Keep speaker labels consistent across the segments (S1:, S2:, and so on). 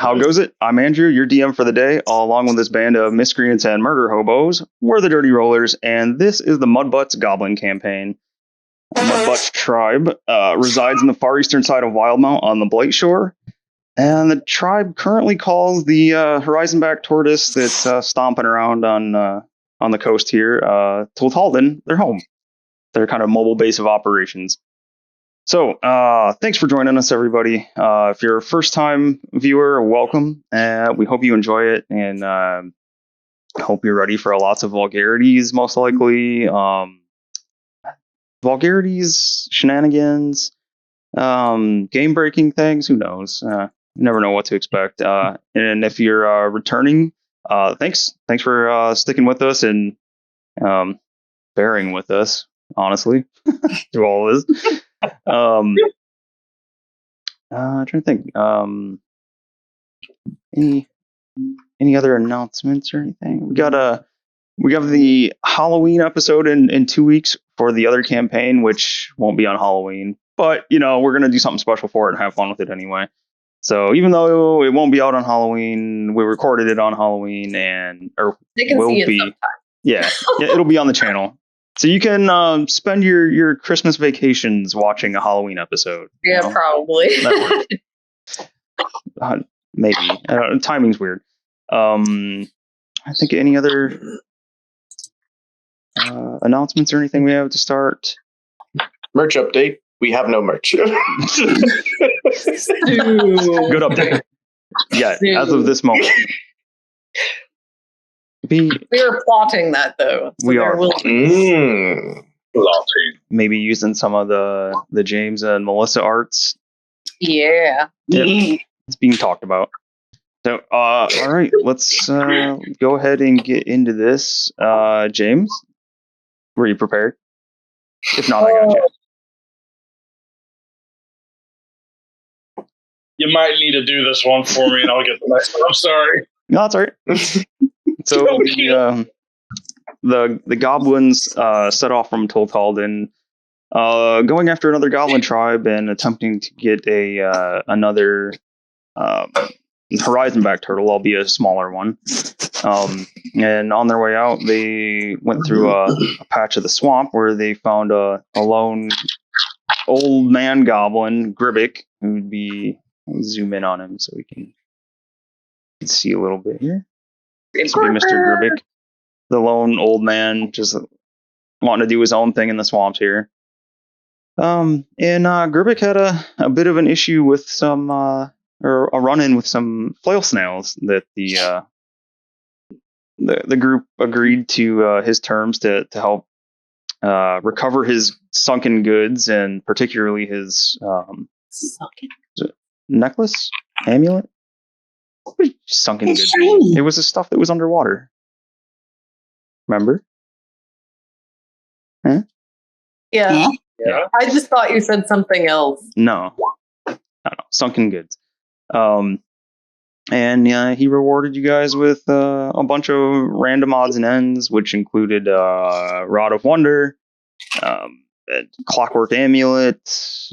S1: How goes it? I'm Andrew, your DM for the day, all along with this band of miscreants and murder hobos. We're the Dirty Rollers, and this is the Mudbutts Goblin Campaign. The Mudbutts tribe resides in the far eastern side of Wildmount on the Blight Shore, and the tribe currently calls the horizonback tortoise that's stomping around on the coast here, Toltalden, their home. Their kind of mobile base of operations. So, thanks for joining us, everybody. If you're a first-time viewer, welcome. We hope you enjoy it, and hope you're ready for lots of vulgarities, most likely. Vulgarities, shenanigans, game-breaking things, who knows? You never know what to expect. And if you're returning, thanks for sticking with us and bearing with us, honestly, through all of this. I'm trying to think. Any other announcements or anything? We have the Halloween episode in 2 weeks for the other campaign, which won't be on Halloween, but we're gonna do something special for it and have fun with it anyway. So even though it won't be out on Halloween, we recorded it on Halloween,
S2: they can see it sometime.
S1: Yeah, it'll be on the channel. So you can spend your Christmas vacations watching a Halloween episode.
S2: Yeah, probably.
S1: Maybe. Timing's weird. I think any other announcements or anything we have to start?
S3: Merch update. We have no merch.
S1: Good update. Yeah, as of this moment.
S2: We are plotting that, though.
S1: So we are
S3: plotting.
S1: Maybe using some of the James and Melissa arts.
S2: Yeah.
S1: It's being talked about. So, all right, let's go ahead and get into this. James, were you prepared? If not, I got you.
S4: You might need to do this one for me, and I'll get the next one. I'm sorry.
S1: No, that's all right. So the goblins set off from Toltalden, going after another goblin tribe and attempting to get another horizonback turtle, albeit a smaller one. And on their way out, they went through a patch of the swamp where they found a lone old man goblin, Gribbick, who would be. Zoom in on him so we can see a little bit here. This would be Mr. Gribbick, the lone old man, just wanting to do his own thing in the swamps here. And Gribbick had a bit of an issue with some, or a run-in with some flail snails that the group agreed to his terms to help recover his sunken goods, and particularly his necklace, amulet. Sunken goods. It was the stuff that was underwater. Remember? Huh?
S2: Yeah. I just thought you said something else.
S1: No. Sunken goods. And he rewarded you guys with a bunch of random odds and ends, which included Rod of Wonder, Clockwork Amulet,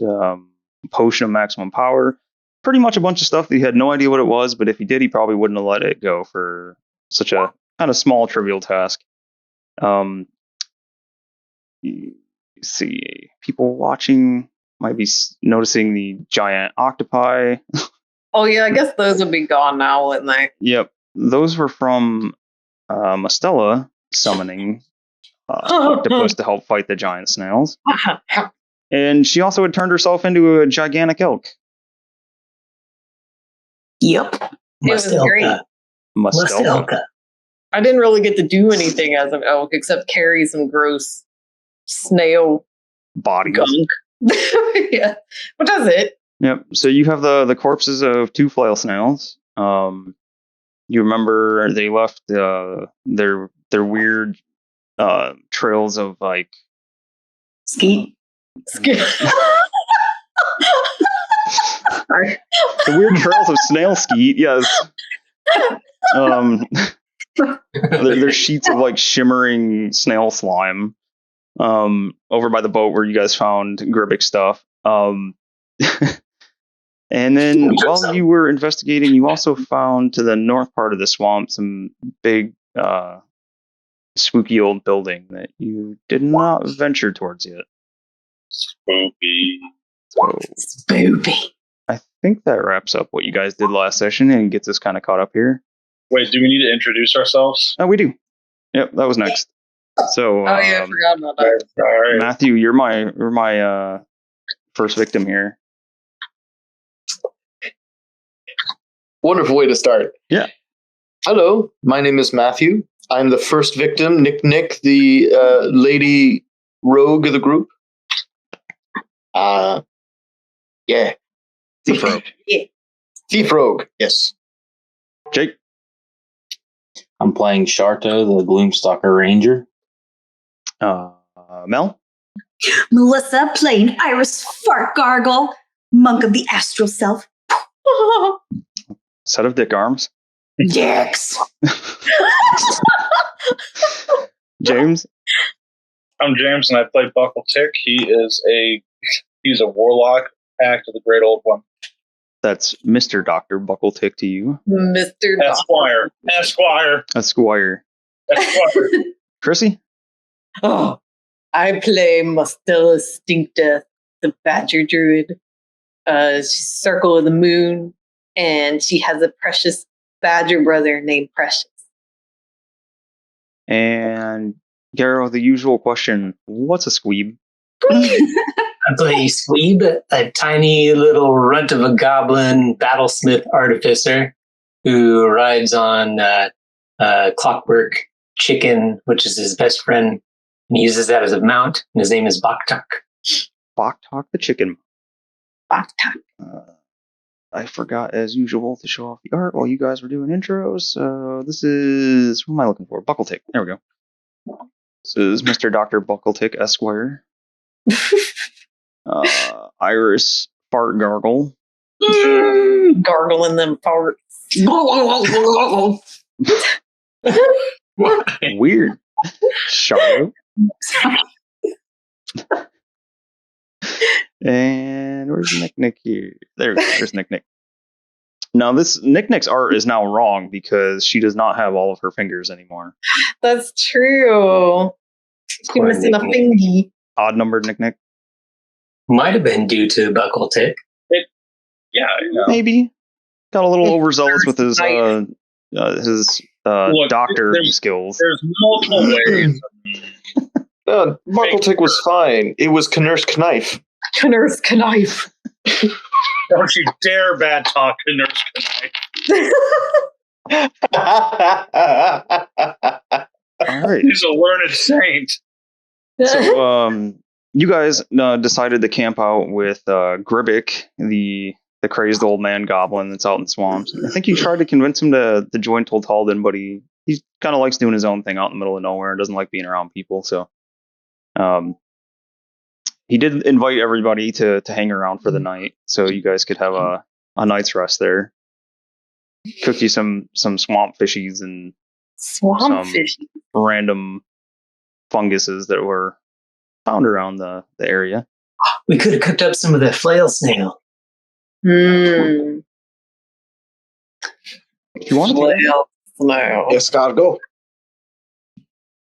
S1: Potion of Maximum Power. Pretty much a bunch of stuff that he had no idea what it was, but if he did, he probably wouldn't have let it go for such a kind of small, trivial task. You see, people watching might be noticing the giant octopi.
S2: Oh yeah, I guess those would be gone now, wouldn't they?
S1: Yep, those were from Mastella summoning octopus to help fight the giant snails. And she also had turned herself into a gigantic elk.
S5: Yep.
S2: It was great.
S1: Mustelka.
S2: I didn't really get to do anything as an elk except carry some gross snail
S1: body
S2: gunk. Yeah, but that's it.
S1: Yep. So you have the corpses of 2 flail snails. You remember they left their weird trails of like
S5: skeet.
S1: The weird trails of snail skeet, yes. There's sheets of like shimmering snail slime over by the boat where you guys found Gribbick stuff. And then while you were investigating, you also found to the north part of the swamp some big, spooky old building that you did not venture towards yet.
S4: Spooky.
S1: So
S5: Spoopy.
S1: I think that wraps up what you guys did last session and gets us kind of caught up here.
S4: Wait, do we need to introduce ourselves?
S1: Oh, we do. Yep, that was next. So,
S2: Oh yeah, I forgot about that.
S4: All right.
S1: Matthew, you're my first victim here.
S3: Wonderful way to start.
S1: Yeah.
S3: Hello, my name is Matthew. I'm the first victim, Nick, the lady rogue of the group. Yeah.
S1: Thief rogue.
S3: Thief rogue, yes.
S1: Jake.
S6: I'm playing Sharto, the Gloomstalker Ranger.
S1: Mel.
S5: Melissa playing Iris Fart Gargle, monk of the astral self.
S1: Set of dick arms.
S5: Dicks.
S1: James.
S4: I'm James, and I play Buckletick. He's a warlock, pact of the Great Old One.
S1: That's Mr. Dr. Buckletick to you.
S2: Mr.
S4: Esquire.
S1: Esquire. Chrissy.
S2: Oh, I play Mostella Stinkdeath, the Badger Druid. She's Circle of the Moon, and she has a precious badger brother named Precious.
S1: And Garrow, the usual question, what's a squeeb?
S7: I play Squeeb, a tiny little runt of a goblin battlesmith artificer who rides on Clockwork Chicken, which is his best friend, and he uses that as a mount, and his name is Baktak.
S1: Baktak the chicken.
S5: Baktak.
S1: I forgot, as usual, to show off the art while you guys were doing intros. So this is... Who am I looking for? Buckletick. There we go. This is Mr. Dr. Buckletick, Esquire. Iris Fart Gargle.
S2: Gargling them farts.
S1: Weird. Charlotte. And where's Nick here? There we go. There's Nick. Now this Nick's art is now wrong because she does not have all of her fingers anymore.
S2: That's true. She's
S7: Poor
S2: missing a
S7: Nick.
S2: fingy.
S1: Odd numbered Nick.
S7: Might have been due to Buckletick.
S4: Yeah,
S1: Maybe. Got a little
S2: It's
S1: overzealous with his
S4: Look,
S1: doctor
S4: there's-
S1: skills.
S4: There's multiple ways.
S3: No, Buckletick was fine. It was Knurse Knife.
S2: Nurse Knife.
S4: Don't you dare bad talk to Nurse Knife.
S1: All right.
S4: He's a learned saint.
S1: So, you guys decided to camp out with Gribbick, the crazed old man goblin that's out in the swamps. I think you tried to convince him to join Toltalden, but he kind of likes doing his own thing out in the middle of nowhere and doesn't like being around people. So, he did invite everybody to hang around for the night, so you guys could have a night's rest there. Cook you some swamp fishies and
S2: Swamp
S1: some
S2: fish.
S1: random funguses that were found around the area.
S7: We could have cooked up some of the flail snail.
S2: Hmm.
S1: If you want to,
S2: Flail snail.
S3: Escargot.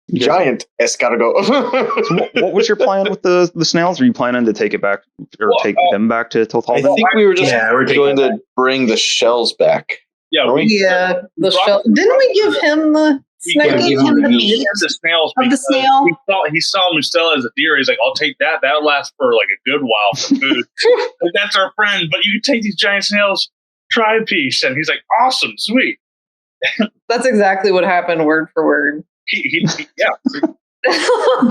S1: Yeah.
S3: Giant escargot.
S1: So what was your plan with the snails? Are you planning to take it back or take them back to
S3: I
S1: Toltalden?
S3: think we were just
S7: Yeah, we're taking
S3: going to bring the shells back.
S4: Yeah,
S3: Are we?
S2: Yeah, the shell. Didn't we give him the
S7: Yeah,
S2: snake?
S7: give him the meat.
S4: the snails
S5: Of the
S4: because
S5: snail?
S4: He saw Mustela as a deer. He's like, I'll take that. That'll last for like a good while for food. Like, that's our friend. But you can take these giant snails, try a piece. And he's like, awesome, sweet.
S2: That's exactly what happened, word for word.
S4: Yeah.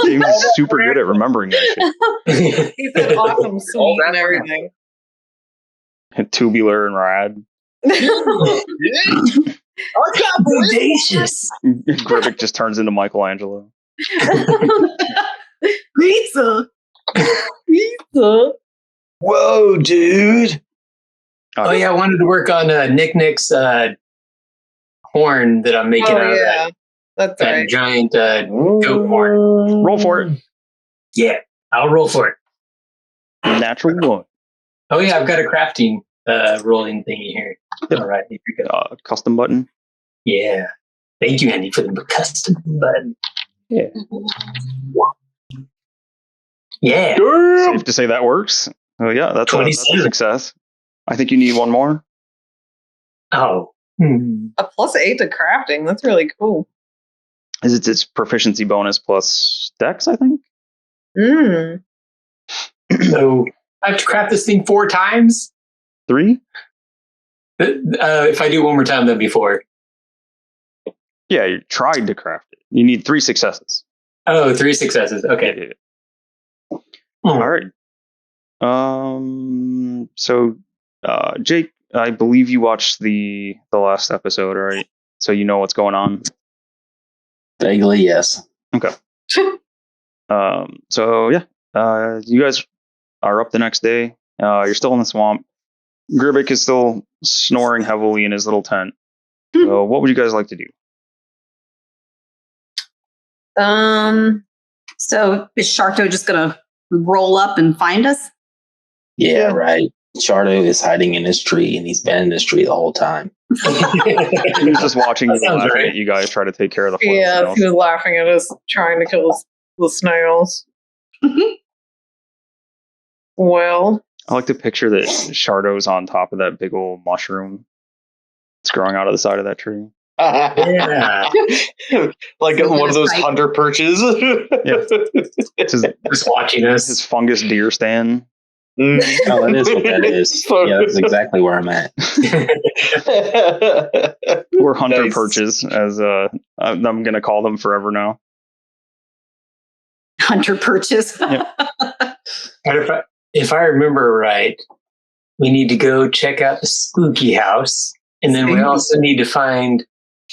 S1: James is super good at remembering that shit.
S2: He said awesome, sweet,
S4: that
S2: and everything.
S1: Tubular and rad.
S7: Audacious.
S1: Gribbick just turns into Michelangelo.
S5: Pizza.
S2: Pizza.
S3: Whoa, dude.
S7: Oh yeah, I wanted to work on Nick's horn that I'm making out
S2: Oh
S7: of
S2: yeah, that's
S7: that
S2: right.
S7: giant goat horn.
S1: Roll for it.
S7: Yeah, I'll roll for it.
S1: Natural one.
S7: Oh yeah, I've got a crafting rolling thingy here.
S1: Yep.
S7: All right, here we go.
S1: Custom button.
S7: Yeah. Thank you, Andy, for the custom button.
S1: Yeah.
S7: Yeah.
S1: Safe to say that works. Oh yeah, that's a
S7: 27.
S1: success. I think you need one more.
S7: Oh.
S2: A +8 to crafting. That's really cool.
S1: Is it its proficiency bonus plus dex, I think?
S2: Mm.
S7: So I have to craft this thing 4 times?
S1: 3?
S7: If I do one more time, that'd be 4.
S1: Yeah, you tried to craft it. You need 3 successes.
S7: Oh, 3 successes. Okay.
S1: Yeah. All right. So, Jake, I believe you watched the last episode, right? So you know what's going on.
S6: Vaguely, yes.
S1: Okay. So yeah, you guys are up the next day. You're still in the swamp. Gribik is still snoring heavily in his little tent. So what would you guys like to do?
S5: So is Sharto just gonna roll up and find us?
S6: Yeah, right. Shardo is hiding in his tree, and he's been in this tree the whole time.
S1: He was just watching you
S7: That sounds
S1: laughing
S7: right.
S1: at you guys try to take care of the forest
S2: Yeah,
S1: snails.
S2: he was laughing at us trying to kill the snails. Well,
S1: I like to picture that Shardo's on top of that big old mushroom. It's growing out of the side of that tree.
S7: Yeah.
S3: Like one of those hunter perches.
S1: It's his
S7: Just watching us.
S1: his fungus deer stand.
S3: Mm.
S6: Oh, that is what that is. Yeah, that's exactly where I'm at.
S1: Or hunter
S3: Nice.
S1: perches, as I'm going to call them forever now.
S5: Hunter purchase.
S7: But if I remember right, we need to go check out the spooky house. And then we also need to find,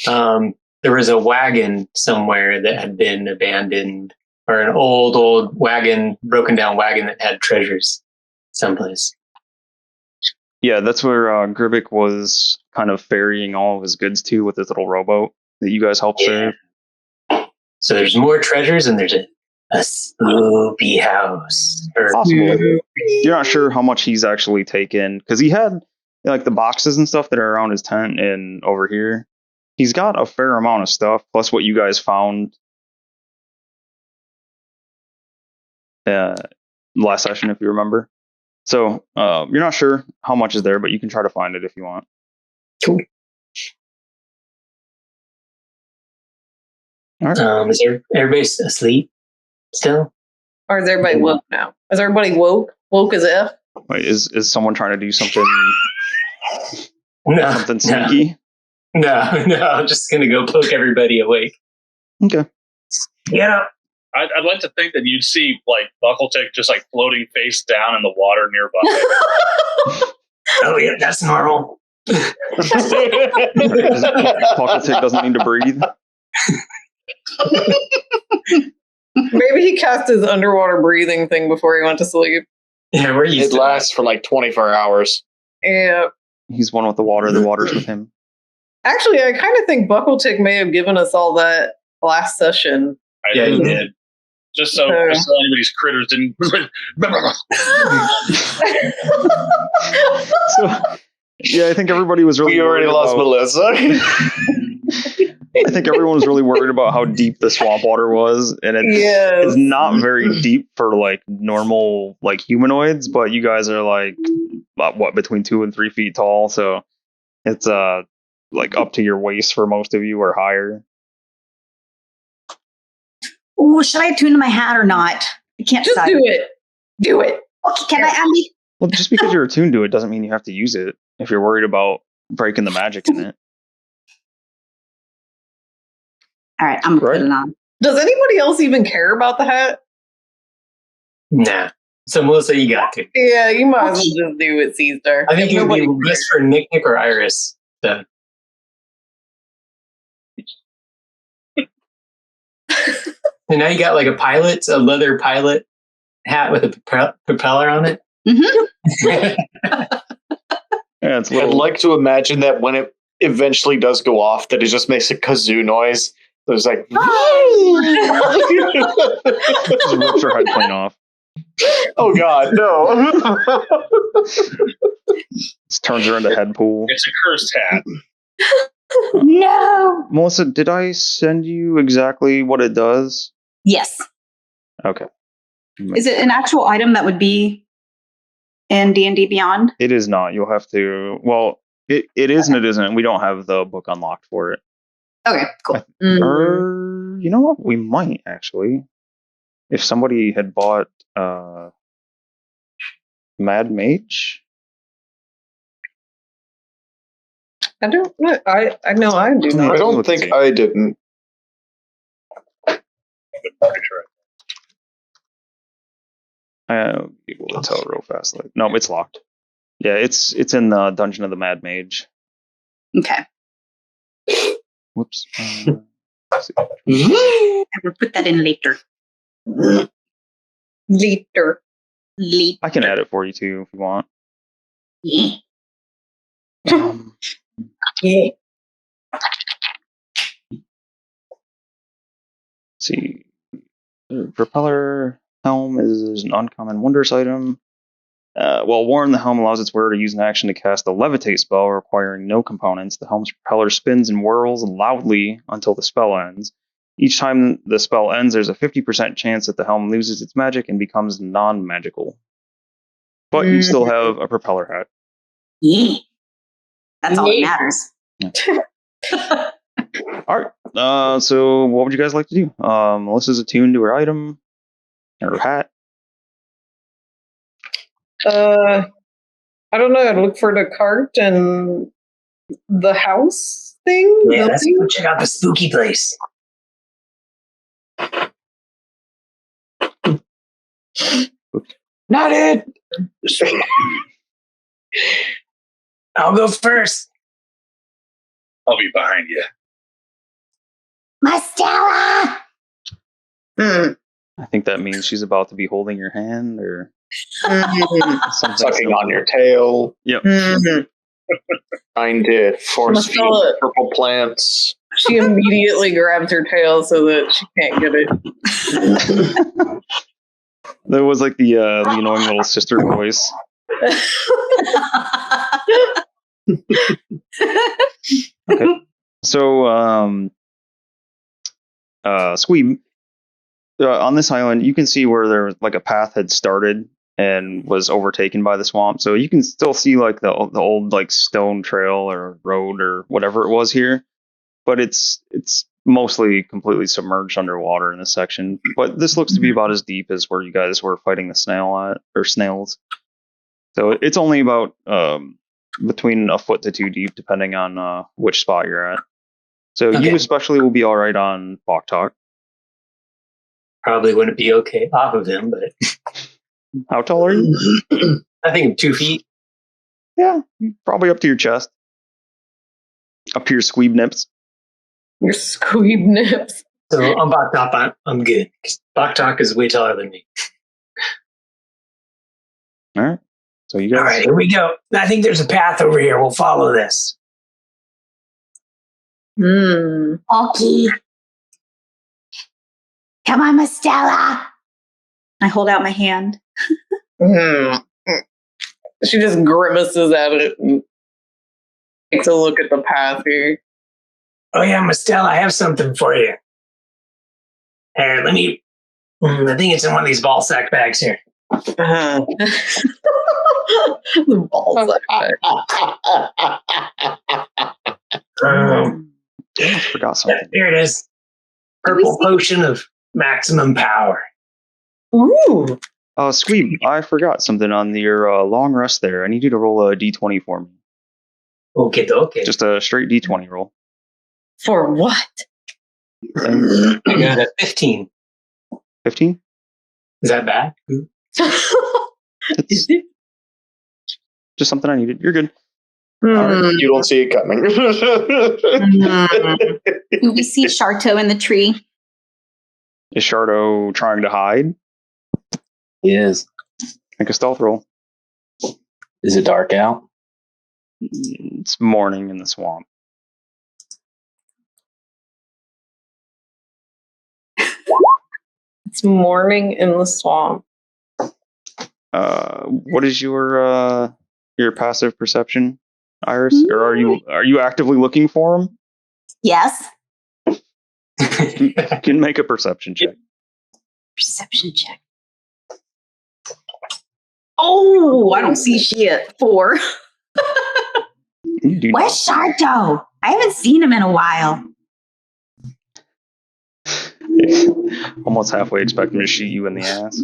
S7: there was a wagon somewhere that had been abandoned, or an old wagon, broken down wagon that had treasures someplace.
S1: Yeah, that's where Gribik was kind of ferrying all of his goods to with his little rowboat that you guys helped save.
S7: So there's more treasures, and there's a spooky house.
S1: Possible. You're not sure how much he's actually taken, because he had like the boxes and stuff that are around his tent and over here. He's got a fair amount of stuff, plus what you guys found last session, if you remember. So you're not sure how much is there, but you can try to find it if you want.
S7: Cool.
S1: All right.
S7: Is everybody asleep still?
S2: or is everybody woke now? Is everybody woke? Woke as if?
S1: Wait, is someone trying to do something
S7: No,
S1: something sneaky?
S7: no, I'm just gonna go poke everybody awake.
S1: Okay.
S7: Get up.
S4: I'd like to think that you'd see like Buckletick just like floating face down in the water nearby.
S7: Oh yeah, that's normal.
S1: Buckletick doesn't need to breathe.
S2: Maybe he cast his underwater breathing thing before he went to sleep.
S7: Yeah, we're
S3: It
S7: used to
S3: lasts for like 24 hours.
S2: Yeah.
S1: He's one with the water. The water's with him.
S2: Actually, I kind of think Buckletick may have given us all that last session.
S7: that. Yeah, you did.
S4: Just so anybody's critters didn't.
S1: So, yeah, I think everybody was really.
S3: We already
S1: worried
S3: lost
S1: about-
S3: Melissa.
S1: I think everyone was really worried about how deep the swamp water was, and it's
S2: Yes.
S1: not very deep for like normal like humanoids. But you guys are like what between 2 and 3 feet tall, so it's like up to your waist for most of you or higher.
S5: Oh, should I attune to my hat or not? I can't
S2: Just
S5: decide.
S2: do it. Do it.
S5: Okay, can I? Andy?
S1: Well, just because you're attuned to it doesn't mean you have to use it if you're worried about breaking the magic in it.
S5: All right, I'm gonna
S1: Right.
S5: put it on.
S2: Does anybody else even care about the hat?
S7: Nah. So Melissa, you got to.
S2: Yeah, you might as well just do it, Caesar.
S7: I think it would
S2: Nobody
S7: be best for Nick or Iris. So. And now you got like a leather pilot hat with a propeller on it.
S5: Mhm.
S1: Yeah, it's a
S3: I'd
S1: little.
S3: like to imagine that when it eventually does go off, that it just makes a kazoo noise. There's like.
S1: Just rips her head clean off.
S3: Oh God, no!
S1: It turns her into head pool.
S4: It's a cursed hat.
S5: No.
S1: Melissa, did I send you exactly what it does?
S5: Yes.
S1: Okay.
S5: Is it an actual item that would be in D&D Beyond?
S1: It is not. You'll have to. Well, it is and it isn't. We don't have the book unlocked for it.
S5: Okay, cool.
S1: Or you know what? We might actually. If somebody had bought Mad Mage.
S2: I don't know. I know I do
S3: I
S2: not.
S3: don't think I didn't.
S4: I'm pretty sure.
S1: I'll be able to tell real fast. Like, no, it's locked. Yeah, it's in the Dungeon of the Mad Mage.
S5: Okay.
S1: Whoops.
S5: I will put that in later.
S2: Later.
S5: Later.
S1: I can add it for you too if you want.
S5: Yeah.
S2: Yeah.
S1: Let's see. Propeller helm is an uncommon wondrous item. While worn, the helm allows its wearer to use an action to cast a levitate spell requiring no components. The helm's propeller spins and whirls loudly until the spell ends. Each time the spell ends, there's a 50% chance that the helm loses its magic and becomes non-magical. But you still have a propeller hat.
S5: Yeah. That's all that
S2: Yeah.
S5: matters.
S1: All right. So what would you guys like to do? Melissa's attuned to her item, her hat.
S2: I don't know. I'd look for the cart and the house thing.
S7: Yeah, let's
S2: building.
S7: go check out the spooky place.
S3: Not it.
S7: I'll go first.
S4: I'll be behind you.
S5: My Stella!
S1: I think that means she's about to be holding your hand or something.
S3: Sucking on your tail.
S1: Yep.
S3: Find it. Force feed
S2: Marcella.
S3: purple plants.
S2: She immediately grabs her tail so that she can't get it.
S1: That was like the annoying little sister voice. Okay. So, Squeeb, on this island, you can see where there like a path had started and was overtaken by the swamp. So you can still see like the old like stone trail or road or whatever it was here, but it's mostly completely submerged underwater in this section. But this looks to be about as deep as where you guys were fighting the snails. So it's only about between a foot to 2 deep, depending on which spot you're at. So you especially will be all right on Buckletick.
S7: Probably wouldn't be okay off of him, but
S1: How tall are you?
S7: I think 2 feet.
S1: Yeah, probably up to your chest. Up to your squeeb nips.
S2: Your squeeb nips.
S7: So on Buckletick, I'm good. Buckletick is way taller than me.
S1: All right. So you guys.
S7: All right, here we go. I think there's a path over here. We'll follow this.
S5: Okay. Come on, Miss Stella. I hold out my hand.
S2: She just grimaces at it and takes a look at the path here.
S7: Oh yeah, Miss Stella, I have something for you. Here, let me. I think it's in one of these ball sack bags here.
S2: The balls.
S1: I almost forgot something.
S7: Here it is. Purple potion of maximum power.
S2: Ooh.
S1: Squeeb, I forgot something on your long rest there. I need you to roll a d20 for me.
S7: Okay.
S1: Just a straight d20 roll.
S2: For what?
S7: I got a 15.
S1: 15?
S7: Is that bad?
S1: It's just something I needed. You're good.
S3: You don't see it coming.
S5: Do we see Sharto in the tree?
S1: Is Shardo trying to hide?
S6: He is.
S1: Make a stealth roll.
S6: Is it dark out?
S1: It's morning in the swamp.
S2: It's morning in the swamp.
S1: What is your passive perception, Iris? Or are you actively looking for him?
S5: Yes.
S1: You can make a perception check.
S5: Perception check. Oh, I don't see shit. 4.
S1: You do
S5: Where's
S1: not.
S5: Shardo? I haven't seen him in a while.
S1: Almost halfway expect him to shoot you in the ass.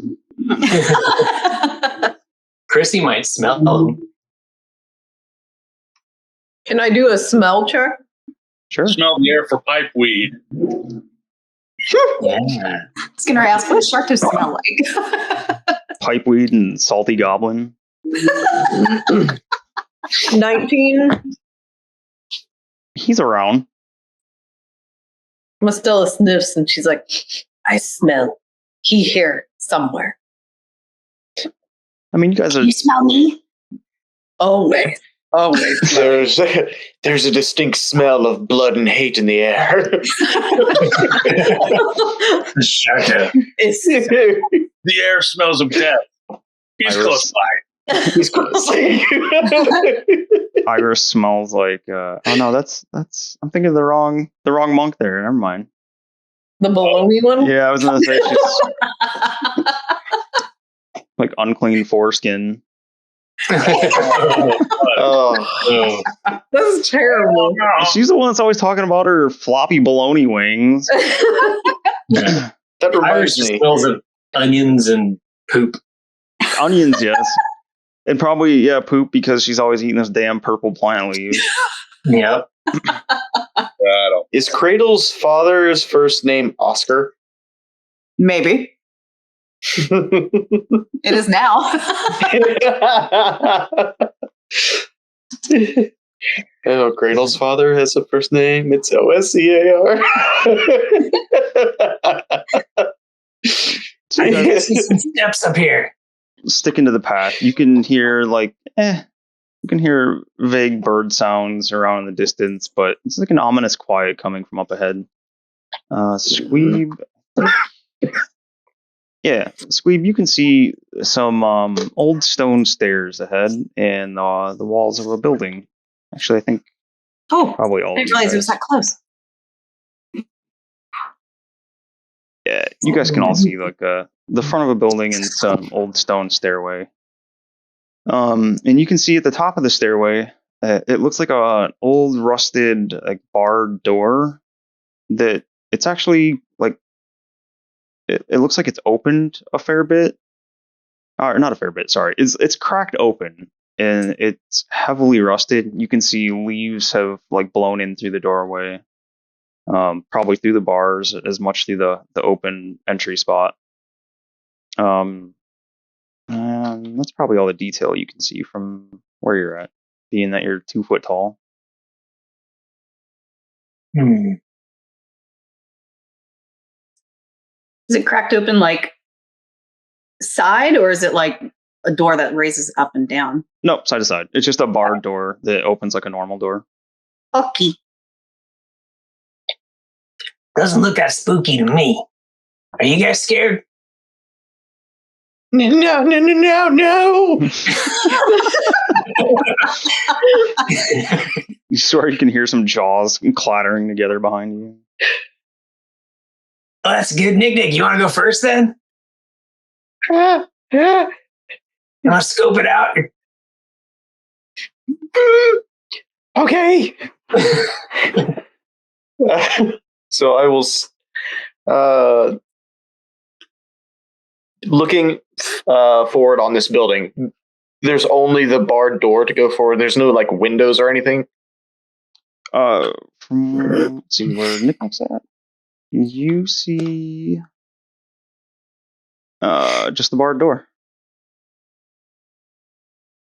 S7: Chrissy might smell him.
S2: Can I do a smell check?
S1: Sure.
S4: Smell the air for pipe weed.
S7: Yeah.
S5: I was going to ask, what does Shardo smell like?
S1: Pipeweed and salty goblin.
S2: 19.
S1: He's around.
S2: Mastella sniffs and she's like, I smell he here somewhere.
S1: I mean, you guys are.
S5: You smell me?
S2: Always. Always.
S3: There's a distinct smell of blood and hate in the air.
S7: Shardo.
S2: It's
S4: The air smells of death. He's
S1: Iris.
S4: close by.
S3: He's close.
S1: Iris smells like. Oh no, that's. I'm thinking of the wrong monk there. Never mind.
S2: the baloney one.
S1: Yeah, I was gonna say she's like unclean foreskin.
S3: Oh.
S2: That's terrible.
S1: She's the one that's always talking about her floppy bologna wings.
S3: That
S7: Iris
S3: reminds
S7: just
S3: me.
S7: smells of onions and poop.
S1: Onions, yes. And probably, poop because she's always eating this damn purple plant leaf.
S7: Yep.
S3: Is Cradle's father's first name Oscar?
S5: Maybe. It is now.
S3: Oh, Cradle's father has a first name. It's OSCAR.
S1: So you guys
S7: See some steps up here.
S1: sticking to the path. You can hear vague bird sounds around in the distance, but it's like an ominous quiet coming from up ahead. Squeeb. Yeah, Squeeb, you can see some old stone stairs ahead and the walls of a building. Actually, I think
S5: Oh,
S1: probably all
S5: I
S1: of
S5: didn't
S1: you
S5: realize it
S1: guys.
S5: was that close.
S1: Yeah, you guys can all see like the front of a building and some old stone stairway. And you can see at the top of the stairway, it looks like an old rusted like barred door that it's actually like it looks like it's opened a fair bit. Or not a fair bit, sorry. It's cracked open and it's heavily rusted. You can see leaves have like blown in through the doorway. Probably through the bars, as much through the open entry spot. And that's probably all the detail you can see from where you're at, being that you're 2 foot tall.
S5: Is it cracked open like side, or is it like a door that raises up and down?
S1: Nope, side to side. It's just a barred door that opens like a normal door.
S5: Okay.
S7: Doesn't look that spooky to me. Are you guys scared?
S3: No.
S1: You swear you can hear some jaws clattering together behind you.
S7: Oh, that's good. Nick, you want to go first then?
S3: Ah, ah.
S7: You want to scope it out?
S3: Okay. So I will. Looking forward on this building, there's only the barred door to go forward. There's no like windows or anything.
S1: From let's see where Nick looks at. You see just the barred door.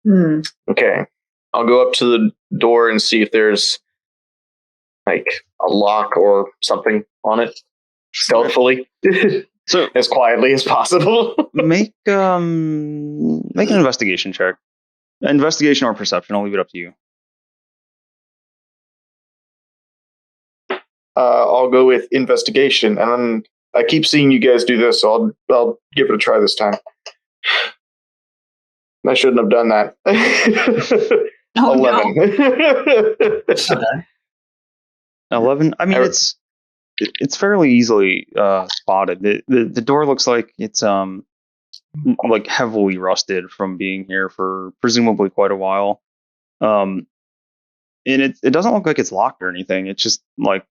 S3: Okay, I'll go up to the door and see if there's like a lock or something on it, stealthily,
S1: So
S3: as quietly as possible.
S1: make an investigation check. Investigation or perception, I'll leave it up to you.
S3: I'll go with investigation, and I keep seeing you guys do this, so I'll give it a try this time. I shouldn't have done that.
S5: Oh,
S3: 11.
S7: Okay.
S1: 11. I mean,
S3: I-
S1: it's fairly easily spotted. The door looks like it's like heavily rusted from being here for presumably quite a while. And it doesn't look like it's locked or anything. It's just like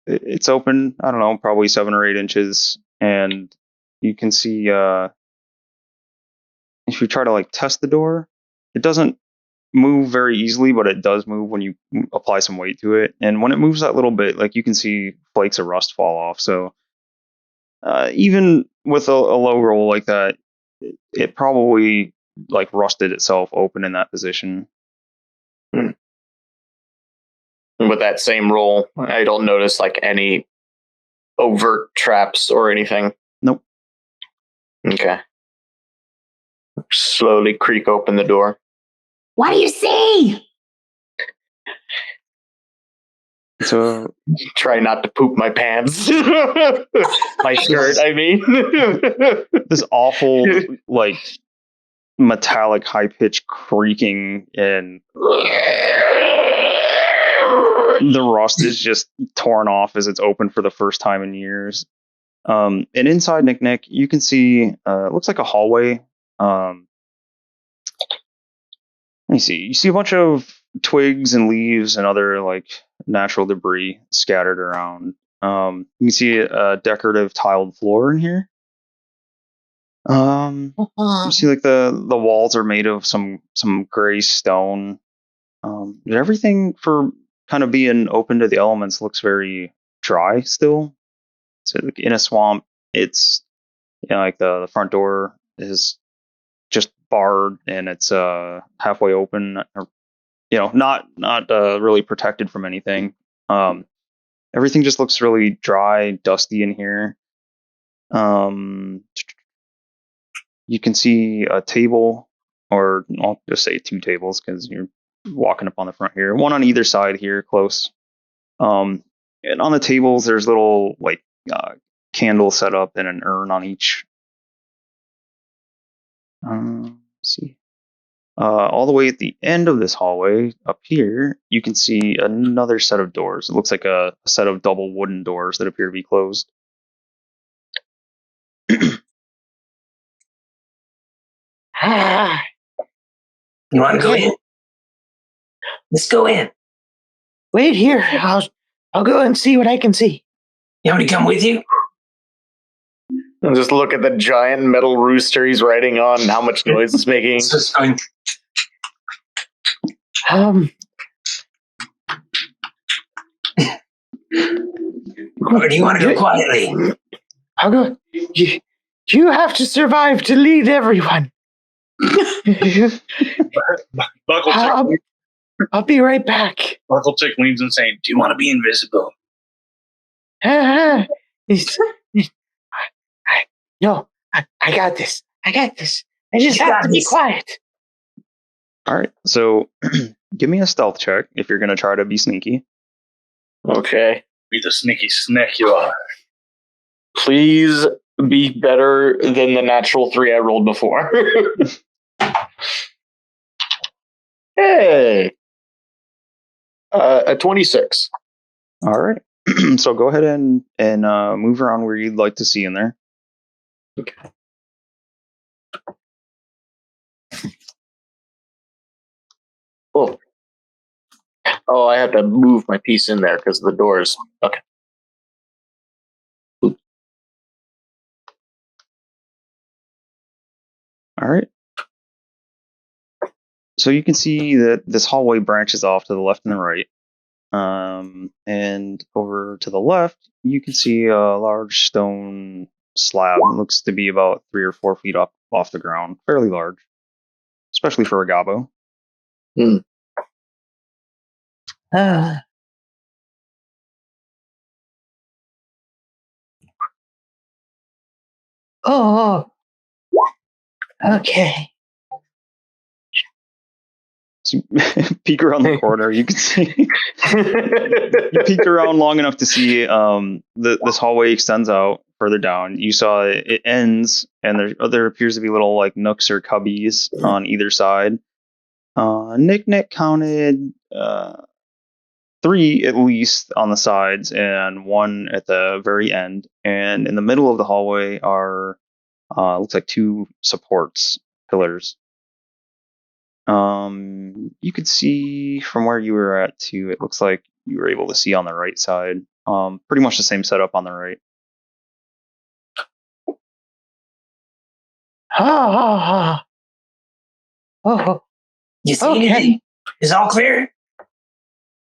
S1: it's open. I don't know, probably 7 or 8 inches, and you can see if you try to like test the door, it doesn't move very easily, but it does move when you apply some weight to it. And when it moves that little bit, like you can see flakes of rust fall off. So even with a low roll like that, it probably like rusted itself open in that position.
S3: With that same roll, I don't notice like any overt traps or anything.
S1: Nope.
S3: Okay. Slowly creak open the door.
S5: What do you see?
S1: So
S3: Try not to poop my pants. My shirt, I mean.
S1: this awful like metallic high pitched creaking, and the rust is just torn off as it's open for the first time in years. And inside Nick, you can see it looks like a hallway. Let me see. You see a bunch of twigs and leaves and other like natural debris scattered around. You can see a decorative tiled floor in here. You see like the walls are made of some gray stone. Everything for kind of being open to the elements looks very dry still. So like in a swamp, it's like the front door is just barred and it's halfway open, or not really protected from anything. Everything just looks really dry, dusty in here. You can see a table, or I'll just say 2 tables because you're walking up on the front here. One on either side here, close. And on the tables, there's little like candles set up and an urn on each. Let's see. All the way at the end of this hallway, up here, you can see another set of doors. It looks like a set of double wooden doors that appear to be closed.
S7: You want to go in? Let's go in.
S8: Wait here. I'll go and see what I can see.
S7: You want me to come with you?
S3: And just look at the giant metal rooster he's riding on and how much noise it's making.
S7: It's just going. Or do you want to go quietly?
S8: I'll go. You have to survive to lead everyone.
S4: Buckletick
S8: I'll be right back.
S4: leans in saying, "Do you want to be invisible?"
S8: No, I got this. I just have to be quiet.
S1: All right, so give me a stealth check if you're going to try to be sneaky.
S3: Okay.
S4: Be the sneaky snake you are.
S3: Please be better than the natural 3 I rolled before. Hey. A 26.
S1: All right, so go ahead and move around where you'd like to see in there.
S3: Okay. Oh, I have to move my piece in there because of the doors. Okay.
S1: All right. So you can see that this hallway branches off to the left and the right. And over to the left, you can see a large stone slab. It looks to be about 3 or 4 feet up off the ground. Fairly large, especially for a gobbo.
S8: Oh, okay.
S1: So you peek around the corner, you can see. You peek around long enough to see this hallway extends out further down, you saw it ends, and there appears to be little like nooks or cubbies on either side. Nick counted 3 at least on the sides, and 1 at the very end. And in the middle of the hallway are looks like 2 supports, pillars. You could see from where you were at too. It looks like you were able to see on the right side. Pretty much the same setup on the right.
S8: Oh.
S7: You see
S8: Okay.
S7: anything? Is all clear?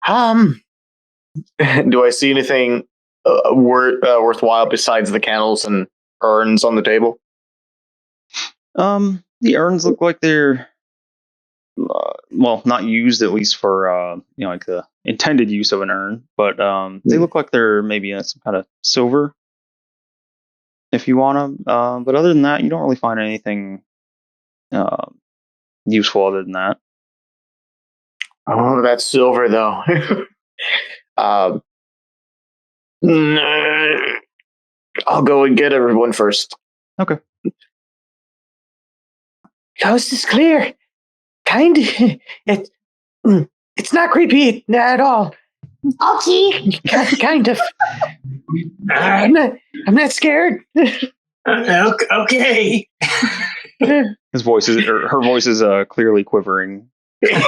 S3: Do I see anything worthwhile besides the candles and urns on the table?
S1: The urns look like they're not used, at least for like the intended use of an urn, but they look like they're maybe some kind of silver, if you want them. But other than that, you don't really find anything useful other than that.
S3: Oh, that's silver though. I'll go and get everyone first.
S1: Okay.
S8: Coast is clear. Kind of. It's not creepy at all.
S5: Okay.
S8: Kind of. I'm not scared.
S7: Okay.
S1: His voice is, or her voice is clearly quivering.
S7: Good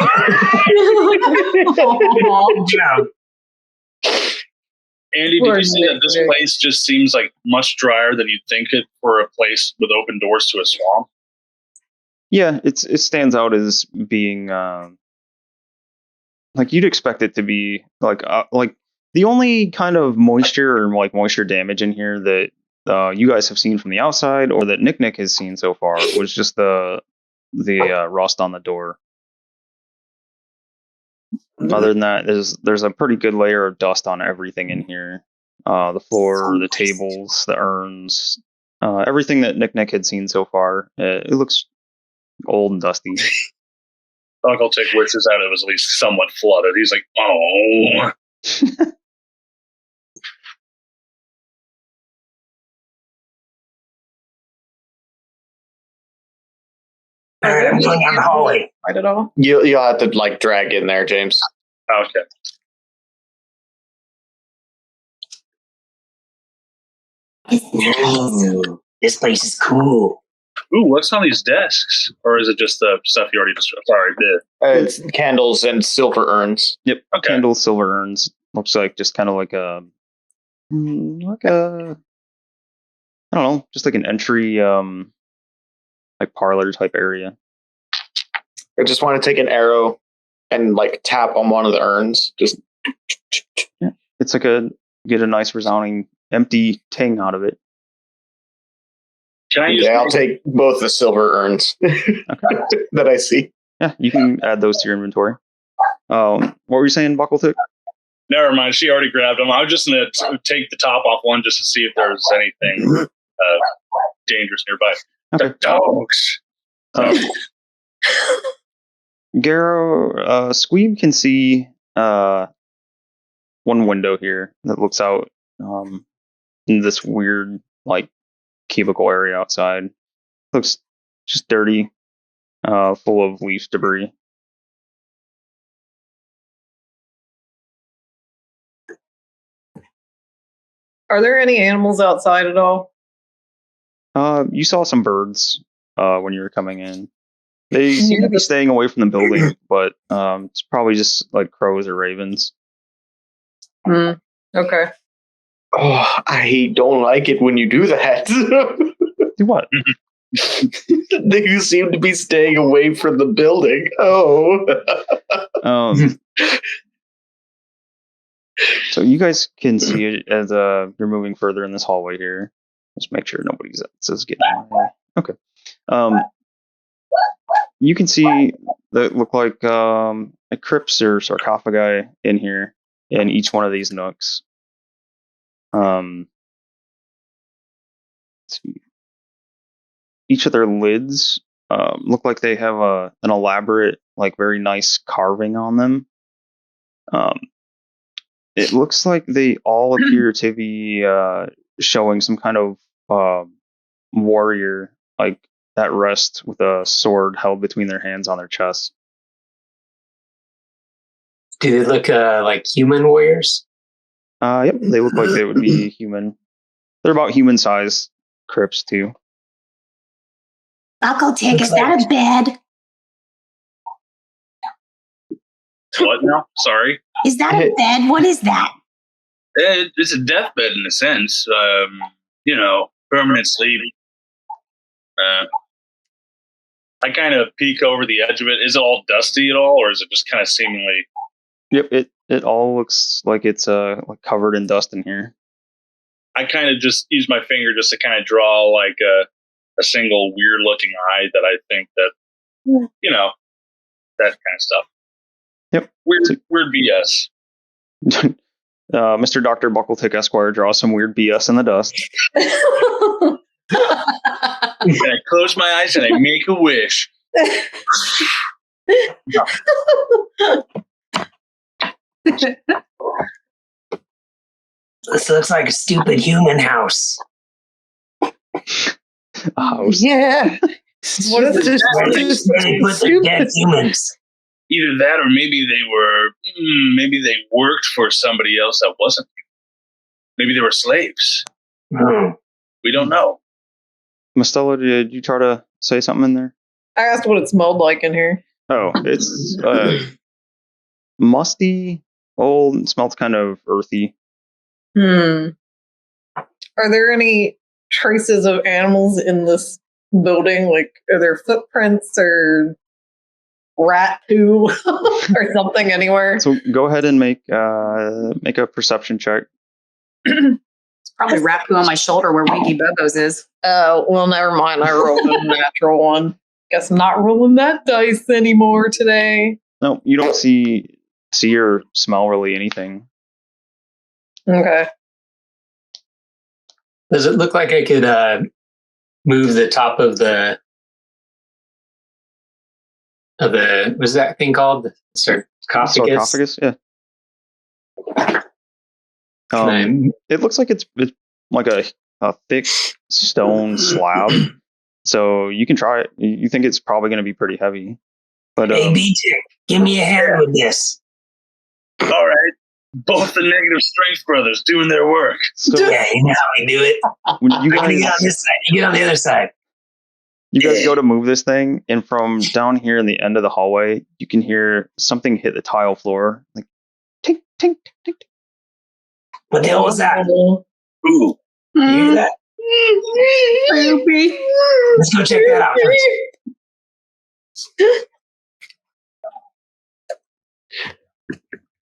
S7: job.
S4: Andy, did you see that this place just seems like much drier than you'd think it for a place with open doors to a swamp?
S1: Yeah, it stands out as being like you'd expect it to be like the only kind of moisture or like moisture damage in here that you guys have seen from the outside or that Nick has seen so far was just the rust on the door. Other than that, there's a pretty good layer of dust on everything in here. The floor, the tables, the urns, everything that Nick had seen so far. It looks old and dusty.
S4: Buckletick wishes that it was at least somewhat flooded. He's like, oh.
S7: All right, I'm going down the hallway.
S2: Right at all?
S3: You'll have to like drag in there, James.
S4: Okay.
S7: Ooh, this place is cool.
S4: Ooh, what's on these desks? Or is it just the stuff you already described? Sorry, did.
S3: It's candles and silver urns.
S1: Yep.
S4: Okay.
S1: Candles, silver urns. Looks like just kind of like a I don't know, just like an entry like parlor type area.
S3: I just want to take an arrow and like tap on one of the urns. Just
S1: It's like get a nice resounding empty ting out of it.
S4: Can I use?
S3: okay, I'll take both the silver urns that I see.
S1: Yeah, you can add those to your inventory. What were you saying, Buckletick?
S4: Never mind. She already grabbed them. I was just gonna take the top off one just to see if there was anything dangerous nearby.
S1: Okay.
S4: The dogs.
S1: Garrow, Squeeb can see one window here that looks out in this weird like cubicle area outside. Looks just dirty, full of leaf debris.
S2: Are there any animals outside at all?
S1: You saw some birds when you were coming in. They seem to be staying away from the building, but it's probably just like crows or ravens.
S2: Okay.
S3: Oh, I don't like it when you do that.
S1: Do what?
S3: They seem to be staying away from the building. Oh.
S1: So you guys can see it as you're moving further in this hallway here. Just make sure nobody's else getting in the way. Okay. You can see that look like crypts or sarcophagi in here in each one of these nooks. Let's see. Each of their lids look like they have an elaborate, like very nice carving on them. It looks like they all appear to be showing some kind of warrior like that rests with a sword held between their hands on their chest.
S7: Do they look like human warriors?
S1: Yep, they look like they would be human. They're about human-sized crypts too.
S9: Buckletick, is that a bed?
S4: What now? Sorry.
S9: Is that a bed? What is that?
S4: It's a deathbed in a sense. Permanent sleep. I kind of peek over the edge of it. Is it all dusty at all, or is it just kind of seemingly?
S1: Yep, it all looks like it's like covered in dust in here.
S4: I kind of just use my finger just to kind of draw like a single weird looking eye that I think that that kind of stuff.
S1: Yep,
S4: weird BS.
S1: Mr. Dr. Buckletick Esquire draws some weird BS in the dust.
S4: And I close my eyes and I make a wish.
S7: This looks like a stupid human house.
S1: A house.
S8: Yeah. What is this?
S7: Where they put the dead humans?
S4: Either that, or maybe they worked for somebody else that wasn't. Maybe they were slaves. We don't know.
S1: Mastella, did you try to say something in there?
S2: I asked what it smelled like in here.
S1: Oh, it's musty, old, and smells kind of earthy.
S2: Are there any traces of animals in this building? Like, are there footprints or rat poo or something anywhere?
S1: So go ahead and make a perception check.
S5: It's probably rat poo on my shoulder where Wiggy Bogos is.
S2: Oh, well, never mind. I rolled a natural one. Guess I'm not rolling that dice anymore today.
S1: No, you don't see or smell really anything.
S2: Okay.
S7: Does it look like I could move the top of the what's that thing called? Sarcophagus?
S1: Yeah. It looks like it's like a thick stone slab. So you can try it. You think it's probably going to be pretty heavy. But
S7: hey, BJ, give me a hand with this.
S4: All right. Both the negative strength brothers doing their work.
S7: So, yeah, you know how we do it.
S1: When you guys
S7: get on this side, you get on the other side.
S1: You guys go to move this thing, and from down here in the end of the hallway, you can hear something hit the tile floor. Like, tink, tink, tink, tink.
S7: What the hell was that?
S4: Ooh.
S7: You hear that? Let's go check that out first.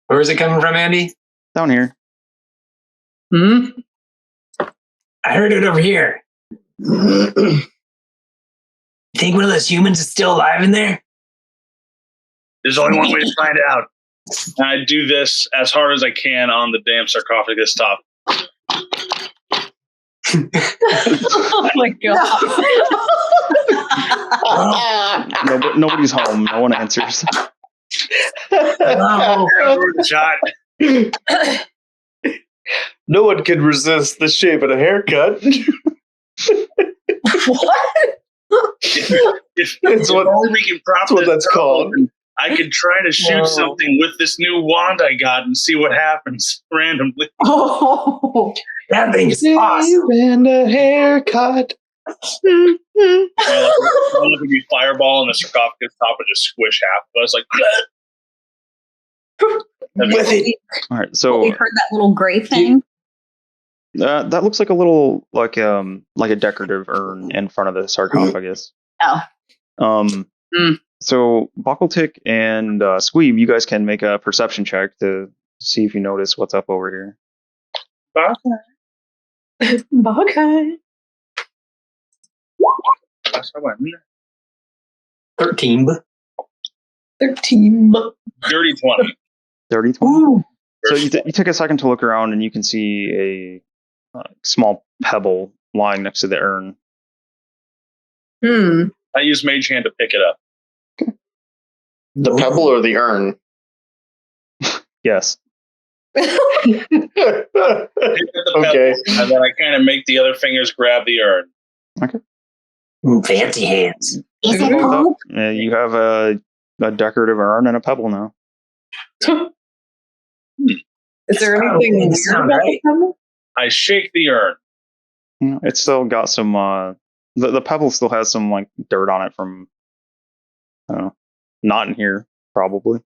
S7: Where is it coming from, Andy?
S1: Down here.
S7: I heard it over here. You think one of those humans is still alive in there?
S4: There's only one way to find out. And I do this as hard as I can on the damn sarcophagus top.
S2: Oh my god.
S1: Nobody's home. No one answers.
S4: Shot.
S10: No one can resist the shape of a haircut.
S2: What?
S10: That's what that's called.
S4: I could try to shoot something with this new wand I got and see what happens randomly.
S2: Oh,
S7: that thing is awesome.
S8: And a haircut.
S4: I'll look at the fireball and the sarcophagus top and just squish half of us like
S10: with it.
S1: All right, so
S5: We heard that little gray thing.
S1: that looks like a little like a decorative urn in front of the sarcophagus.
S5: Oh.
S1: So Buckletick and Squeeb, you guys can make a perception check to see if you notice what's up over here.
S2: okay.
S7: 13.
S2: 13.
S4: Dirty 20.
S1: Dirty 20? So you take a second to look around and you can see a small pebble lying next to the urn.
S4: I use Mage Hand to pick it up.
S3: The pebble or the urn?
S1: Yes.
S4: Pick up the
S10: Okay.
S4: pebble, and then I kind of make the other fingers grab the urn.
S7: Fancy hands.
S9: Is it
S1: Hold up.
S9: poop?
S1: You have a decorative urn and a pebble now.
S2: Is there
S7: Probably
S2: anything
S7: doesn't sound
S2: about
S7: right.
S2: the pebble?
S4: I shake the urn.
S1: Yeah, it's still got some. The pebble still has some like dirt on it from. I don't know, not in here probably.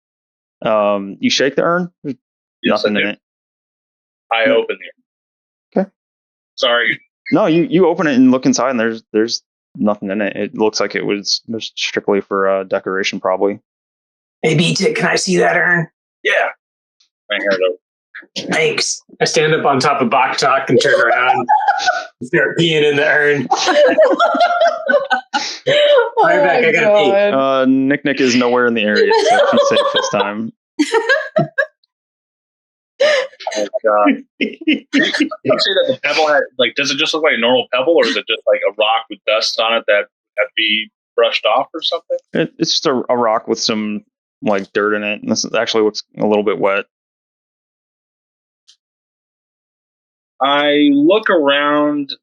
S1: You shake the urn. There's
S4: Yes,
S1: nothing
S4: I
S1: in
S4: do.
S1: it.
S4: I
S1: Yeah.
S4: open the urn.
S1: Okay.
S4: Sorry.
S1: No, you open it and look inside, and there's nothing in it. It looks like it was just strictly for decoration, probably.
S7: Hey, B-Tick, can I see that urn?
S4: Yeah. I heard it.
S7: Thanks. I stand up on top of Buckletick and turn around and start peeing in the urn. Right back, I gotta pee.
S1: Nick is nowhere in the area, so she's safe this time.
S4: Oh, God. You say that the pebble had, like, does it just look like a normal pebble, or is it just like a rock with dust on it that had to be brushed off or something?
S1: It's just a rock with some like dirt in it. And this actually looks a little bit wet.
S4: I look around.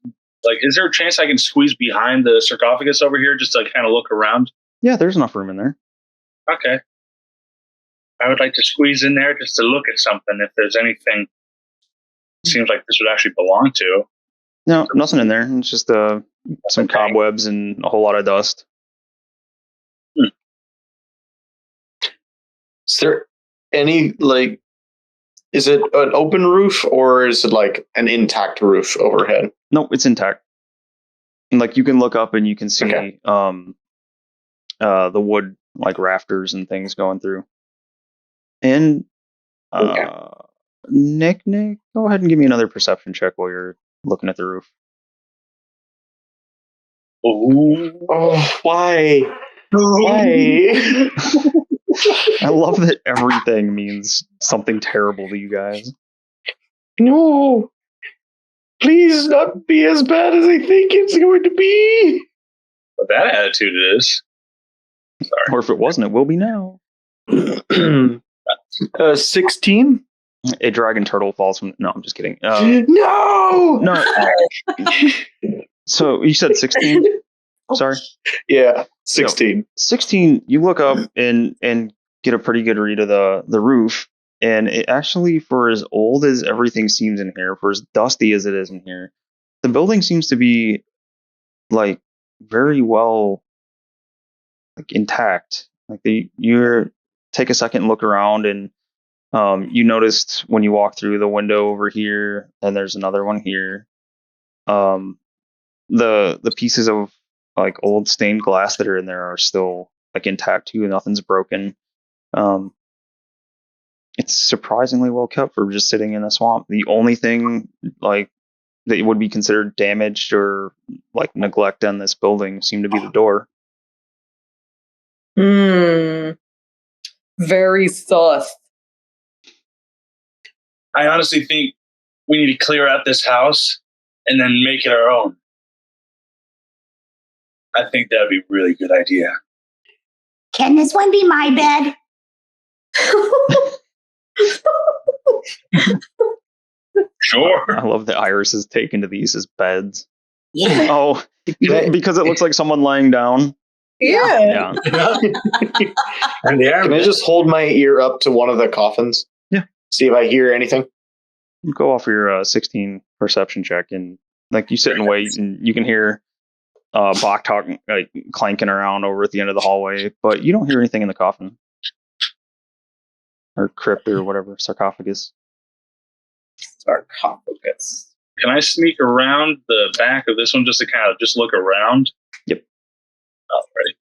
S4: Like, is there a chance I can squeeze behind the sarcophagus over here just to kind of look around?
S1: Yeah, there's enough room in there.
S4: Okay. I would like to squeeze in there just to look at something if there's anything it seems like this would actually belong to.
S1: No, nothing in there. It's just some cobwebs and a whole lot of dust.
S3: Is there any, like, is it an open roof or is it like an intact roof overhead?
S1: No, it's intact. And, like, you can look up and you can see
S3: Okay.
S1: the wood like rafters and things going through. And Nick, go ahead and give me another perception check while you're looking at the roof.
S4: Ooh.
S10: Oh, why? Why?
S1: I love that everything means something terrible to you guys.
S10: No. Please not be as bad as I think it's going to be.
S4: With that attitude it is.
S1: Or if it wasn't, it will be now.
S10: 16?
S1: A dragon turtle falls from. No, I'm just kidding.
S10: No!
S1: No. So you said 16? Sorry.
S10: Yeah, 16.
S1: 16. You look up and get a pretty good read of the roof, and it actually, for as old as everything seems in here, for as dusty as it is in here, the building seems to be like very well like intact. Like you take a second and look around, and you noticed when you walk through the window over here, and there's another one here. The pieces of like old stained glass that are in there are still like intact too. Nothing's broken. It's surprisingly well kept for just sitting in a swamp. The only thing like that would be considered damaged or like neglect on this building seemed to be the door.
S2: Very sus.
S4: I honestly think we need to clear out this house and then make it our own. I think that'd be a really good idea.
S9: Can this one be my bed?
S4: Sure.
S1: I love that Iris is taken to these as beds.
S9: Yeah.
S1: Oh, because it looks like someone lying down.
S2: Yeah.
S1: Yeah.
S7: And the
S3: Can I just hold my ear up to one of the coffins?
S1: Yeah.
S3: See if I hear anything.
S1: Go off your 16 perception check, and like you sit and wait, and you can hear Bach talking, like clanking around over at the end of the hallway, but you don't hear anything in the coffin or crypt or whatever, sarcophagus.
S2: Sarcophagus.
S4: Can I sneak around the back of this one just to kind of just look around?
S1: Yep.
S4: Alright.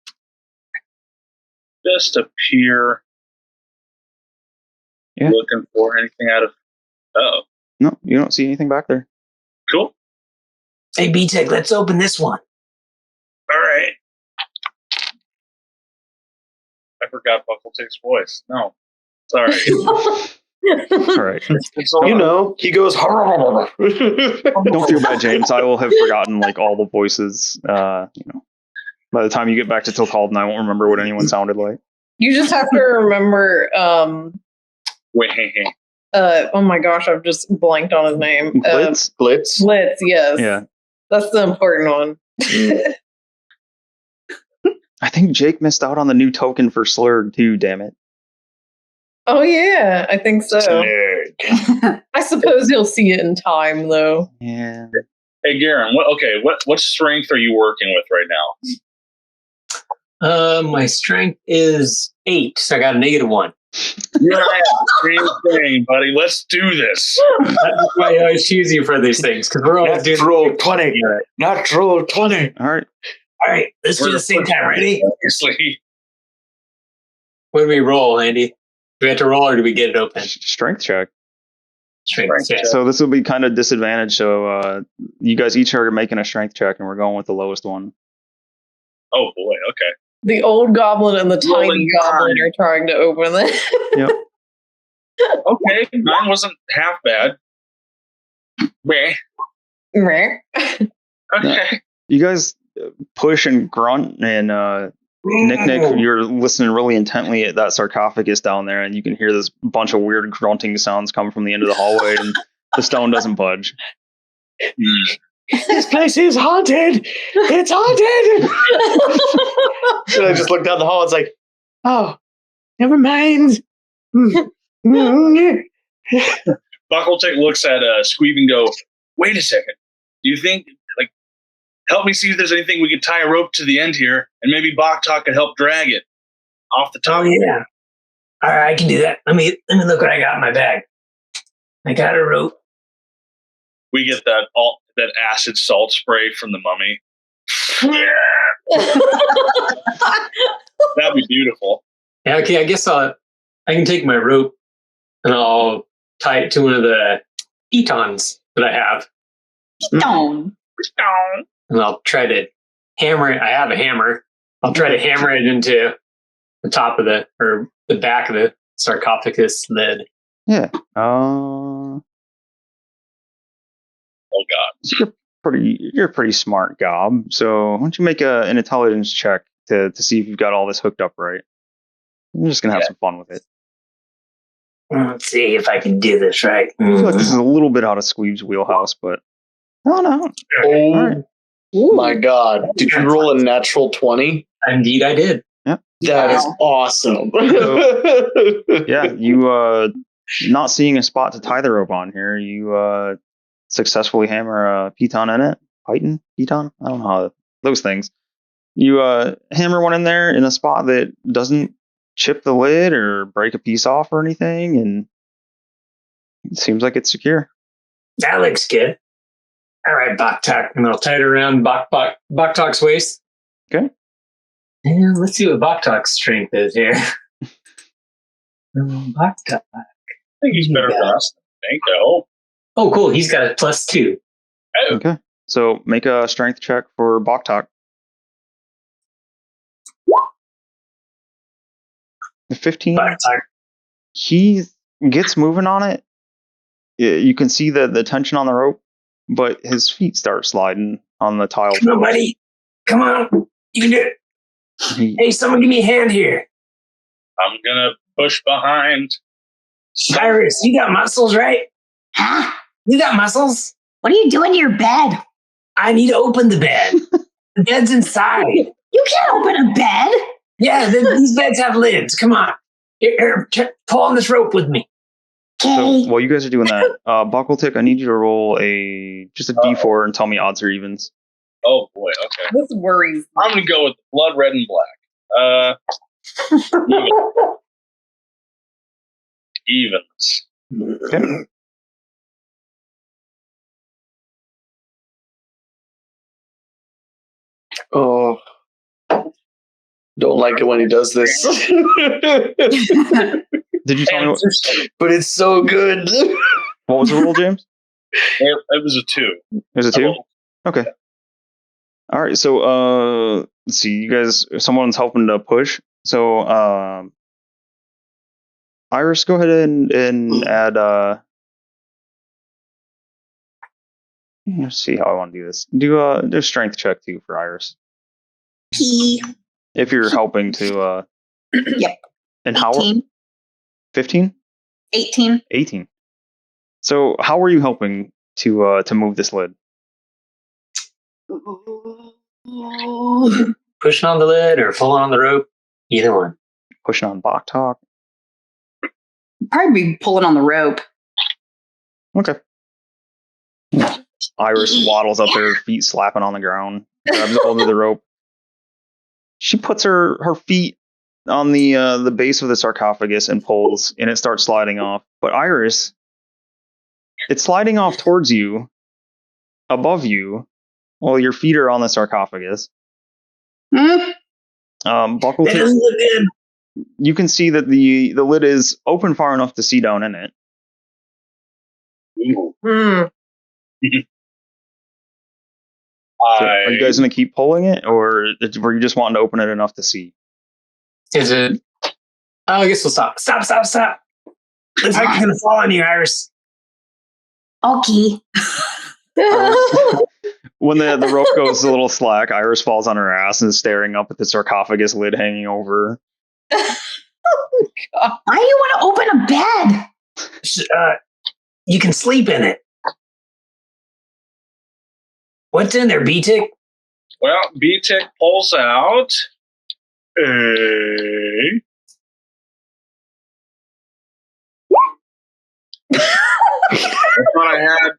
S4: Just a peer.
S1: Yeah.
S4: Looking for anything out of. Oh,
S1: No, you don't see anything back there.
S4: cool.
S7: Hey, B-Tech, let's open this one.
S4: All right. I forgot Buckletick's voice. No, sorry.
S1: All right.
S10: You know, he goes.
S1: Don't feel bad, James. I will have forgotten like all the voices. By the time you get back to Tilcaldon, I won't remember what anyone sounded like.
S2: You just have to remember
S4: Wait,
S2: Oh my gosh, I've just blanked on his name.
S1: Blitz?
S2: Blitz, yes.
S1: Yeah.
S2: That's the important one.
S1: I think Jake missed out on the new token for Slurg too, damn it.
S2: Oh yeah, I think so.
S3: Slurg.
S2: I suppose you'll see it in time, though.
S1: Yeah.
S4: Hey, Garen, what strength are you working with right now?
S7: My strength is 8, so I got a -1.
S4: Yeah, same thing, buddy. Let's do this.
S7: That's why I always choose you for these things, because we're always doing
S3: Natural 20. Natural 20.
S1: All right.
S7: All right, let's do the same time. Ready?
S4: Obviously.
S7: When do we roll, Andy? Do we have to roll or do we get it open?
S1: Strength check.
S7: Strength check.
S1: So this will be kind of disadvantaged. So you guys each are making a strength check, and we're going with the lowest one.
S4: Oh boy. Okay.
S2: The old goblin and the tiny
S4: Rolling
S2: goblin are trying to open it.
S1: Yep.
S4: Okay. Mine wasn't half bad. Meh.
S2: Meh.
S4: Okay.
S1: You guys push and grunt, and Nick, you're listening really intently at that sarcophagus down there, and you can hear this bunch of weird grunting sounds come from the end of the hallway, and the stone doesn't budge.
S10: This place is haunted. It's haunted.
S3: And I just look down the hall. It's like,
S10: Oh, never mind.
S4: Buckletick looks at Squeeb and go, "Wait a second. Do you think, help me see if there's anything we could tie a rope to the end here, and maybe Boktok could help drag it off the top?"
S7: Oh yeah. All right, I can do that. Let me look what I got in my bag. I got a rope.
S4: We get that acid salt spray from the mummy. That'd be beautiful.
S7: Yeah, okay, I guess I can take my rope and I'll tie it to one of the pitons that I have.
S5: Stone.
S7: And I'll try to hammer it. I have a hammer. I'll try to hammer it into the top of the back of the sarcophagus lid.
S1: Yeah.
S4: Oh god.
S1: So you're a pretty smart gob. So why don't you make an intelligence check to see if you've got all this hooked up right? I'm just gonna have some fun with it.
S7: Let's see if I can do this right.
S1: I feel like this is a little bit out of Squeeb's wheelhouse, but no.
S3: oh
S1: All right.
S3: my God. Did you roll a natural 20?
S7: Indeed, I did.
S3: That is awesome.
S1: Yeah, you not seeing a spot to tie the rope on here, you successfully hammer a piton in it. Piton? I don't know how those things. You hammer one in there in a spot that doesn't chip the lid or break a piece off or anything, and it seems like it's secure.
S7: That looks good. All right, Boktok. And I'll tie it around Boktok's waist.
S1: Okay.
S7: And let's see what Boktok's strength is here. Boktok.
S4: I think he's better than us. I think, though.
S7: Oh, cool. He's got a +2.
S4: Oh.
S1: Okay. So make a strength check for Boktok. 15.
S7: Boktok.
S1: He gets moving on it. You can see the tension on the rope, but his feet start sliding on the tile.
S7: Come on, buddy. Come on. You can do it. Hey, someone give me a hand here.
S4: I'm gonna push behind.
S7: Cyrus, you got muscles, right?
S9: Huh?
S7: You got muscles?
S9: What are you doing to your bed?
S7: I need to open the bed. The bed's inside.
S9: You can't open a bed.
S7: Yeah, these beds have lids. Come on. Here, pull on this rope with me.
S1: So
S9: Okay.
S1: while you guys are doing that, Buckletick, I need you to roll just a d4 and tell me odds or evens.
S4: Oh boy, okay.
S2: This worries me.
S4: I'm gonna go with blood red and black. Evens.
S1: Okay.
S3: Oh, don't like it when he does this.
S1: Did you tell me
S3: But it's so good.
S1: what was the roll, James?
S4: It was a 2.
S1: It was a 2? Okay. All right, so let's see. You guys, someone's helping to push. So Iris, go ahead and add. Let's see how I want to do this. Do a strength check too for Iris
S9: P.
S1: if you're helping to.
S9: Yep.
S1: And how?
S5: 18.
S1: 15?
S5: 18.
S1: 18. So, how are you helping to move this lid?
S7: Pushing on the lid or pulling on the rope. Either one.
S1: Pushing on Boktok?
S5: Probably be pulling on the rope.
S1: Okay. Iris waddles up there, feet slapping on the ground, grabs a hold of the rope. She puts her feet on the base of the sarcophagus and pulls, and it starts sliding off. But Iris, it's sliding off towards you, above you, while your feet are on the sarcophagus. Buckle
S7: That doesn't look good.
S1: You can see that the lid is open far enough to see down in it. So are you guys going to keep pulling it, or were you just wanting to open it enough to see?
S7: Is it? Oh, I guess we'll stop. Stop. Looks like you're going to fall on you, Iris.
S9: Okay.
S1: When the rope goes a little slack, Iris falls on her ass and is staring up at the sarcophagus lid hanging over.
S2: Oh, God.
S9: Why do you want to open a bed?
S7: You can sleep in it. What's in there, B-Tick?
S4: Well, B-Tick pulls out a... I thought I had...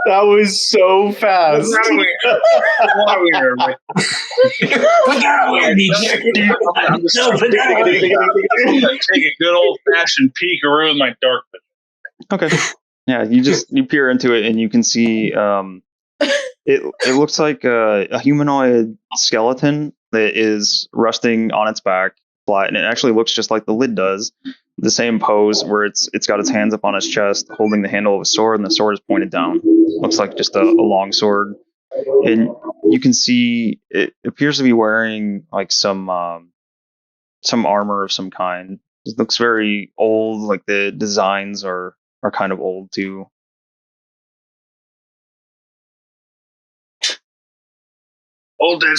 S10: That was so fast.
S7: Put that away, B-Tick.
S4: I'm just take a good old-fashioned peek around my dark vision.
S1: Okay. Yeah, you peer into it and you can see it looks like a humanoid skeleton that is resting on its back flat, and it actually looks just like the lid does. The same pose where it's got its hands up on its chest, holding the handle of a sword, and the sword is pointed down. Looks like just a long sword, and you can see it appears to be wearing like some armor of some kind. It looks very old, like the designs are kind of old too.
S4: Old dead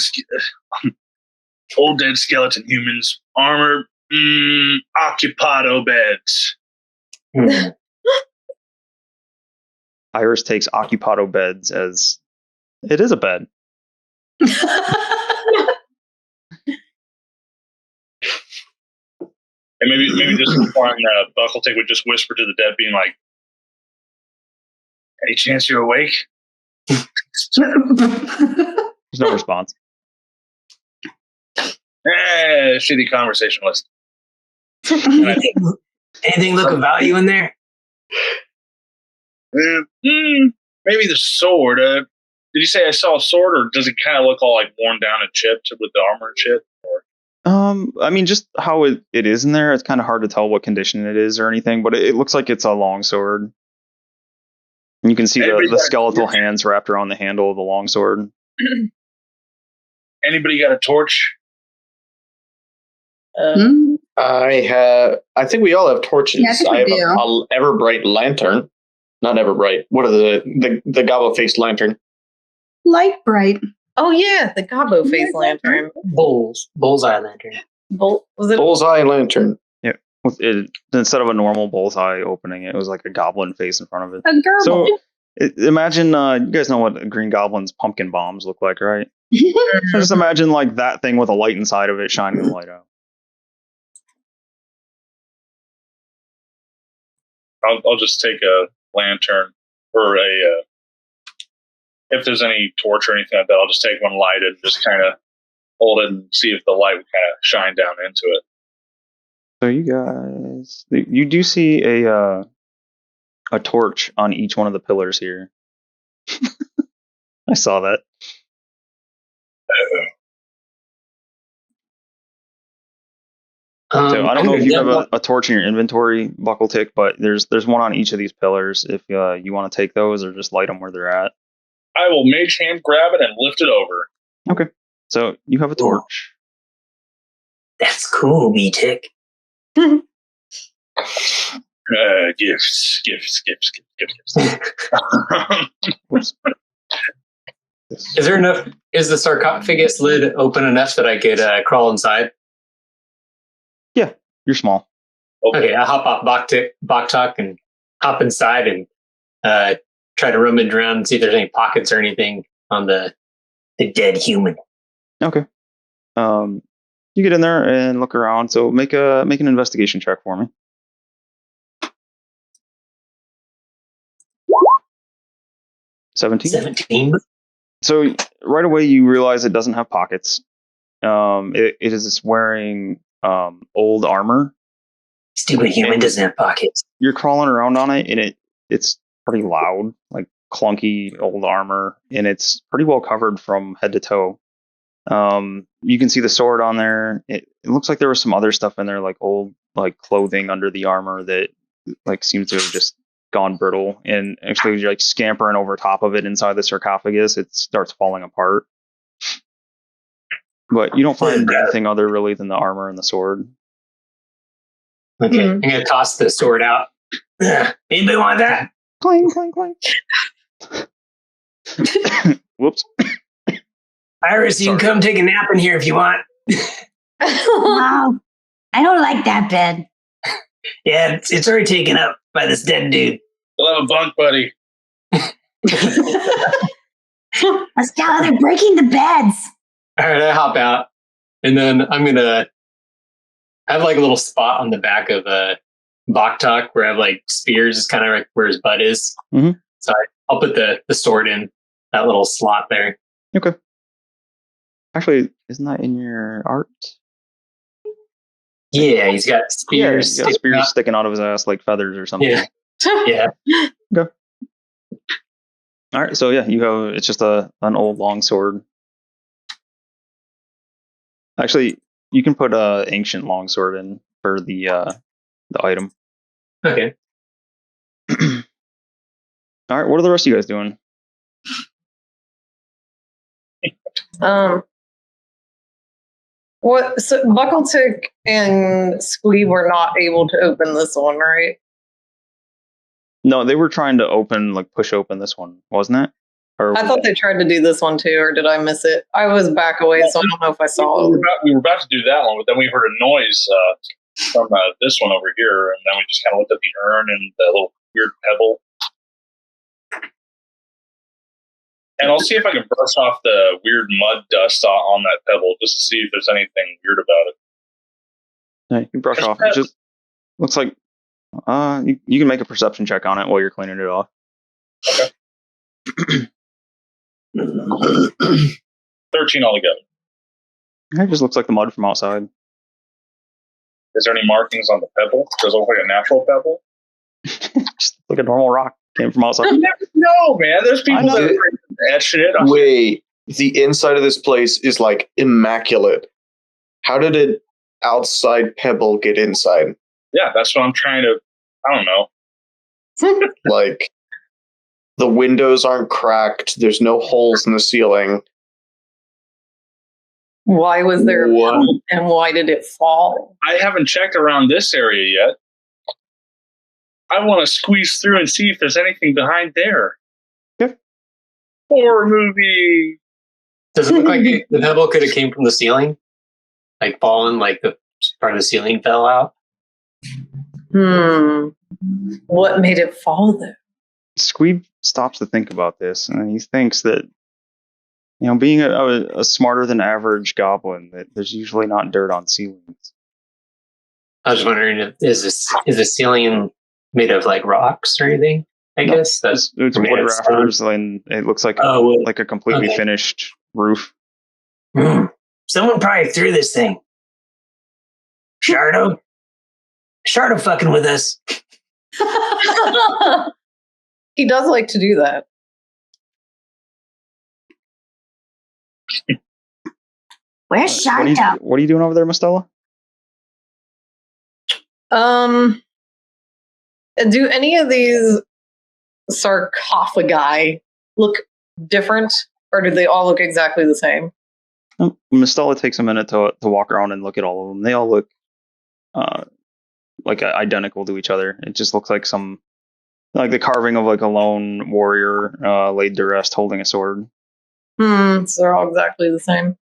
S4: skeleton humans, armor, occupado beds.
S1: Iris takes occupado beds as it is a bed.
S4: And maybe just on Buckletick would just whisper to the dead, being like, "Any chance you're awake?"
S1: There's no response.
S4: Shitty conversationalist.
S7: Anything look of value in there?
S4: Maybe the sword. Did you say I saw a sword, or does it kind of look all like worn down and chipped with the armor and shit? Or?
S1: I mean, just how it is in there, it's kind of hard to tell what condition it is or anything, but it looks like it's a long sword. And you can see the skeletal hands wrapped around the handle of the long sword.
S4: Anybody got a torch?
S3: I think we all have torches.
S5: Yeah, I
S3: have
S5: do.
S3: a ever-bright lantern. Not ever-bright. What are the gobble-faced lantern?
S5: Light bright.
S2: Oh, yeah, the Gobbo face lantern.
S7: Bullseye lantern.
S2: Was it?
S3: Bullseye lantern.
S1: Yeah. Instead of a normal bullseye opening, it was like a goblin face in front of it.
S5: A gerbil.
S1: So imagine, you guys know what Green Goblin's pumpkin bombs look like, right? So just imagine like that thing with a light inside of it shining the light out.
S4: I'll just take a lantern or if there's any torch or anything like that, I'll just take one lighted and just kind of hold it and see if the light would kind of shine down into it.
S1: So you guys, you do see a torch on each one of the pillars here. I saw that. So I don't know if you have a torch in your inventory, Buckletick, but there's one on each of these pillars. If you want to take those or just light them where they're at.
S4: I will mage hand grab it and lift it over.
S1: Okay. So you have a torch.
S7: That's cool, B-Tick.
S4: Gifts.
S1: Whoops.
S7: Is there enough? Is the sarcophagus lid open enough that I could crawl inside?
S1: Yeah, you're small.
S7: Okay, I'll hop off Buckletick and hop inside and try to rummage around and see if there's any pockets or anything on the dead human.
S1: Okay. You get in there and look around. So make an investigation check for me.
S7: 17.
S1: So right away you realize it doesn't have pockets. It is wearing old armor.
S7: Stupid human doesn't have pockets.
S1: You're crawling around on it, and it's pretty loud, like clunky old armor, and it's pretty well covered from head to toe. You can see the sword on there. It looks like there was some other stuff in there, like old like clothing under the armor that like seems to have just gone brittle. And actually, you're like scampering over top of it inside the sarcophagus, it starts falling apart. But you don't find anything other really than the armor and the sword.
S7: Okay, I'm gonna toss the sword out. Anybody want that?
S1: Clang, clang, clang. Whoops.
S7: Iris, you can come take a nap in here if you want.
S9: Wow. I don't like that bed.
S7: Yeah, it's already taken up by this dead dude.
S4: We'll have a bunk, buddy.
S9: Estella, they're breaking the beds.
S7: All right, I hop out, and then I'm gonna have like a little spot on the back of Buckletick where I have like spears, is kind of like where his butt is.
S1: Mm-hmm.
S7: So I'll put the sword in that little slot there.
S1: Okay. Actually, isn't that in your art?
S7: Yeah, he's got spears.
S1: Yeah, he's got spears sticking out of his ass like feathers or something.
S7: Yeah. Yeah.
S1: Okay. All right, so yeah, you have it's just an old long sword. Actually, you can put a ancient longsword in for the item.
S7: Okay.
S1: All right, what are the rest of you guys doing?
S2: What? So Buckletick and Squee were not able to open this one, right?
S1: No, they were trying to push open this one, wasn't it? Or
S2: I thought they tried to do this one too, or did I miss it? I was back away, so I don't know if I saw it.
S4: We were about to do that one, but then we heard a noise from this one over here, and then we just kind of looked at the urn and the little weird pebble. And I'll see if I can brush off the weird mud dust on that pebble just to see if there's anything weird about it.
S1: Yeah, you can brush off. It just looks like you can make a perception check on it while you're cleaning it off.
S4: Okay. 13 altogether.
S1: It just looks like the mud from outside.
S4: Is there any markings on the pebble? Does it look like a natural pebble?
S1: Just like a normal rock came from outside.
S4: You never know, man. There's people that etch it.
S3: Wait, the inside of this place is like immaculate. How did an outside pebble get inside?
S4: Yeah, that's what I'm trying to. I don't know.
S3: Like, the windows aren't cracked. There's no holes in the ceiling.
S2: Why was there a pebble, and why did it fall?
S4: I haven't checked around this area yet. I want to squeeze through and see if there's anything behind there.
S1: Okay.
S4: Horror movie.
S7: Does it look like the pebble could have came from the ceiling? Like fallen, like the part of the ceiling fell out?
S2: What made it fall though?
S1: Squeeb stops to think about this, and he thinks that, being a smarter than average goblin, that there's usually not dirt on ceilings.
S7: I was wondering, is the ceiling made of like rocks or anything? I guess
S1: it's wood rafters, and it looks like a completely finished roof.
S7: Someone probably threw this thing. Shardo fucking with us.
S2: He does like to do that.
S9: Where's Shardo?
S1: What are you doing over there, Mistella?
S2: Do any of these sarcophagi look different, or do they all look exactly the same?
S1: Mistella takes a minute to walk around and look at all of them. They all look like identical to each other. It just looks like like the carving of like a lone warrior laid to rest holding a sword.
S2: So they're all exactly the same.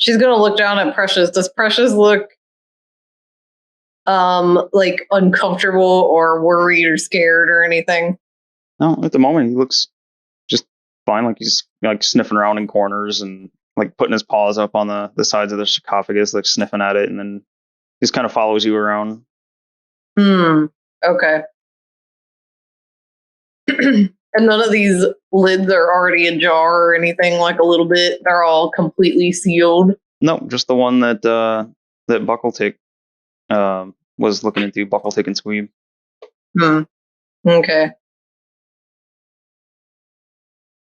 S2: She's gonna look down at Precious. Does Precious look like uncomfortable or worried or scared or anything?
S1: No, at the moment he looks just fine. Like he's like sniffing around in corners and like putting his paws up on the sides of the sarcophagus, like sniffing at it, and then just kind of follows you around.
S2: Okay. And none of these lids are already ajar or anything, like a little bit. They're all completely sealed.
S1: No, just the one that that Buckletick was looking into, Buckletick and Squeeb.
S2: Okay.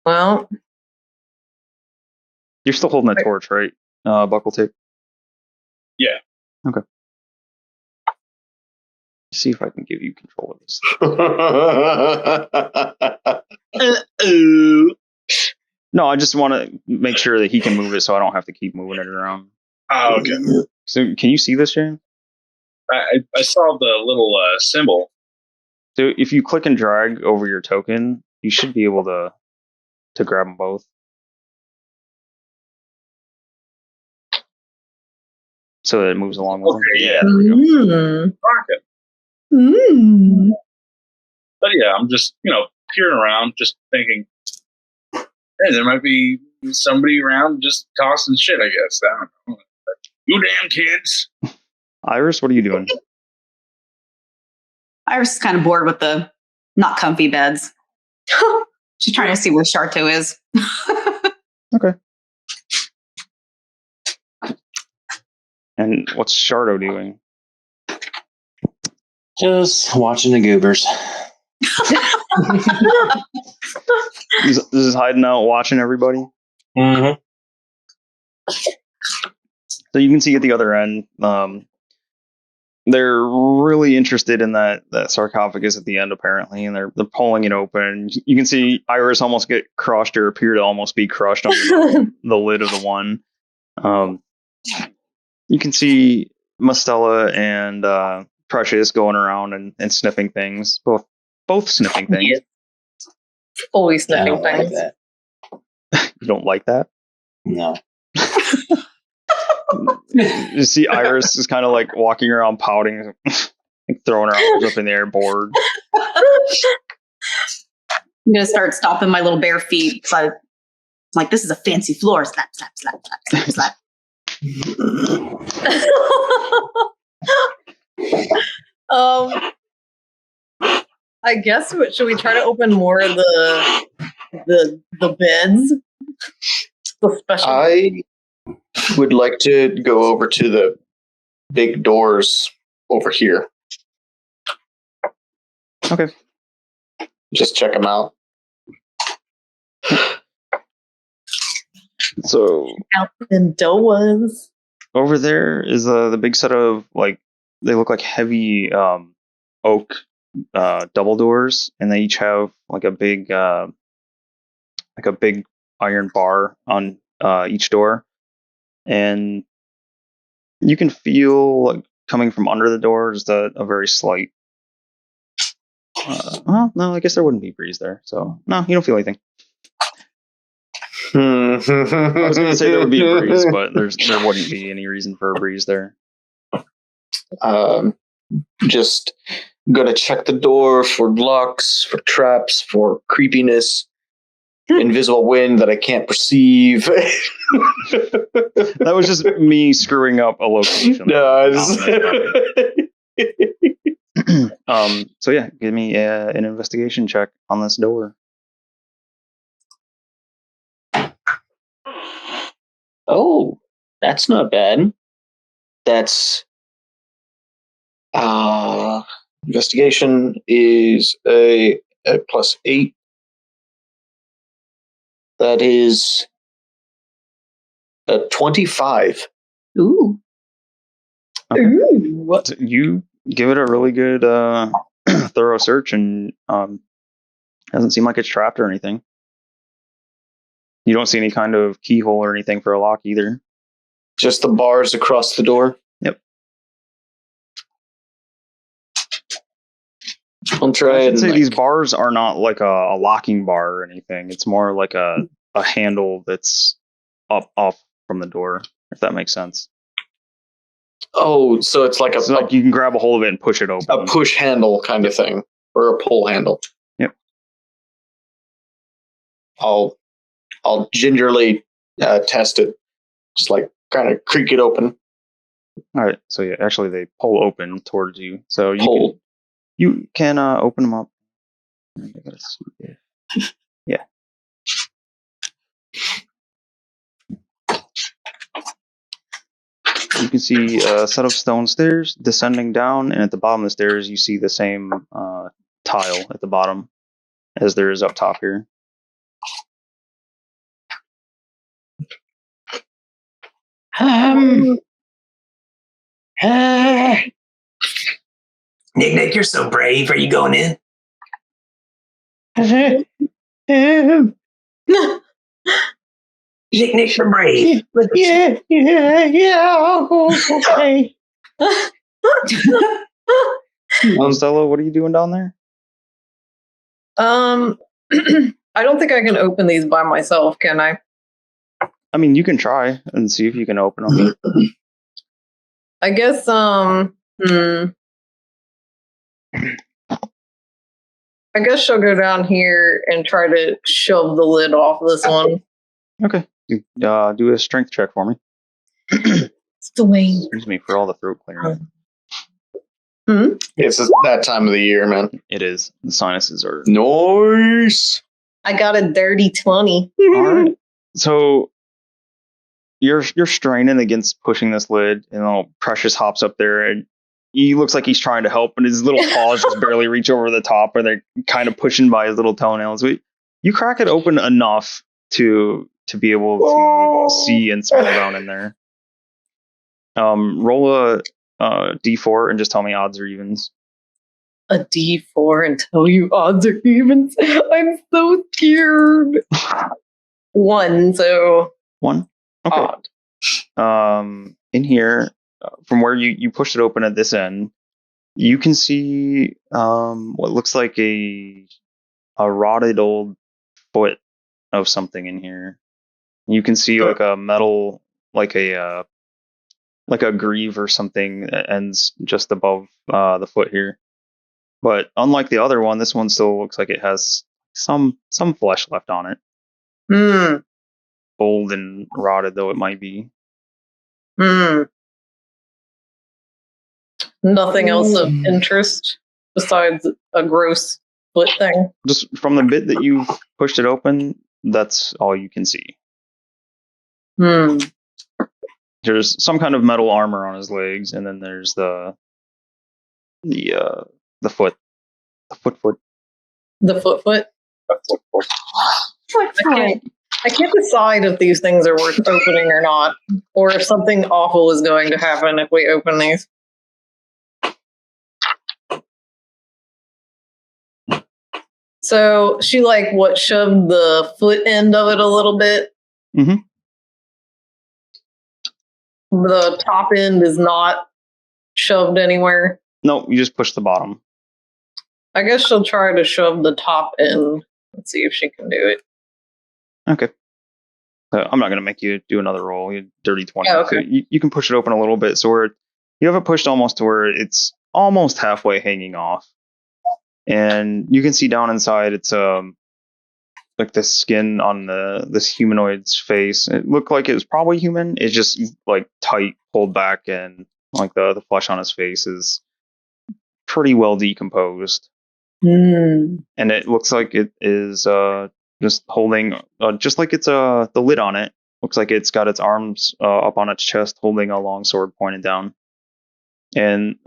S2: Well,
S1: you're still holding that torch, right, Buckletick?
S4: Yeah.
S1: Okay. See if I can give you control of this. No, I just want to make sure that he can move it, so I don't have to keep moving it around.
S4: Oh, okay.
S1: So, can you see this, James?
S4: I saw the little symbol.
S1: So, if you click and drag over your token, you should be able to grab them both. So that it moves along with them.
S4: Yeah.
S1: There we go.
S4: But yeah, I'm just, peering around, just thinking, hey, there might be somebody around just tossing shit, I guess. I don't know. You damn kids.
S1: Iris, what are you doing?
S5: Iris is kind of bored with the not comfy beds. She's trying to see where Sharto is.
S1: Okay. And what's Sharto doing?
S6: Just watching the goobers.
S1: He's hiding out, watching everybody.
S6: Mm-hmm.
S1: So you can see at the other end, they're really interested in that sarcophagus at the end, apparently, and they're pulling it open. You can see Iris almost get crushed, or appear to almost be crushed under the lid of the one. You can see Mastella and Precious going around and sniffing things, both sniffing things.
S2: Yes. Always sniffing things.
S6: Like that.
S1: You don't like that?
S6: No.
S1: You see Iris is kind of like walking around pouting, throwing her arms up in the air, bored.
S5: I'm going to start stomping my little bare feet. So I'm like, this is a fancy floor. Slap, slap, slap, slap, slap, slap.
S2: I guess should we try to open more of the beds? The special.
S3: I would like to go over to the big doors over here.
S1: Okay.
S3: Just check them out.
S1: So
S2: Out the doors.
S1: over there is the big set of they look like heavy oak double doors, and they each have like a big iron bar on each door, and you can feel like coming from under the door just a very slight. Well, no, I guess there wouldn't be breeze there, so no, you don't feel anything. I was going to say there would be a breeze, but there wouldn't be any reason for a breeze there.
S3: Just gonna check the door for locks, for traps, for creepiness, invisible wind that I can't perceive.
S1: That was just me screwing up a location. So yeah, give me an investigation check on this door.
S3: Oh, that's not bad. That's investigation is a +8. That is a 25.
S5: Ooh.
S1: Okay. What you give it a really good thorough search, and doesn't seem like it's trapped or anything. You don't see any kind of keyhole or anything for a lock either.
S3: Just the bars across the door.
S1: Yep.
S3: I'll try
S1: I should
S3: and
S1: say these bars are not like a locking bar or anything. It's more like a handle that's up off from the door. if that makes sense.
S3: Oh, so it's like
S1: It's like you can grab a hold of it and push it open.
S3: a push handle kind of thing, or a pull handle.
S1: Yep.
S3: I'll gingerly test it, just like kind of creak it open.
S1: All right. So yeah, actually they pull open towards you. So
S3: Pull.
S1: you can open them up. I gotta see if- Yeah. You can see a set of stone stairs descending down, and at the bottom of the stairs, you see the same tile at the bottom as there is up top here.
S7: Nick, you're so brave. Are you going in? Nick, you're brave.
S8: I'll go. Okay.
S1: Stella, what are you doing down there?
S2: I don't think I can open these by myself, can I?
S1: I mean, you can try and see if you can open them.
S2: I guess, I guess she'll go down here and try to shove the lid off this one.
S1: Okay. Do a strength check for me.
S2: It's Dwayne.
S1: Excuse me for all the throat clearing.
S3: It's that time of the year, man.
S1: It is. The sinuses are...
S3: Nice.
S2: I got a dirty 20.
S1: All right. So you're straining against pushing this lid, and Precious hops up there, and he looks like he's trying to help, but his little paws just barely reach over the top, or they're kind of pushing by his little toenails. You crack it open enough to be able to see and smell down in there. Roll a D4 and just tell me odds or evens.
S2: A D4 and tell you odds or evens. I'm so scared. 1, so
S1: 1. Okay.
S2: Odd.
S1: In here, from where you pushed it open at this end, you can see what looks like a rotted old foot of something in here. You can see like a metal, like a greave or something that ends just above the foot here. But unlike the other one, this one still looks like it has some flesh left on it. Old and rotted though it might be.
S2: Nothing else of interest besides a gross foot thing.
S1: Just from the bit that you've pushed it open, that's all you can see. There's some kind of metal armor on his legs, and then there's the foot.
S2: The foot. I can't decide if these things are worth opening or not, or if something awful is going to happen if we open these. So she shoved the foot end of it a little bit.
S1: Mm-hmm.
S2: The top end is not shoved anywhere.
S1: No, you just push the bottom.
S2: I guess she'll try to shove the top end. Let's see if she can do it.
S1: Okay. I'm not going to make you do another roll. You dirty 20.
S2: Oh, okay.
S1: So you can push it open a little bit. So you have it pushed almost to where it's almost halfway hanging off. And you can see down inside, it's like the skin on this humanoid's face. It looked like it was probably human. It's just like tight, pulled back, and like the flesh on his face is pretty well decomposed. And it looks like it is just holding, just like it's the lid on it. Looks like it's got its arms up on its chest, holding a long sword pointed down. And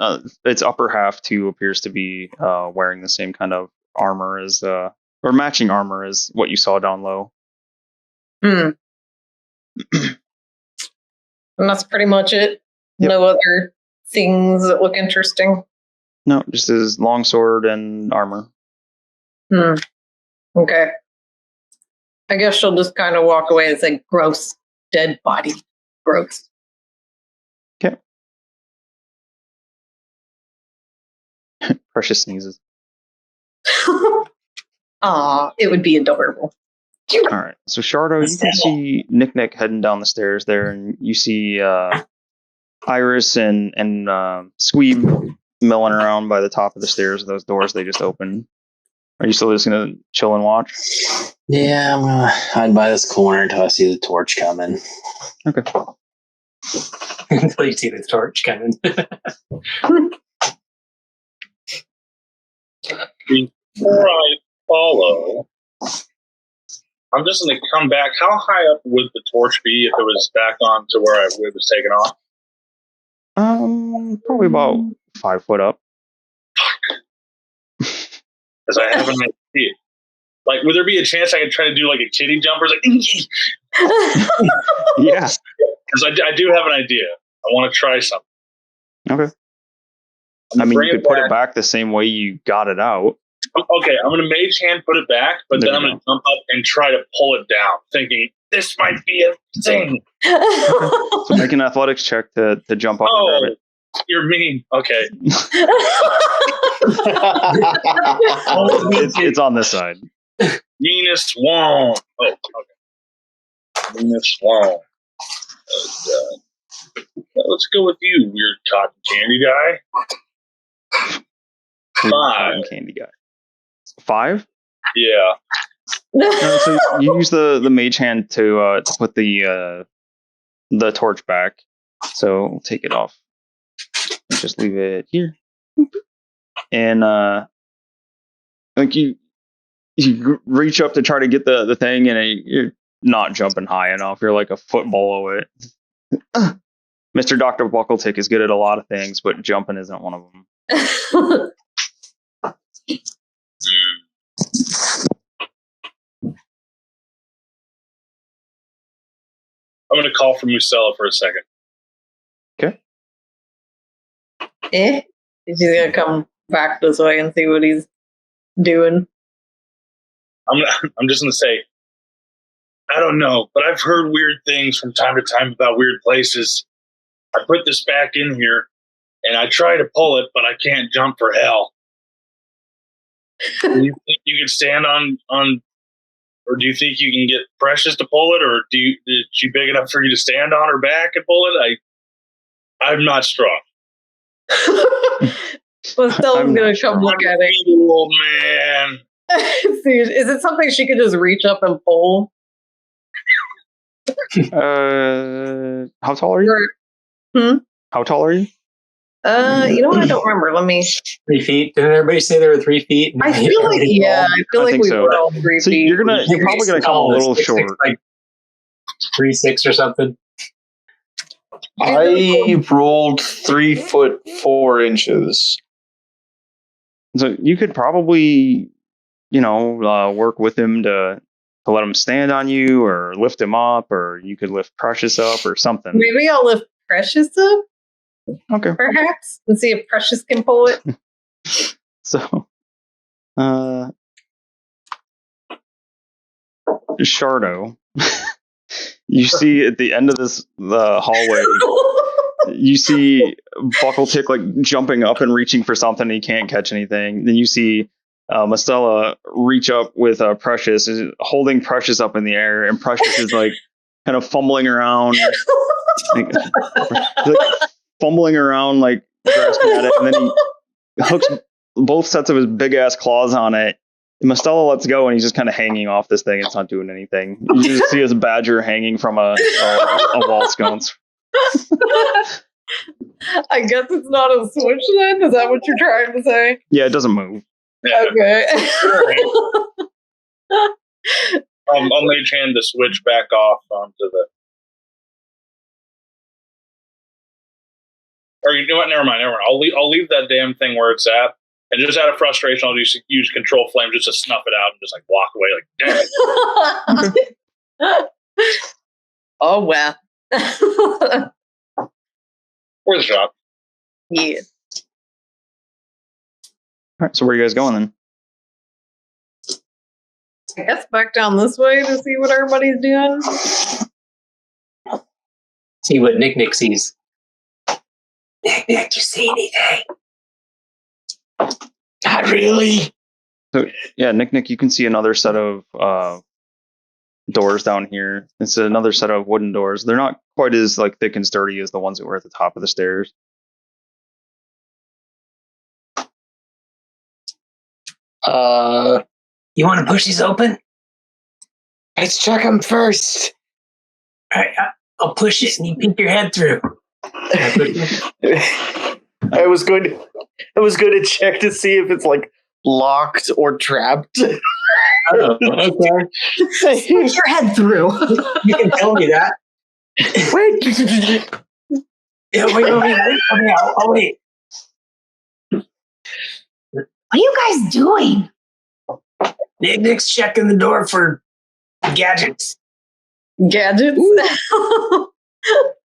S1: its upper half too appears to be wearing the same kind of armor as, or matching armor as what you saw down low.
S2: And that's pretty much it.
S1: Yep.
S2: No other things that look interesting.
S1: No, just his long sword and armor.
S2: Okay. I guess she'll just kind of walk away and say, gross, dead body, gross.
S1: Okay. Precious sneezes.
S2: Aw, it would be adorable.
S1: All right. So Shardo, you can see Nick heading down the stairs there, and you see Iris and Squeeb milling around by the top of the stairs. Those doors they just opened. Are you still just gonna chill and watch?
S6: Yeah, I'm gonna hide by this corner until I see the torch coming.
S1: Okay.
S7: Until you see the torch coming.
S4: Before I follow, I'm just going to come back. How high up would the torch be if it was back on to where it was taken off?
S1: Probably about 5 foot up.
S4: Because I haven't idea. Like, would there be a chance I could try to do like a kitty jumper? Like,
S1: yeah.
S4: Because I do have an idea. I want to try something.
S1: Okay. I mean, you could put it back the same way you got it out.
S4: Okay, I'm going to mage hand put it back, but then I'm going to jump up and try to pull it down, thinking this might be a thing.
S1: So make an athletics check to jump up and grab it.
S4: You're mean. Okay.
S1: It's on this side.
S4: Meanest wall. Oh, okay. Meanest wall. Let's go with you, weird cotton candy guy. 5.
S1: Cotton candy guy. 5?
S4: Yeah.
S1: So you use the mage hand to put the torch back. So we'll take it off. Just leave it here. And like you reach up to try to get the thing, and you're not jumping high enough. You're like a foot below it. Mr. Dr. Buckletick is good at a lot of things, but jumping isn't one of them.
S4: I'm going to call for Musella for a second.
S1: Okay.
S2: He's going to come back this way and see what he's doing.
S4: I'm just going to say, I don't know, but I've heard weird things from time to time about weird places. I put this back in here, and I try to pull it, but I can't jump for hell. Do you think you can stand on, or do you think you can get Precious to pull it, or is she big enough for you to stand on her back and pull it? I'm not strong.
S2: Well, Stella's going to come look at it.
S4: Old man.
S2: See, is it something she could just reach up and pull?
S1: How tall are you? How tall are you?
S2: You know what? I don't remember. Let me.
S7: 3 feet. Didn't everybody say they were 3 feet?
S2: I feel like we
S1: so.
S2: were all 3
S1: So
S2: feet.
S1: you're probably gonna come a little short.
S7: Like 3'6" or something.
S3: I rolled 3 foot 4 inches.
S1: So you could probably, work with him to let him stand on you, or lift him up, or you could lift Precious up, or something.
S2: Maybe I'll lift Precious up.
S1: Okay.
S2: Perhaps, and see if Precious can pull it.
S1: So, Shardo, you see at the end of the hallway, you see Buckletick like jumping up and reaching for something. He can't catch anything. Then you see Mastella reach up with Precious, is holding Precious up in the air, and Precious is like kind of fumbling around, fumbling around, like grasping at it, and then he hooks both sets of his big ass claws on it. And Mastella lets go, and he's just kind of hanging off this thing. It's not doing anything. You just see his badger hanging from a wall sconce.
S2: I guess it's not a switch then? Is that what you're trying to say?
S1: Yeah, it doesn't move.
S2: Okay.
S4: I'll mage hand the switch back off onto the. Or you know what? Never mind. I'll leave that damn thing where it's at, and just out of frustration, I'll use control flame just to snuff it out and just like walk away. Like, damn it.
S2: Oh wow.
S4: Where's the shop?
S2: Yeah.
S1: All right, so where are you guys going then?
S2: I guess back down this way to see what everybody's doing.
S7: See what Nick sees.
S8: Nick, you see anything? Not really.
S1: So yeah, Nick, you can see another set of doors down here. It's another set of wooden doors. They're not quite as like thick and sturdy as the ones that were at the top of the stairs.
S7: You want to push these open?
S10: Let's check them first.
S7: All right, I'll push it and you peek your head through.
S3: I was going to check to see if it's like locked or trapped.
S7: Oh, okay.
S5: Push your head through.
S7: You can tell me that.
S10: Wait.
S7: Yeah, wait. Okay, I'll wait.
S9: What are you guys doing?
S7: Nick's checking the door for gadgets.
S2: Gadgets?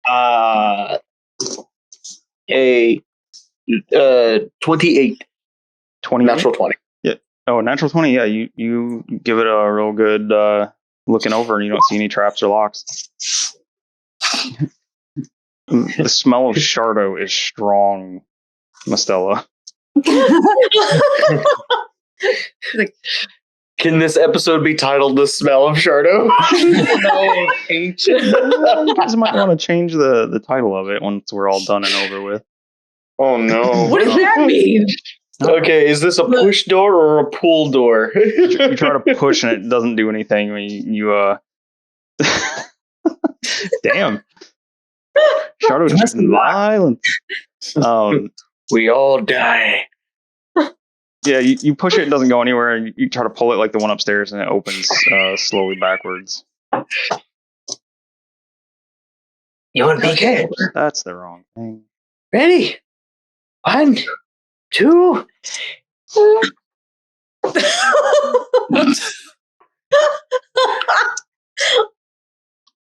S3: A 28.
S1: 20.
S3: Natural 20.
S1: Yeah. Oh, natural 20. Yeah, you give it a real good looking over, and you don't see any traps or locks. The smell of Shardo is strong, Mastella.
S3: Can this episode be titled "The Smell of Shardo"?
S2: No, ancient.
S1: You guys might want to change the title of it once we're all done and over with.
S3: Oh no!
S2: What does that mean?
S3: Okay, is this a push door or a pull door?
S1: You try to push and it doesn't do anything. I mean, you damn. Shardo's just violent.
S3: We all die.
S1: Yeah, you push it, it doesn't go anywhere, and you try to pull it like the one upstairs, and it opens slowly backwards.
S7: You want to peek
S10: Okay.
S7: it?
S1: That's the wrong thing.
S10: Ready? 1, 2.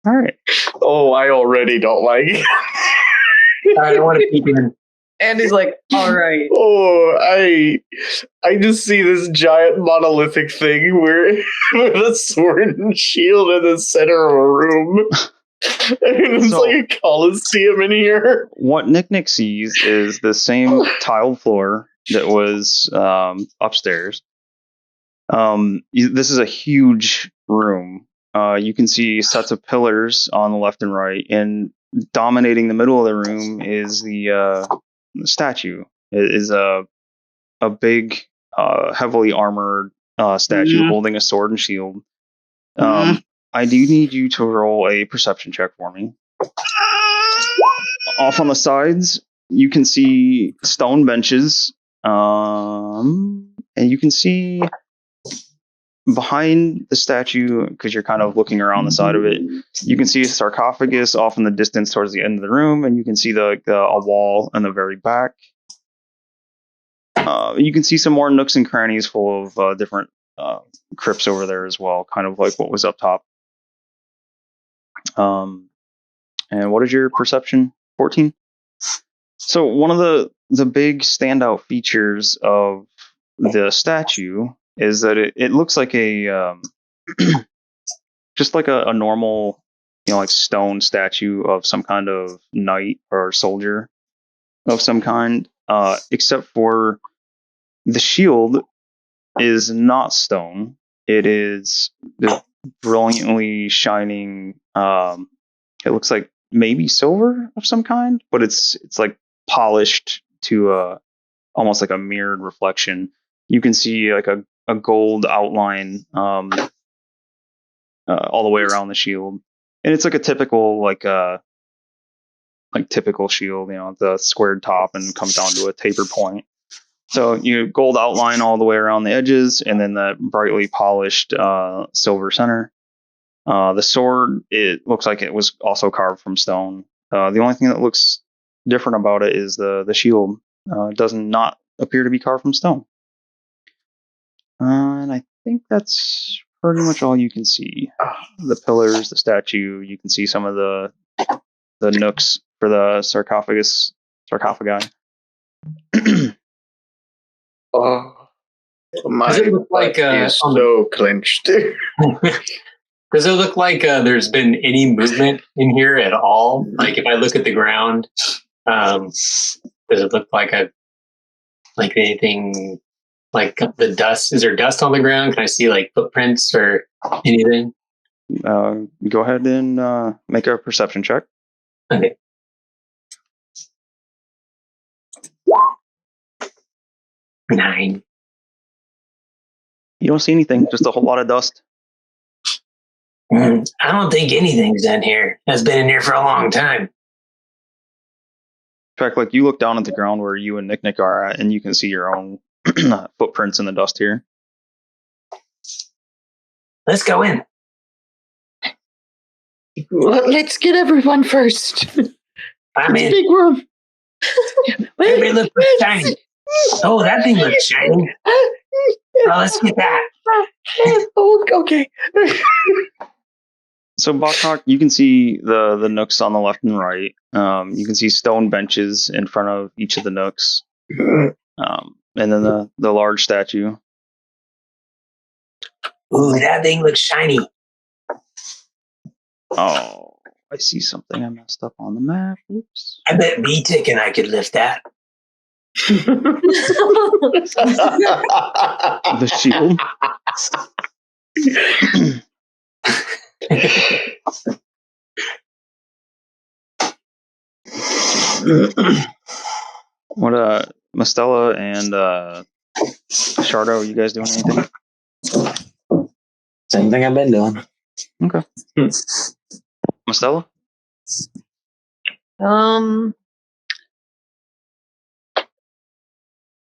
S1: All right.
S3: Oh, I already don't like it.
S7: I don't want to peek in.
S2: Andy's like, all right.
S3: Oh, I just see this giant monolithic thing where with a sword and shield in the center of a room. It's
S1: So-
S3: like a coliseum in here.
S1: What Nick sees is the same tiled floor that was upstairs. This is a huge room. You can see sets of pillars on the left and right, and dominating the middle of the room is the statue. It is a big, heavily armored statue holding a sword and shield. I do need you to roll a perception check for me. Off on the sides, you can see stone benches, and you can see behind the statue, because you're kind of looking around the side of it, you can see a sarcophagus off in the distance towards the end of the room, and you can see a wall in the very back. You can see some more nooks and crannies full of different crypts over there as well, kind of like what was up top. And what is your perception? 14? So one of the big standout features of the statue is that it looks like a just like a normal, like stone statue of some kind of knight or soldier of some kind, except for the shield is not stone. It is this brilliantly shining. It looks like maybe silver of some kind, but it's like polished to almost like a mirrored reflection. You can see like a gold outline all the way around the shield, and it's like a typical typical shield. The squared top and comes down to a taper point. So gold outline all the way around the edges, and then that brightly polished silver center. The sword, it looks like it was also carved from stone. The only thing that looks different about it is the shield. It does not appear to be carved from stone. And I think that's pretty much all you can see. The pillars, the statue, you can see some of the nooks for the sarcophagi.
S3: Oh, my
S7: Does it look like
S3: is so clenched.
S7: Does it look like there's been any movement in here at all? Like if I look at the ground, does it look like anything? Like the dust? Is there dust on the ground? Can I see like footprints or anything?
S1: Go ahead and make a perception check.
S7: Okay. Nine.
S1: You don't see anything, just a whole lot of dust.
S7: I don't think anything's in here. Has been in here for a long time.
S1: In fact, like you look down at the ground where you and Nick are at, and you can see your own footprints in the dust here.
S7: Let's go in.
S8: Let's get everyone first.
S7: I'm
S8: It's a
S7: in.
S8: big room.
S7: Everybody look shiny. Oh, that thing looks shiny. Oh, let's get that.
S8: Oh, okay.
S1: So, Bachok, you can see the nooks on the left and right. You can see stone benches in front of each of the nooks. And then the large statue.
S7: Ooh, that thing looks shiny.
S1: Oh, I see something I messed up on the map. Oops.
S7: I bet B-Tick and I could lift that.
S1: The shield. What Mastella and Shardo, you guys doing anything?
S6: Same thing I've been doing.
S1: Okay. Mastella?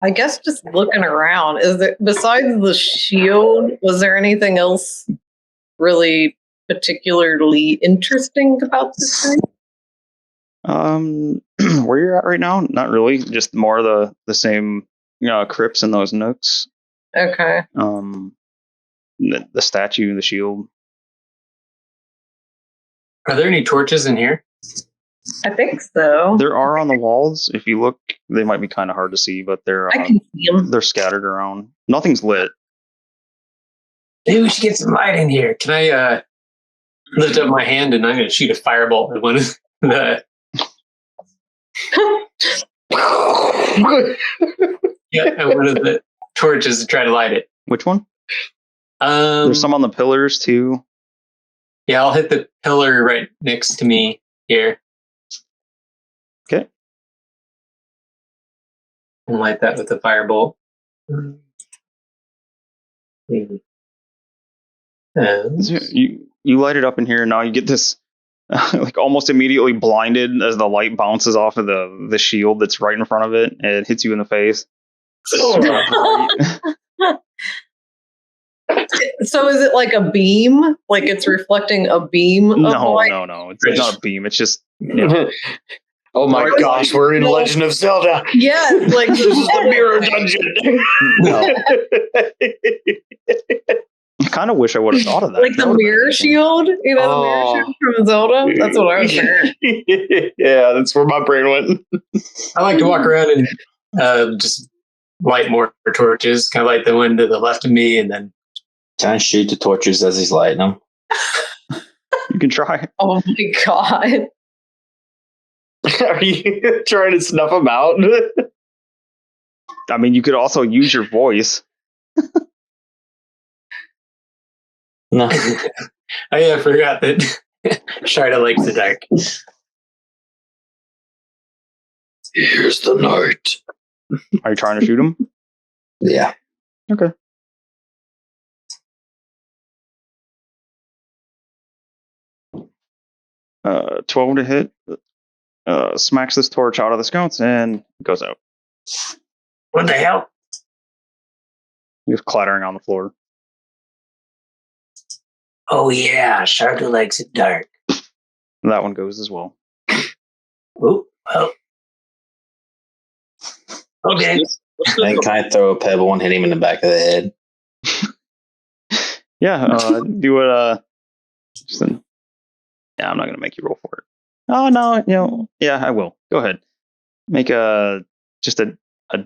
S2: I guess just looking around. Is there, besides the shield, was there anything else really particularly interesting about this thing?
S1: Where you're at right now? Not really. Just more of the same crypts in those nooks.
S2: Okay.
S1: The statue, the shield.
S7: Are there any torches in here?
S2: I think so.
S1: There are on the walls. If you look, they might be kind of hard to see, but they're
S2: I can see them.
S1: they're scattered around. Nothing's lit.
S7: Maybe we should get some light in here. Can I lift up my hand and I'm going to shoot a firebolt at one of the... at one of the torches to try to light it.
S1: Which one? There's some on the pillars too.
S7: Yeah, I'll hit the pillar right next to me here.
S1: Okay.
S7: And light that with the firebolt.
S1: You light it up in here. Now you get this like almost immediately blinded as the light bounces off of the shield that's right in front of it and it hits you in the face.
S2: So is it like a beam? Like it's reflecting a beam of light?
S1: No. It's not a beam. It's just
S3: Oh my gosh, we're in Legend of Zelda.
S2: Yeah, like
S3: This is the mirror dungeon.
S1: I kind of wish I would have thought of that.
S2: like the mirror shield, you know, the mirror shield from Zelda. That's what I was hearing.
S3: Yeah, that's where my brain went.
S7: I like to walk around and just light more torches. Kind of light the one to the left of me, and then
S6: Can I shoot the torches as he's lighting them?
S1: You can try.
S2: Oh my god.
S3: Are you trying to snuff them out?
S1: I mean, you could also use your voice.
S6: No.
S7: Oh yeah, I forgot that Sharda likes the dark.
S3: Here's the note.
S1: Are you trying to shoot him?
S6: Yeah.
S1: Okay. Uh, 12 to hit. Smacks this torch out of the scouts and goes out.
S7: What the hell?
S1: He's clattering on the floor.
S7: Oh yeah, Sharda likes it dark.
S1: And that one goes as well.
S7: Oh, well. Okay.
S6: Then can I throw a pebble and hit him in the back of the head?
S1: Yeah, do it. Yeah, I'm not going to make you roll for it. Oh, no, yeah, I will. Go ahead. Make just a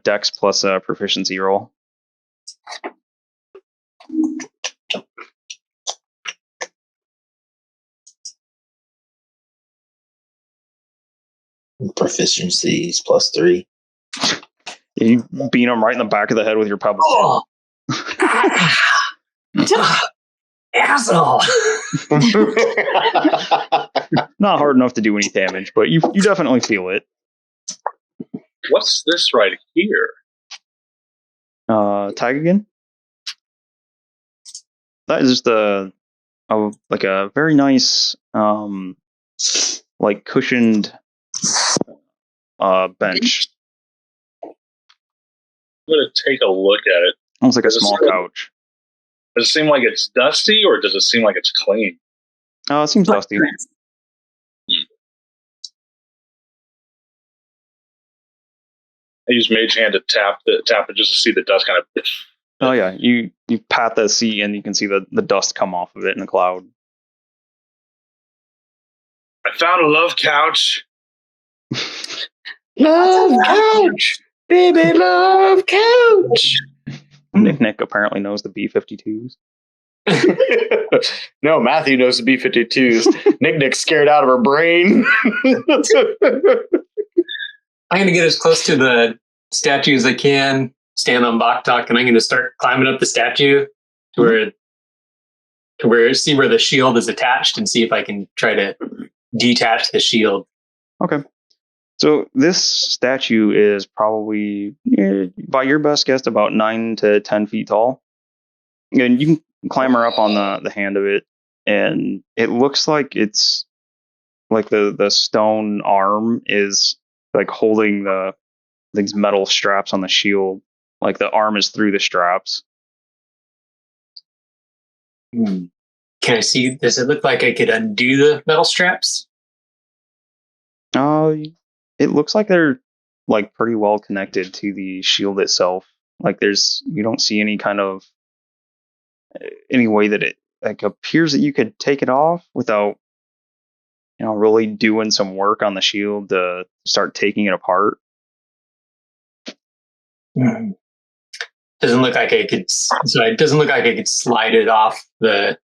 S1: dex plus a proficiency roll.
S6: Proficiencies +3.
S1: You beat him right in the back of the head with your pebble.
S7: Oh. Asshole!
S1: Not hard enough to do any damage, but you definitely feel it.
S4: What's this right here?
S1: Tag again. That is just a very nice like cushioned bench.
S4: I'm gonna take a look at it.
S1: Almost like a
S4: Does it
S1: small
S4: seem-
S1: couch.
S4: Does it seem like it's dusty, or does it seem like it's clean?
S1: It seems dusty.
S4: I use Mage Hand to tap it just to see the dust kind of.
S1: Oh yeah, you pat the seat and you can see the dust come off of it in a cloud.
S4: I found a love couch.
S10: Love couch, baby, love couch.
S1: Nick apparently knows the B-52s.
S3: No, Matthew knows the B-52s. Nick's scared out of her brain.
S7: I'm going to get as close to the statue as I can, stand on Buckletick, and I'm going to start climbing up the statue to see where the shield is attached and see if I can try to detach the shield.
S1: Okay. So this statue is probably, by your best guess, about 9 to 10 feet tall. And you can clamber up on the hand of it, and it looks like it's like the stone arm is like holding these metal straps on the shield. Like the arm is through the straps.
S7: Can I see? Does it look like I could undo the metal straps?
S1: It looks like they're like pretty well connected to the shield itself. Like you don't see any kind of any way that it like appears that you could take it off without really doing some work on the shield to start taking it apart.
S7: Doesn't look like I could. So it doesn't look like I could slide it off the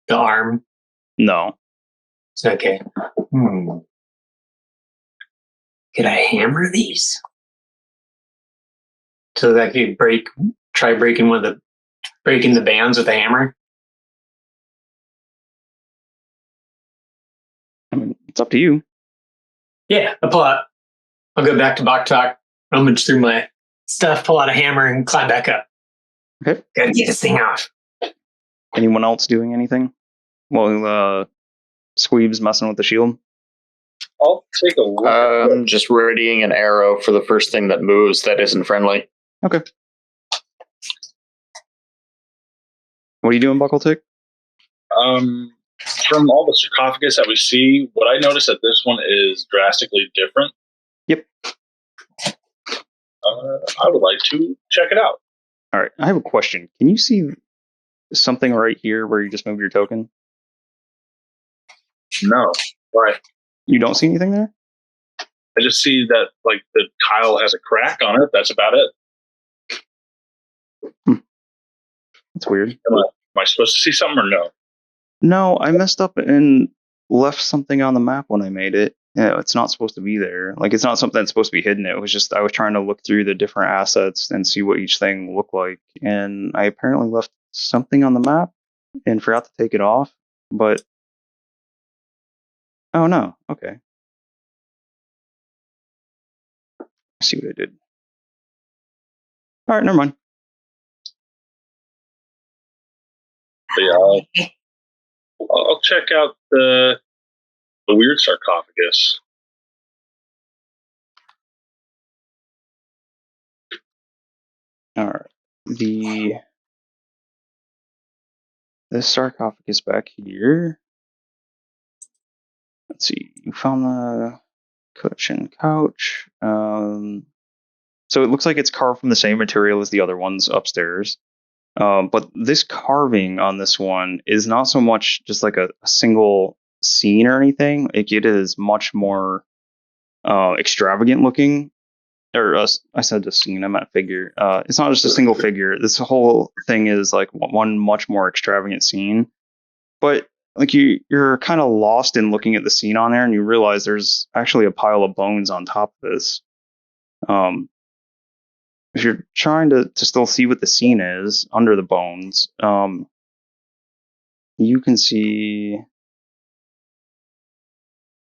S7: arm.
S1: No.
S7: It's okay. Could I hammer these? So that I could try breaking the bands with a hammer?
S1: I mean, it's up to you.
S7: Yeah, I'll go back to Buckletick, rummage through my stuff, pull out a hammer, and climb back up.
S1: Okay.
S7: Gotta get this thing off.
S1: Anyone else doing anything? Well, Squeeb's messing with the shield.
S4: I'll take a look.
S3: I'm just readying an arrow for the first thing that moves that isn't friendly.
S1: Okay. What are you doing, Buckletick?
S4: From all the sarcophagus that we see, what I noticed that this one is drastically different.
S1: Yep.
S4: I would like to check it out.
S1: All right. I have a question. Can you see something right here where you just moved your token?
S4: No. Why?
S1: You don't see anything there?
S4: I just see that like the tile has a crack on it. That's about it.
S1: That's weird.
S4: Am I supposed to see something or no?
S1: No, I messed up and left something on the map when I made it. Yeah, it's not supposed to be there. Like, it's not something that's supposed to be hidden. It was just I was trying to look through the different assets and see what each thing looked like. And I apparently left something on the map and forgot to take it off. But oh no, okay. I see what I did. All right, never mind.
S4: But yeah, I'll check out the weird sarcophagus.
S1: All right. This sarcophagus back here. Let's see. You found the cushion couch. So it looks like it's carved from the same material as the other ones upstairs. But this carving on this one is not so much just like a single scene or anything. It is much more extravagant looking. Or I said a scene, I meant figure. It's not just a single figure. This whole thing is like one much more extravagant scene. But like you're kind of lost in looking at the scene on there, and you realize there's actually a pile of bones on top of this. If you're trying to still see what the scene is under the bones, you can see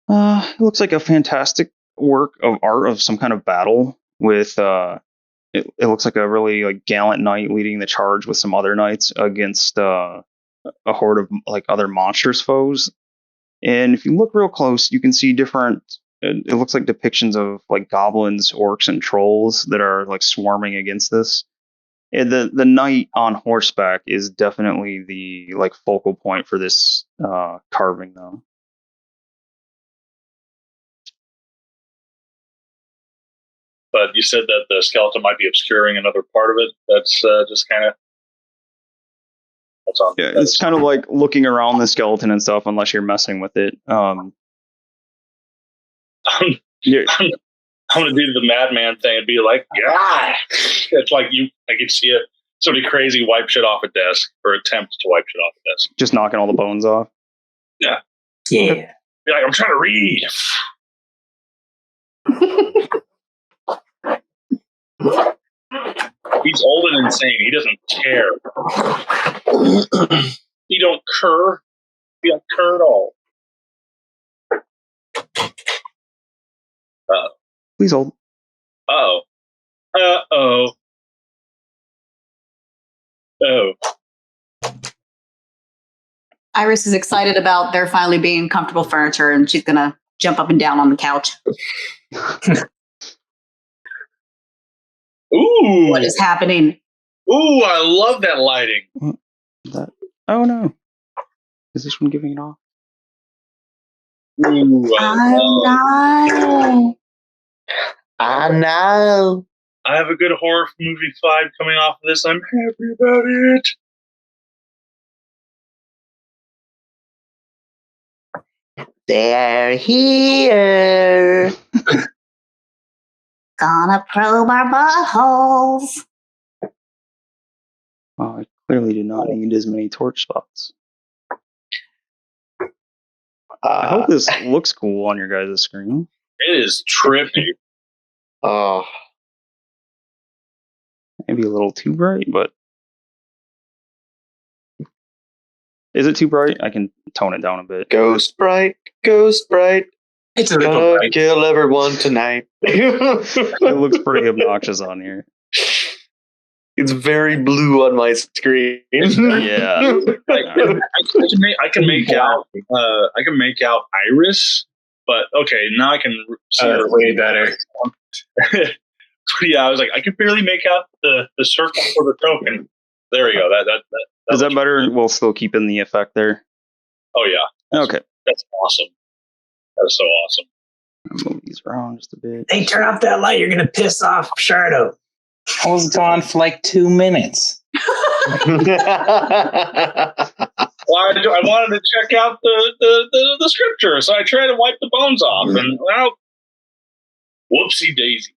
S1: it looks like a fantastic work of art of some kind of battle with it looks like a really like gallant knight leading the charge with some other knights against a horde of like other monstrous foes. And if you look real close, you can see different. It looks like depictions of like goblins, orcs, and trolls that are like swarming against this. And the knight on horseback is definitely the like focal point for this carving, though.
S4: But you said that the skeleton might be obscuring another part of it. That's just kind of. That's on.
S1: Yeah, it's kind of like looking around the skeleton and stuff, unless you're messing with it.
S4: I'm gonna do the madman thing and be like, yeah. It's like I can see it. Somebody crazy wipe shit off a desk or attempt to wipe shit off a desk.
S1: Just knocking all the bones off.
S7: Yeah.
S4: Be like, I'm trying to read. He's old and insane. He doesn't care. He don't cur. He don't cur at all.
S1: Please hold.
S4: Uh-oh. Uh-oh. Oh.
S5: Iris is excited about there finally being comfortable furniture, and she's gonna jump up and down on the couch.
S4: Ooh.
S5: What is happening?
S4: Ooh, I love that lighting.
S1: Oh no. Is this one giving it off?
S4: Ooh,
S3: I know.
S4: I have a good horror movie vibe coming off of this. I'm happy about it.
S3: They're here.
S9: Gonna probe our buttholes.
S1: Oh, I clearly do not need as many torch spots. I hope this looks cool on your guys' screen.
S4: It is trippy.
S3: Oh,
S1: Maybe a little too bright, but is it too bright? I can tone it down a bit.
S3: Ghost bright, ghost bright.
S7: It's a little
S3: Gonna
S7: bright.
S3: kill everyone tonight.
S1: It looks pretty obnoxious on here.
S3: It's very blue on my screen.
S1: Yeah.
S4: I can make out. I can make out Iris, but okay, now I can see her
S7: Way better.
S4: Yeah, I was like, I can barely make out the circle for the token. There we go. That
S1: Is that better? We'll still keep in the effect there.
S4: Oh yeah.
S1: Okay.
S4: That's awesome. That is so awesome.
S1: I'll move these around just a bit.
S7: Hey, turn off that light. You're gonna piss off Shardo.
S6: I was gone for like 2 minutes.
S4: Well, I wanted to check out the scripture, so I tried to wipe the bones off, and well, whoopsie daisy.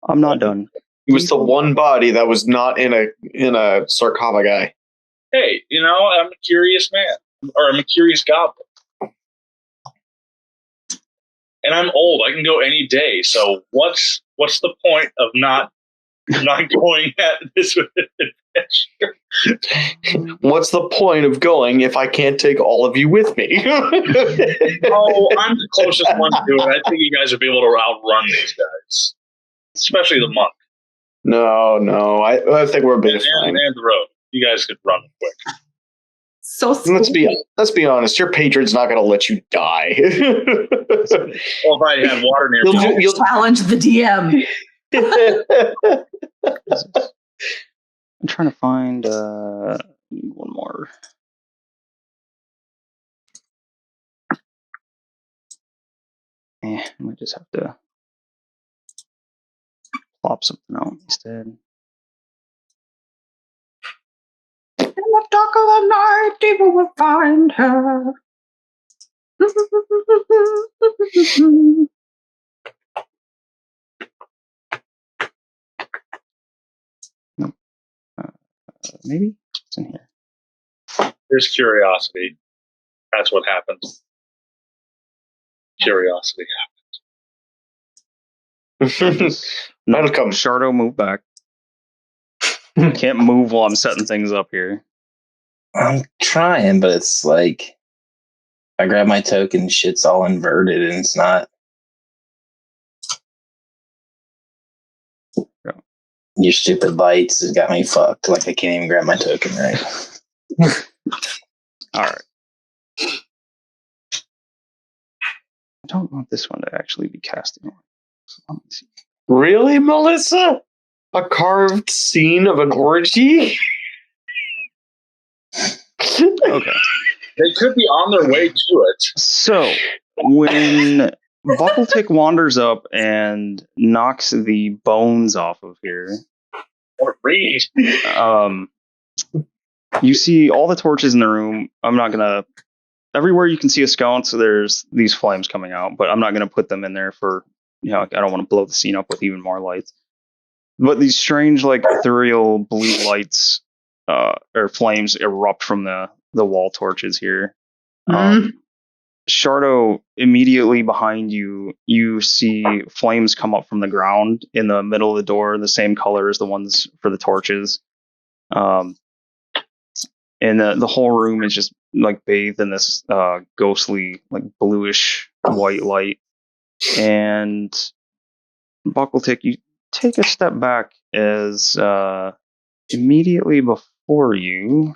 S1: I'm not done.
S3: It was the one body that was not in a sarcophagi.
S4: Hey, I'm a curious man, or I'm a curious goblin, and I'm old. I can go any day. So what's the point of not going at this with adventure?
S3: What's the point of going if I can't take all of you with me?
S4: Oh, I'm the closest one to it. I think you guys would be able to outrun these guys, especially the monk.
S3: No. I think we're a bit fine.
S4: And the road. You guys could run quick.
S5: So
S3: Let's be honest. Your patron's not going to let you die.
S4: Well, if I had water near me,
S3: You'll
S5: challenge the DM.
S1: I'm trying to find one more. I might just have to plop something out instead.
S5: In the dark of the night, people will find her.
S1: Nope. Maybe it's in here.
S4: there's curiosity. That's what happens. Curiosity happens.
S3: That'll come.
S1: Shardo, move back. Can't move while I'm setting things up here.
S6: I'm trying, but it's like I grab my token, shit's all inverted, and it's not.
S1: Yeah.
S6: Your stupid lights has got me fucked. Like I can't even grab my token right.
S1: All right. I don't want this one to actually be casting on. So let me see.
S3: Really, Melissa? A carved scene of an orgy?
S1: Okay.
S4: They could be on their way to it.
S1: So when Buckletick wanders up and knocks the bones off of here,
S4: Or read.
S1: You see all the torches in the room. I'm not gonna. Everywhere you can see a sconce, there's these flames coming out, but I'm not gonna put them in there for, I don't want to blow the scene up with even more lights. But these strange, like ethereal blue lights, or flames erupt from the wall torches here. Shardo, immediately behind you, you see flames come up from the ground in the middle of the door, the same color as the ones for the torches. And the whole room is just like bathed in this ghostly, like bluish white light. And Buckletick, you take a step back as immediately before you.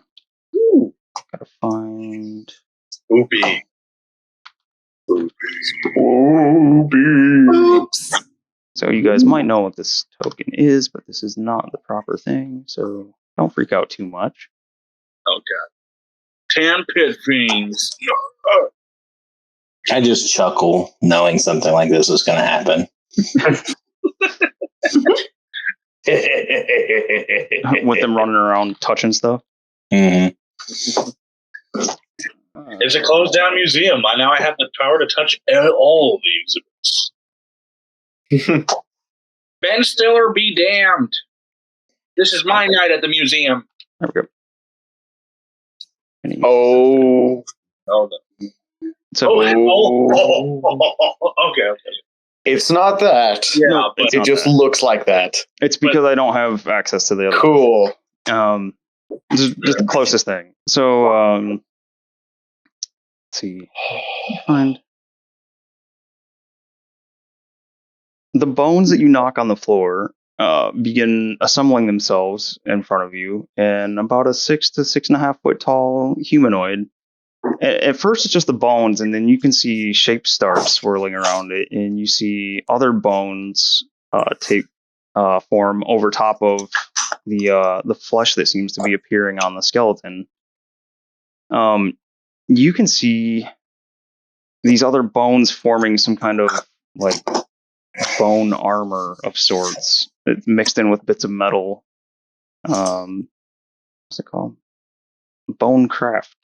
S1: Gotta find.
S4: Spoopy.
S3: Oops.
S1: So you guys might know what this token is, but this is not the proper thing. So don't freak out too much.
S4: Oh god. 10 pit fiends.
S6: I just chuckle knowing something like this was going to happen.
S1: With them running around touching stuff.
S6: Mm-hmm.
S4: It's a closed down museum. Now I have the power to touch all the exhibits. Ben Stiller be damned. This is my night at the museum.
S1: There we go.
S3: Oh.
S4: Oh,
S1: So,
S4: okay.
S3: It's not that.
S4: Yeah,
S1: no,
S4: but
S3: It just looks like that.
S1: it's because I don't have access to the other.
S3: Cool.
S1: Just the closest thing. So, let's see. Find the bones that you knock on the floor begin assembling themselves in front of you, and about a 6 to 6.5 foot tall humanoid. At first, it's just the bones, and then you can see shapes start swirling around it, and you see other bones take form over top of the flesh that seems to be appearing on the skeleton. You can see these other bones forming some kind of like bone armor of sorts, mixed in with bits of metal. What's it called? Bone craft.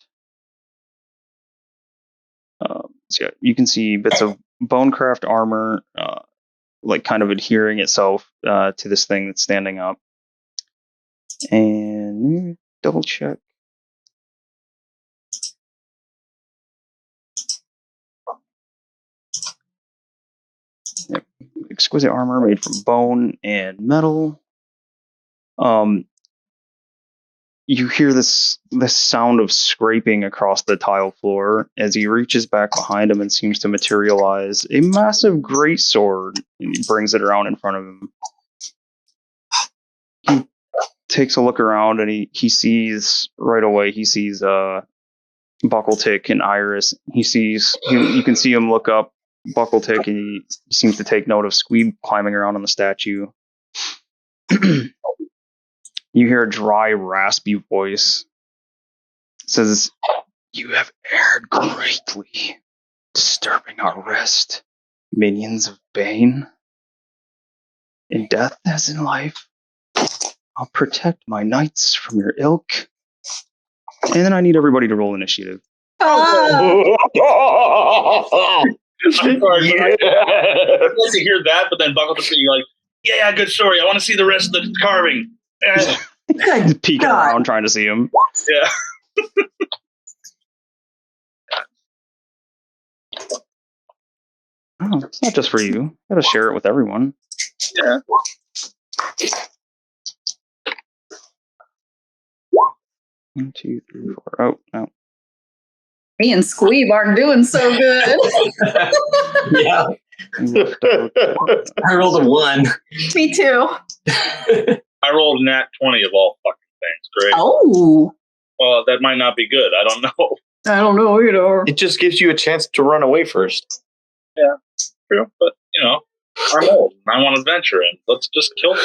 S1: So yeah, you can see bits of bonecraft armor, like kind of adhering itself to this thing that's standing up. And double check. Yep. Exquisite armor made from bone and metal. You hear this sound of scraping across the tile floor as he reaches back behind him and seems to materialize a massive greatsword, and he brings it around in front of him. He takes a look around and he sees right away. He sees Buckletick and Iris. You can see him look up Buckletick, and he seems to take note of Squeeb climbing around on the statue. You hear a dry, raspy voice. It says, "You have erred greatly, disturbing our rest, minions of Bane. In death as in life, I'll protect my knights from your ilk." And then I need everybody to roll initiative.
S4: I'm sorry, I'd like to hear that, but then Buckle to be like, yeah, good story. I want to see the rest of the carving.
S1: Peeking around trying to see him.
S4: Yeah.
S1: Oh, it's not just for you. You gotta share it with everyone.
S4: Yeah.
S1: 1, 2, 3, 4. Oh, no.
S5: Me and Squeeb aren't doing so good.
S7: Yeah, I rolled a 1.
S5: Me too.
S4: I rolled a nat 20 of all fucking things. Great.
S5: Oh.
S4: Well, that might not be good. I don't know.
S5: I don't know either.
S3: It just gives you a chance to run away first.
S4: Yeah, true. But, I'm old. And I want adventure, and let's just kill them.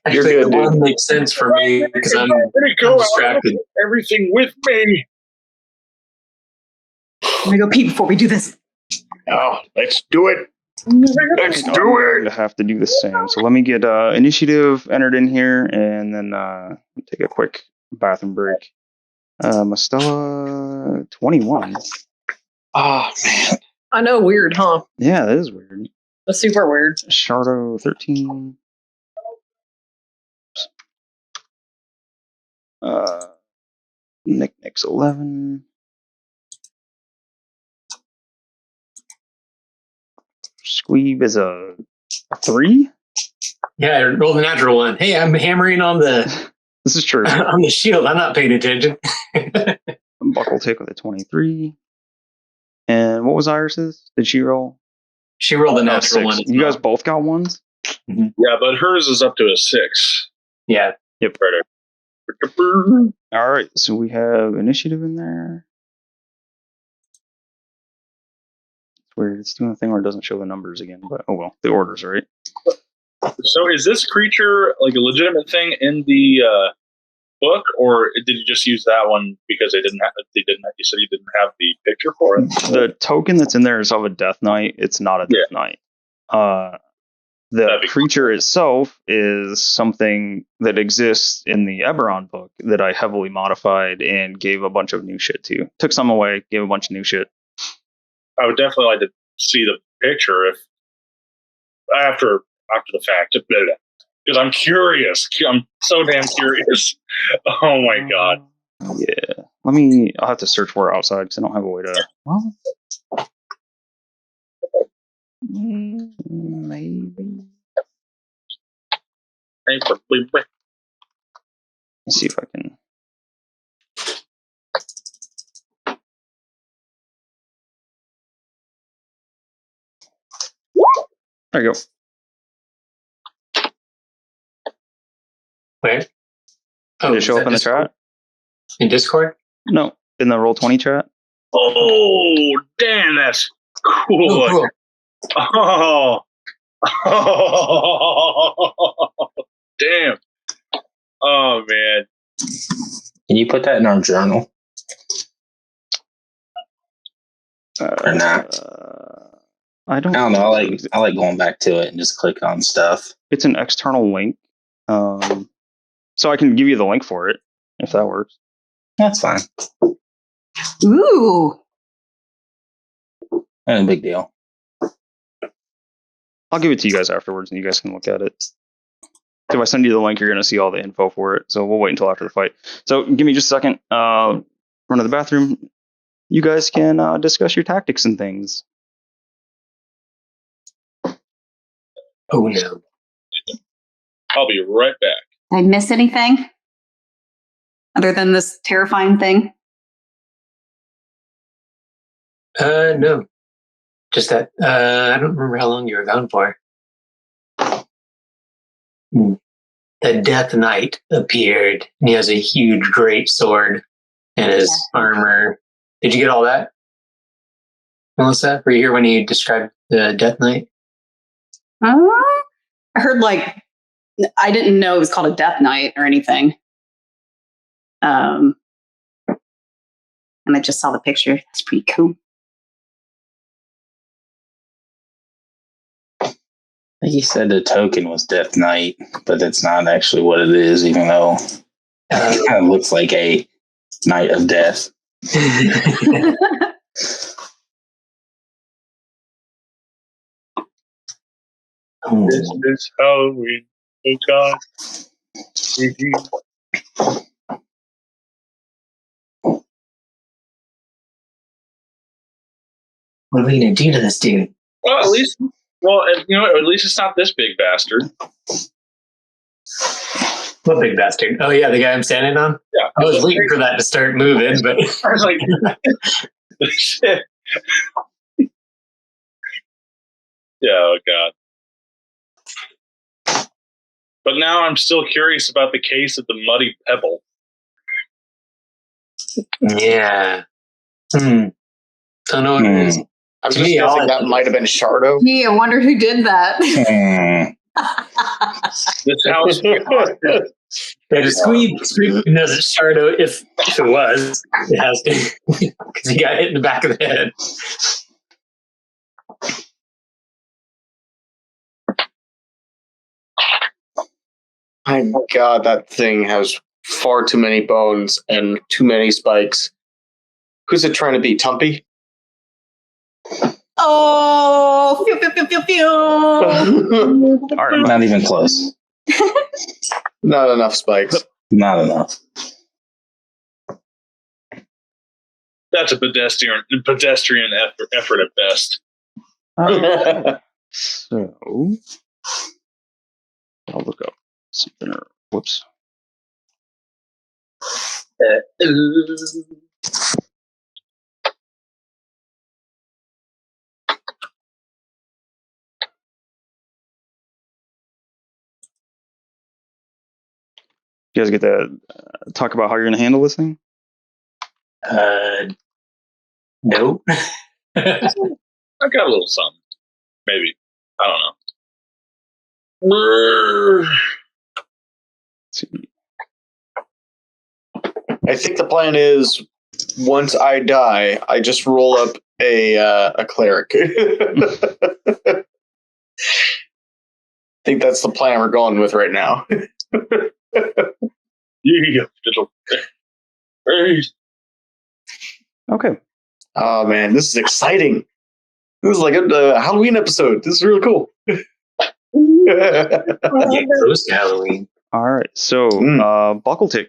S7: Actually,
S3: You're good,
S7: the 1
S3: dude.
S7: makes sense for me because I'm distracted.
S4: Everything with me.
S5: I'm gonna go pee before we do this.
S3: Oh, let's do it. Let's
S1: I'm
S3: do
S1: going
S3: it.
S1: to have to do the same. So let me get initiative entered in here, and then take a quick bathroom break. Mastella 21.
S3: Oh, man.
S2: I know, weird, huh?
S1: Yeah, that is weird.
S2: That's super weird.
S1: Shardo 13. Nick's 11. Squeeb is a 3.
S7: Yeah, I rolled a natural 1. Hey, I'm hammering on the
S1: This is true.
S7: on the shield. I'm not paying attention.
S1: Buckletick with a 23. And what was Iris's? Did she roll?
S7: She rolled a
S1: Oh,
S7: natural 1.
S1: 6. You guys both got 1s?
S4: Yeah, but hers is up to a 6.
S7: Yeah.
S1: Yep. All right, so we have initiative in there. It's weird. It's doing a thing where it doesn't show the numbers again, but oh well. The order's right.
S4: So is this creature like a legitimate thing in the book, or did you just use that one because you said you didn't have the picture for it?
S1: The token that's in there is of a Death Knight. It's not a Death Knight. The creature itself is something that exists in the Eberron book that I heavily modified and gave a bunch of new shit to. Took some away, gave a bunch of new shit.
S4: I would definitely like to see the picture if after the fact, because I'm curious. I'm so damn curious. Oh my god!
S1: Yeah, I'll have to search for it outside because I don't have a way to. Well, maybe. Let's see if I can. There you go.
S7: Where?
S1: Did
S7: Oh,
S1: it show up in the chat?
S7: In Discord?
S1: No, in the Roll20 chat.
S4: Oh, damn, that's cool.
S7: Oh, cool.
S4: Oh, damn. Oh, man.
S6: Can you put that in our journal? Or not?
S1: I don't
S6: know. I like going back to it and just click on stuff.
S1: It's an external link. So I can give you the link for it if that works.
S6: That's fine.
S5: Ooh.
S6: No big deal.
S1: I'll give it to you guys afterwards and you guys can look at it. If I send you the link, you're going to see all the info for it. So we'll wait until after the fight. So give me just a second. Run to the bathroom. You guys can discuss your tactics and things.
S7: Oh, no.
S4: I'll be right back.
S5: Did I miss anything? Other than this terrifying thing?
S7: No. Just that, I don't remember how long you were gone for. The Death Knight appeared, and he has a huge great sword and his armor. Did you get all that, Melissa? Were you here when he described the Death Knight?
S5: I heard I didn't know it was called a Death Knight or anything. And I just saw the picture. That's pretty cool.
S6: I think he said the token was Death Knight, but that's not actually what it is, even though it kind of looks like a Knight of Death.
S4: This is how we got.
S7: What are we going to do to this dude?
S4: Well, at least it's not this big bastard.
S7: What big bastard? Oh yeah, the guy I'm standing on.
S4: Yeah.
S7: I was waiting for that to start moving, but
S4: I was like, shit. Yeah, oh god. But now I'm still curious about the case of the muddy pebble.
S7: yeah. Don't know what it is.
S3: I'm
S7: To
S3: just
S7: me, all
S3: guessing that might have been Shardo.
S5: Gee, I wonder who did that.
S4: This house.
S7: Yeah, just Squeeb knows it's Shardo if it was. It has to, because he got hit in the back of the head.
S3: My God, that thing has far too many bones and too many spikes. Who's it trying to be? Tumpy?
S5: Oh, pew, pew, pew, pew, pew.
S1: All right,
S6: Not even close.
S3: Not enough spikes.
S6: Not enough.
S4: That's a pedestrian effort at best.
S1: so I'll look up something. Whoops. You guys get to talk about how you're going to handle this thing?
S7: Nope.
S4: I got a little something. Maybe. I don't know.
S1: Let's see.
S3: I think the plan is once I die, I just roll up a cleric. I think that's the plan we're going with right now.
S4: Yeah.
S1: Okay.
S3: Oh man, this is exciting. This is like a Halloween episode. This is really cool.
S7: Get close to Halloween.
S1: All right. So, Buckletick,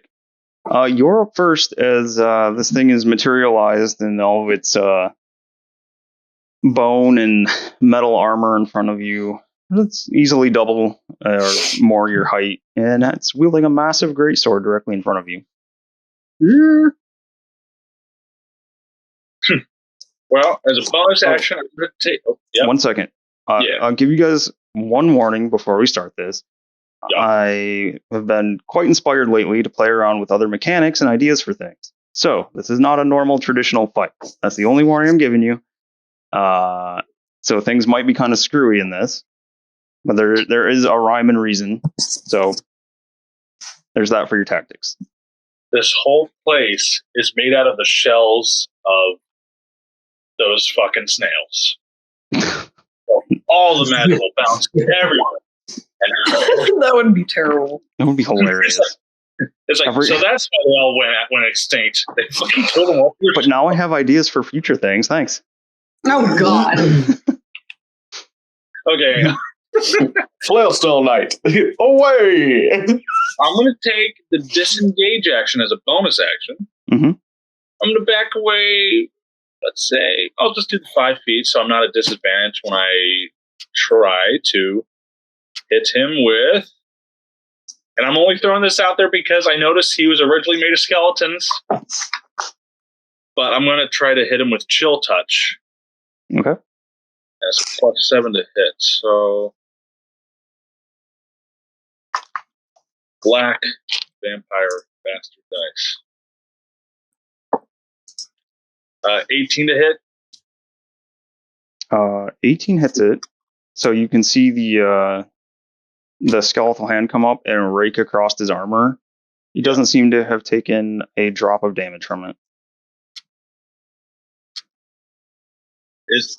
S1: you're up first as this thing is materialized in all of its bone and metal armor in front of you. It's easily double or more your height, and it's wielding a massive greatsword directly in front of you.
S4: Well, as a bonus action, I'm going to take. Oh, yeah.
S1: 1 second.
S4: Yeah.
S1: I'll give you guys one warning before we start this.
S4: Yeah.
S1: I have been quite inspired lately to play around with other mechanics and ideas for things. So, this is not a normal traditional fight. That's the only warning I'm giving you. So, things might be kind of screwy in this. But there is a rhyme and reason. So, there's that for your tactics.
S4: This whole place is made out of the shells of those fucking snails. All the magical bounce everywhere.
S2: That would be terrible.
S1: It would be hilarious.
S4: It's like so that's why they all went extinct. They fucking killed them all.
S1: But now I have ideas for future things. Thanks.
S5: Oh, God.
S4: Okay.
S3: Flailstone Knight, away!
S4: I'm going to take the disengage action as a bonus action.
S1: Mm-hmm.
S4: I'm going to back away. Let's say I'll just do the 5 feet, so I'm not at disadvantage when I try to hit him with. And I'm only throwing this out there because I noticed he was originally made of skeletons. But I'm going to try to hit him with Chill Touch.
S1: Okay.
S4: That's +7 to hit. So black vampire bastard dice. 18 to hit.
S1: 18 hits it. So you can see the skeletal hand come up and rake across his armor. He doesn't seem to have taken a drop of damage from it.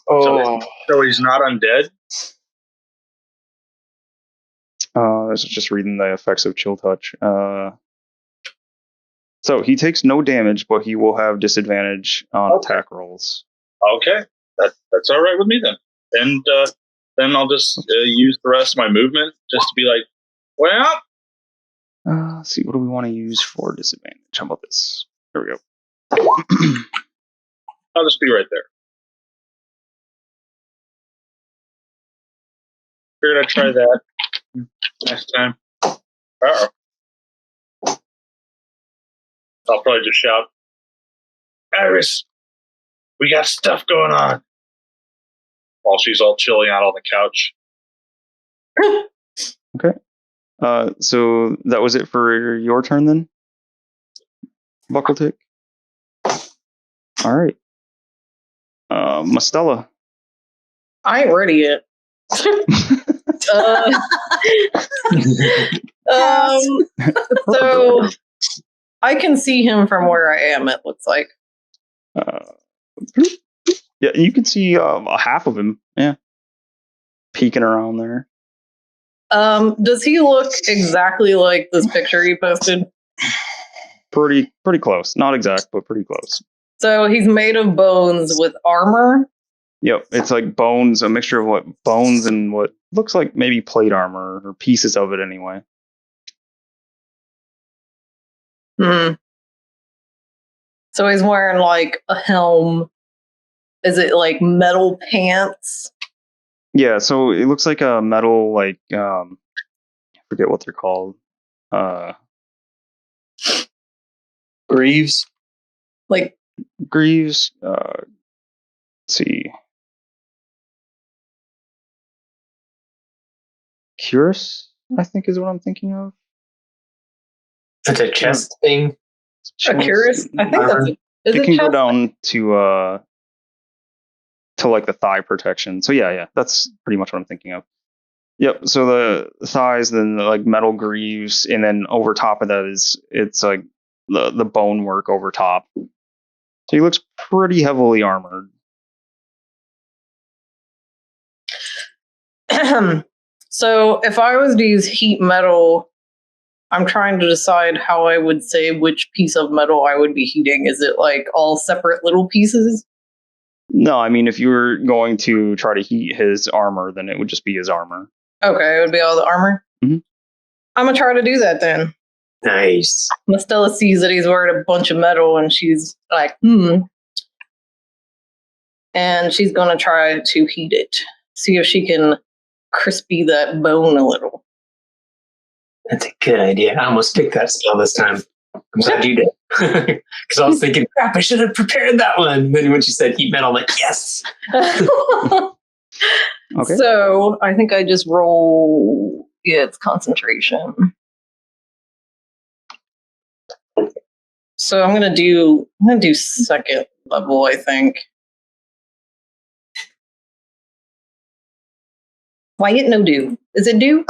S4: So he's not undead?
S1: This is just reading the effects of Chill Touch. So he takes no damage, but he will have disadvantage on attack rolls.
S4: Okay, that's all right with me then. And then I'll just use the rest of my movement just to be like, well.
S1: Let's see, what do we want to use for disadvantage? How about this? There we go.
S4: I'll just be right there. Figured I'd try that next time. Uh-oh. I'll probably just shout, Iris, we got stuff going on. While she's all chilling out on the couch.
S1: Okay. So that was it for your turn then? Buckletick? All right. Mastella.
S2: I ain't ready yet. So I can see him from where I am, it looks like.
S1: Yeah, you can see half of him. Yeah. Peeking around there.
S2: Does he look exactly like this picture you posted?
S1: Pretty close. Not exact, but pretty close.
S2: So he's made of bones with armor?
S1: Yep, it's like bones, a mixture of what bones and what looks like maybe plate armor or pieces of it anyway.
S2: So he's wearing like a helm. Is it like metal pants?
S1: Yeah, so it looks like a metal, like I forget what they're called.
S3: Greaves.
S2: Like
S1: Greaves. Let's see. Cuirass, I think is what I'm thinking of.
S7: It's a chest thing.
S2: a cuirass? I think that's
S1: It
S2: is it
S1: can go
S2: chest?
S1: down to like the thigh protection. So yeah, that's pretty much what I'm thinking of. Yep. So the thighs, then the, like metal greaves, and then over top of that it's like the bone work over top. So he looks pretty heavily armored.
S2: So if I was to use heat metal, I'm trying to decide how I would say which piece of metal I would be heating. Is it like all separate little pieces?
S1: No, I mean if you were going to try to heat his armor, then it would just be his armor.
S2: Okay, it would be all the armor.
S1: Mhm.
S2: I'm gonna try to do that then.
S7: Nice.
S2: Mastella sees that he's wearing a bunch of metal, and she's like, and she's gonna try to heat it. See if she can crispy that bone a little.
S7: That's a good idea. I almost picked that spell this time. I'm glad you did. Because I was thinking, crap, I should have prepared that one. And then when she said heat metal, I'm like, yes.
S1: Okay.
S2: So I think I just roll. Yeah, it's concentration. So I'm gonna do second level, I think. Why it no do? Is it do?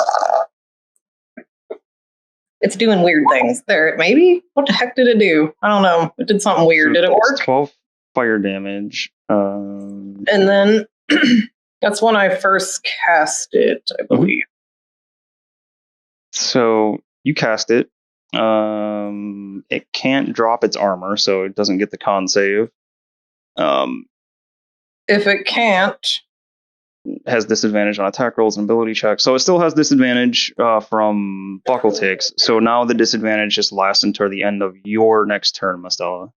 S2: It's doing weird things. There, maybe? What the heck did it do? I don't know. It did something weird. Did it
S1: It's
S2: work?
S1: 12 fire damage.
S2: And then that's when I first cast it, I believe.
S1: So you cast it. It can't drop its armor, so it doesn't get the con save.
S2: If it can't,
S1: Has disadvantage on attack rolls and ability checks. So it still has disadvantage from Buckleticks. So now the disadvantage just lasts until the end of your next turn, Mastella.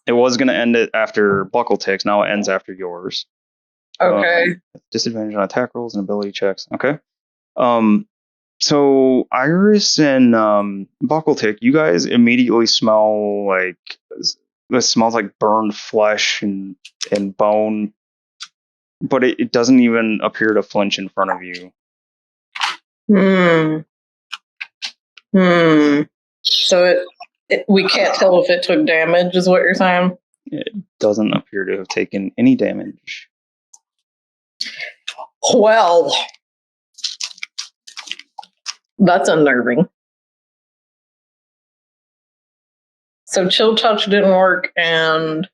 S1: It was going to end it after Buckleticks. Now it ends after yours.
S2: okay.
S1: Disadvantage on attack rolls and ability checks. Okay. So Iris and Buckletick, you guys immediately smell like this smells like burned flesh and bone, but it doesn't even appear to flinch in front of you.
S2: So we can't tell if it took damage, is what you're saying?
S1: It doesn't appear to have taken any damage.
S2: Well, that's unnerving. So chill touch didn't work, and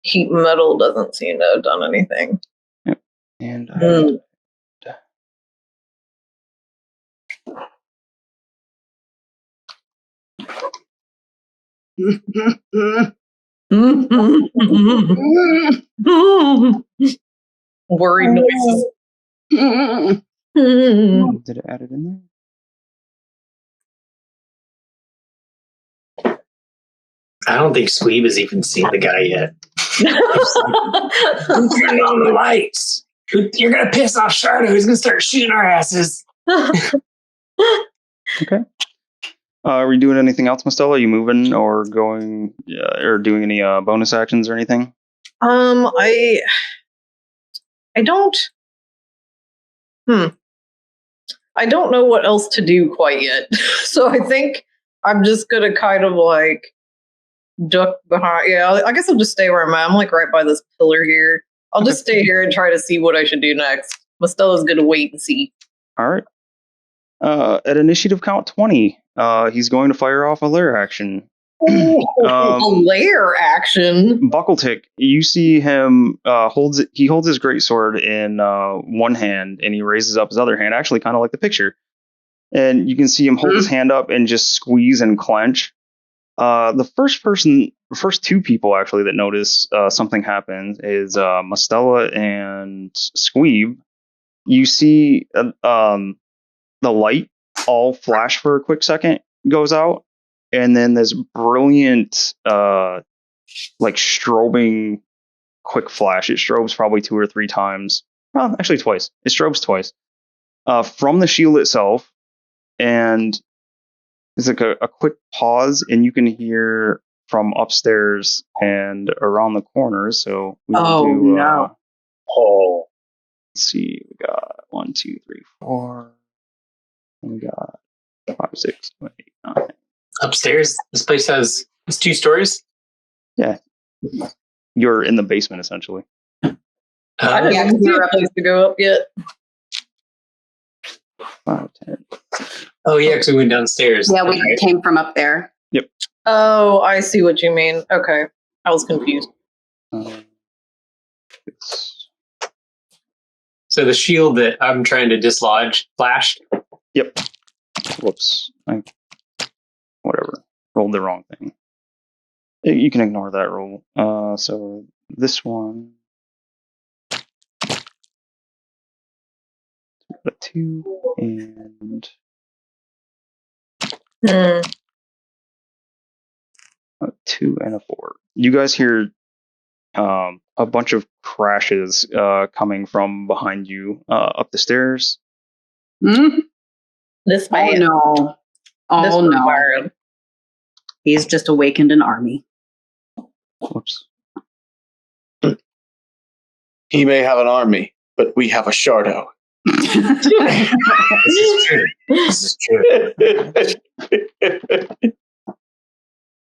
S2: heat metal doesn't seem to have done anything.
S1: Yep. And
S2: Worried noises.
S1: did it add it in there?
S7: I don't think Squeeb has even seen the guy yet. Who turned on the lights? You're going to piss off Shardo. He's going to start shooting our asses.
S1: Okay. Are we doing anything else, Mastella? Are you moving or going or doing any bonus actions or anything?
S2: I don't. I don't know what else to do quite yet. So I think I'm just gonna kind of like duck behind. Yeah, I guess I'll just stay where I'm at. I'm like right by this pillar here. I'll just stay here and try to see what I should do next. Mastella's gonna wait and see.
S1: All right. At initiative count 20, he's going to fire off a lair action.
S2: A lair action.
S1: Buckletick, you see him holds his greatsword in one hand, and he raises up his other hand, actually kind of like the picture. And you can see him hold his hand up and just squeeze and clench. The first two people actually that notice something happens is Mastella and Squeeb. You see the light all flash for a quick second, goes out, and then this brilliant like strobing quick flash. It strobes probably 2 or 3 times. Well, actually twice. It strobes twice from the shield itself, and it's like a quick pause, and you can hear from upstairs and around the corners. So we will do.
S5: No!
S1: Let's see. We got 1, 2, 3, 4. We got 5, 6, 7, 8, 9.
S7: Upstairs, this place has 2 stories.
S1: Yeah, you're in the basement essentially.
S2: I didn't see a place to go up yet.
S1: 5, 10.
S7: Oh yeah, because we went downstairs.
S5: Yeah, we came from up there.
S1: Yep.
S2: Oh, I see what you mean. Okay, I was confused.
S7: So the shield that I'm trying to dislodge flashed.
S1: Yep. Whoops. Whatever. Rolled the wrong thing. You can ignore that roll. So this one. A 2 and a 2 and a 4. You guys hear a bunch of crashes coming from behind you up the stairs.
S2: This
S5: Oh
S2: man.
S5: no!
S2: This
S5: Oh no!
S2: barbarian.
S5: He's just awakened an army.
S1: Whoops.
S3: He may have an army, but we have a Shardo.
S7: This is true. This is true.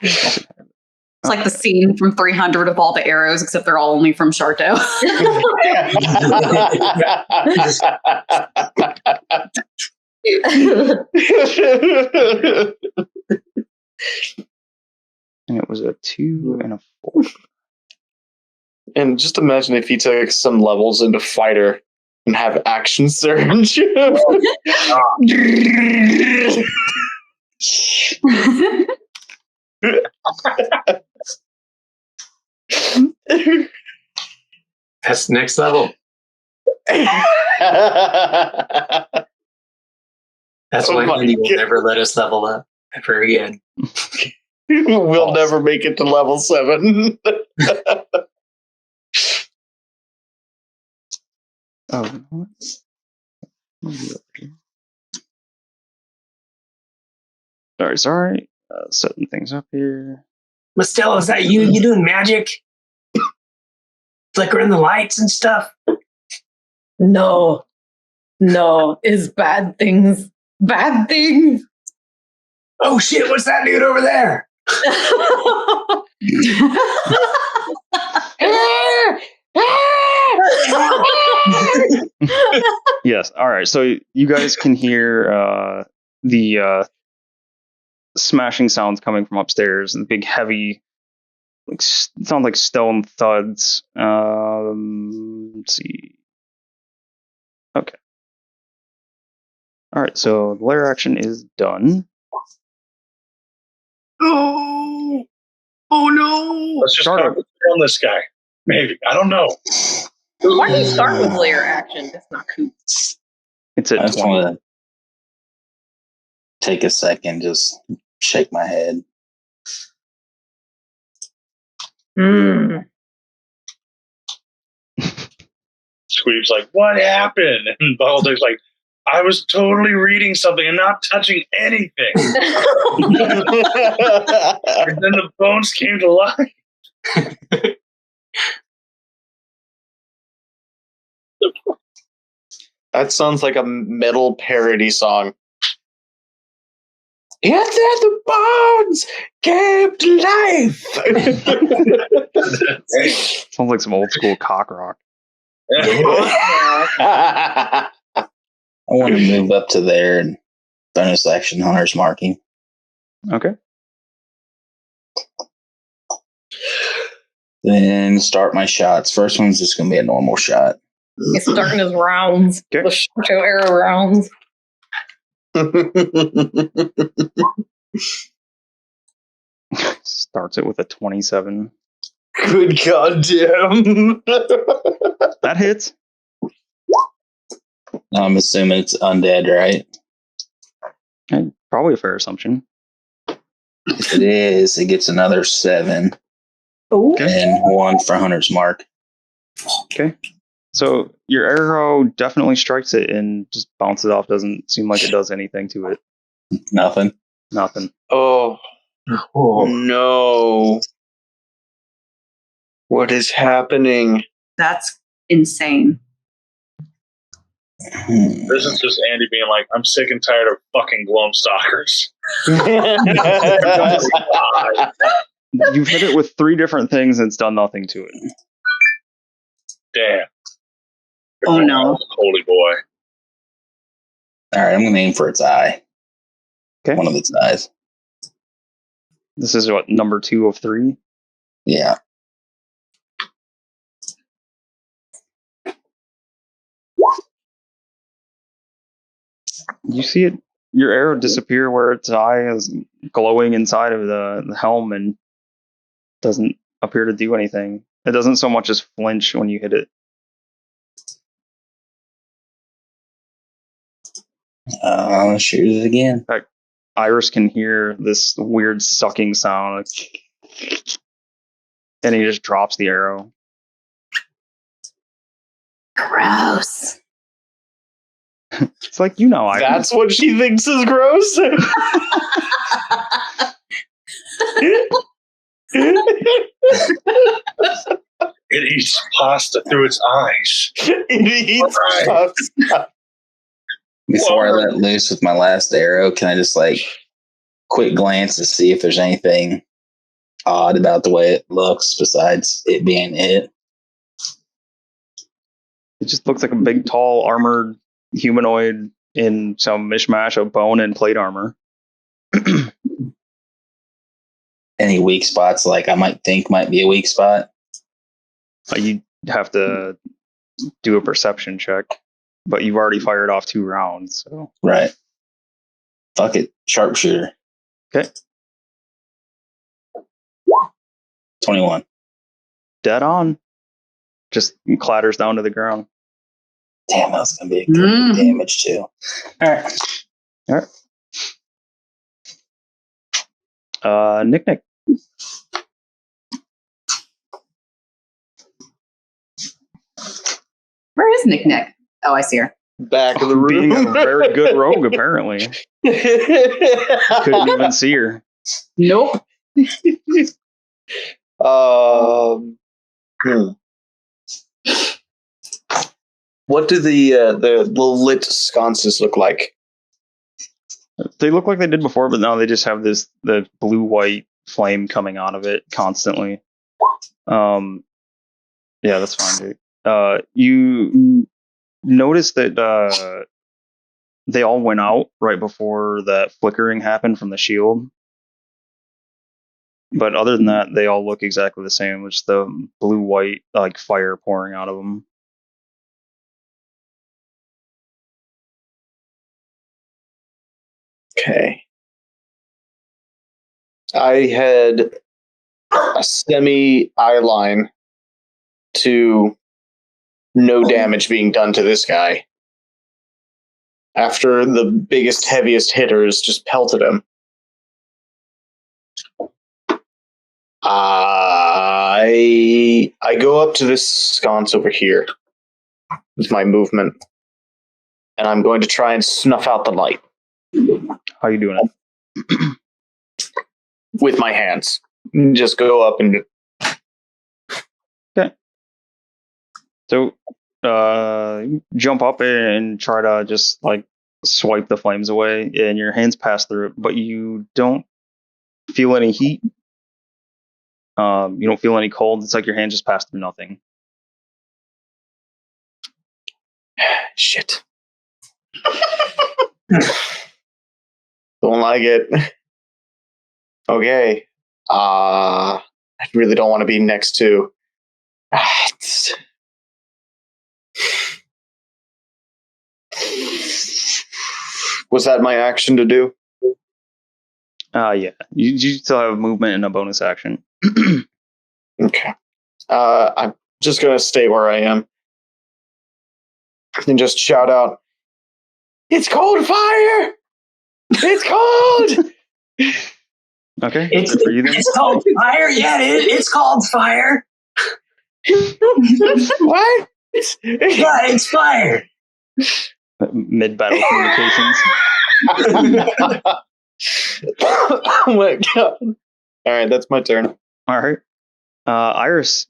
S5: It's like the scene from 300 of all the arrows, except they're all only from Sharto.
S1: And it was a 2 and a 4.
S3: And just imagine if he took some levels into fighter and have action surge.
S7: That's next level. That's why Andy will never let us level up ever again.
S3: We'll never make it to level 7.
S1: Oh, sorry. Setting things up here.
S7: Mastella, is that you? You doing magic? Flickering the lights and stuff?
S2: No, it's bad things. Bad things.
S7: Oh shit, what's that dude over there?
S1: Yes. All right. So you guys can hear the smashing sounds coming from upstairs. The big, heavy, sound like stone thuds. Let's see. Okay. All right. So the lair action is done.
S7: Oh no!
S4: Let's just concentrate on this guy. Maybe. I don't know.
S2: Why do you start with layer action? That's not cool.
S1: It's at
S6: I just
S1: 20.
S6: want to take a second, just shake my head.
S4: Squeeb's like, what happened? And Buckletick's like, I was totally reading something and not touching anything. And then the bones came to life.
S3: That sounds like a metal parody song. And then the bones came to life.
S1: Sounds like some old school cock rock.
S6: I want to move up to there and bonus action hunter's marking.
S1: Okay.
S6: Then start my shots. First one's just going to be a normal shot.
S2: He's starting his rounds.
S1: Okay.
S2: The show arrow rounds.
S1: Starts it with a 27.
S3: Good goddamn.
S1: That hits.
S6: I'm assuming it's undead, right?
S1: Okay, probably a fair assumption.
S6: If it is, it gets another 7
S2: Oh.
S6: and 1 for hunter's mark.
S1: Okay. So your arrow definitely strikes it and just bounces off. Doesn't seem like it does anything to it.
S6: Nothing.
S1: Nothing.
S3: Oh no. What is happening?
S5: That's insane.
S4: This is just Andy being like, I'm sick and tired of fucking gloam stalkers.
S1: You've hit it with 3 different things and it's done nothing to it.
S4: Damn.
S5: Oh, no.
S4: Holy boy.
S6: All right, I'm going to aim for its eye.
S1: Okay.
S6: One of its eyes.
S1: This is what, number 2 of 3?
S6: Yeah.
S1: You see it, your arrow disappear where its eye is glowing inside of the helm and doesn't appear to do anything. It doesn't so much as flinch when you hit it.
S6: I'll shoot it again.
S1: Iris can hear this weird sucking sound. And he just drops the arrow.
S5: Gross.
S1: It's like, you know, Iris.
S3: That's what she thinks is gross.
S4: It eats pasta through its eyes.
S3: It eats pasta.
S6: Before I let loose with my last arrow, can I just quick glance to see if there's anything odd about the way it looks besides it being it?
S1: It just looks like a big, tall, armored humanoid in some mishmash of bone and plate armor.
S6: Any weak spots I might think might be a weak spot?
S1: You have to do a perception check, but you've already fired off 2 rounds. So
S6: Right. Fuck it. Sharpshooter.
S1: Okay.
S6: 21.
S1: Dead on. Just clatters down to the ground.
S6: Damn, that's going to be a good damage too. All right.
S1: Nick.
S5: Where is Nick? Oh, I see her.
S3: Back of the room.
S1: Being a very good rogue, apparently. Couldn't even see her.
S5: Nope.
S3: What do the lit sconces look like?
S1: They look like they did before, but now they just have the blue-white flame coming out of it constantly. Yeah, that's fine, dude. You notice that they all went out right before that flickering happened from the shield. But other than that, they all look exactly the same, with the blue-white fire pouring out of them.
S3: Okay. I had a semi eye line to no damage being done to this guy after the biggest, heaviest hitters just pelted him. I go up to this sconce over here with my movement. and I'm going to try and snuff out the light.
S1: How you doing it?
S3: With my hands. Just go up and...
S1: Okay. So, jump up and try to just like swipe the flames away, and your hands pass through it, but you don't feel any heat. You don't feel any cold. It's like your hand just passed through nothing.
S3: Shit. Don't like it. Okay. I really don't want to be next to... Was that my action to do?
S1: Yeah. You still have movement and a bonus action.
S3: Okay. I'm just going to stay where I am. And just shout out, "It's cold fire! It's cold!"
S1: Okay.
S7: It's,
S1: Good for you then.
S7: it's called fire. Yeah, it's called fire.
S3: What?
S7: Yeah, it's fire.
S1: Mid-battle communications.
S3: Oh my god. All right, that's my turn.
S1: All right. Iris.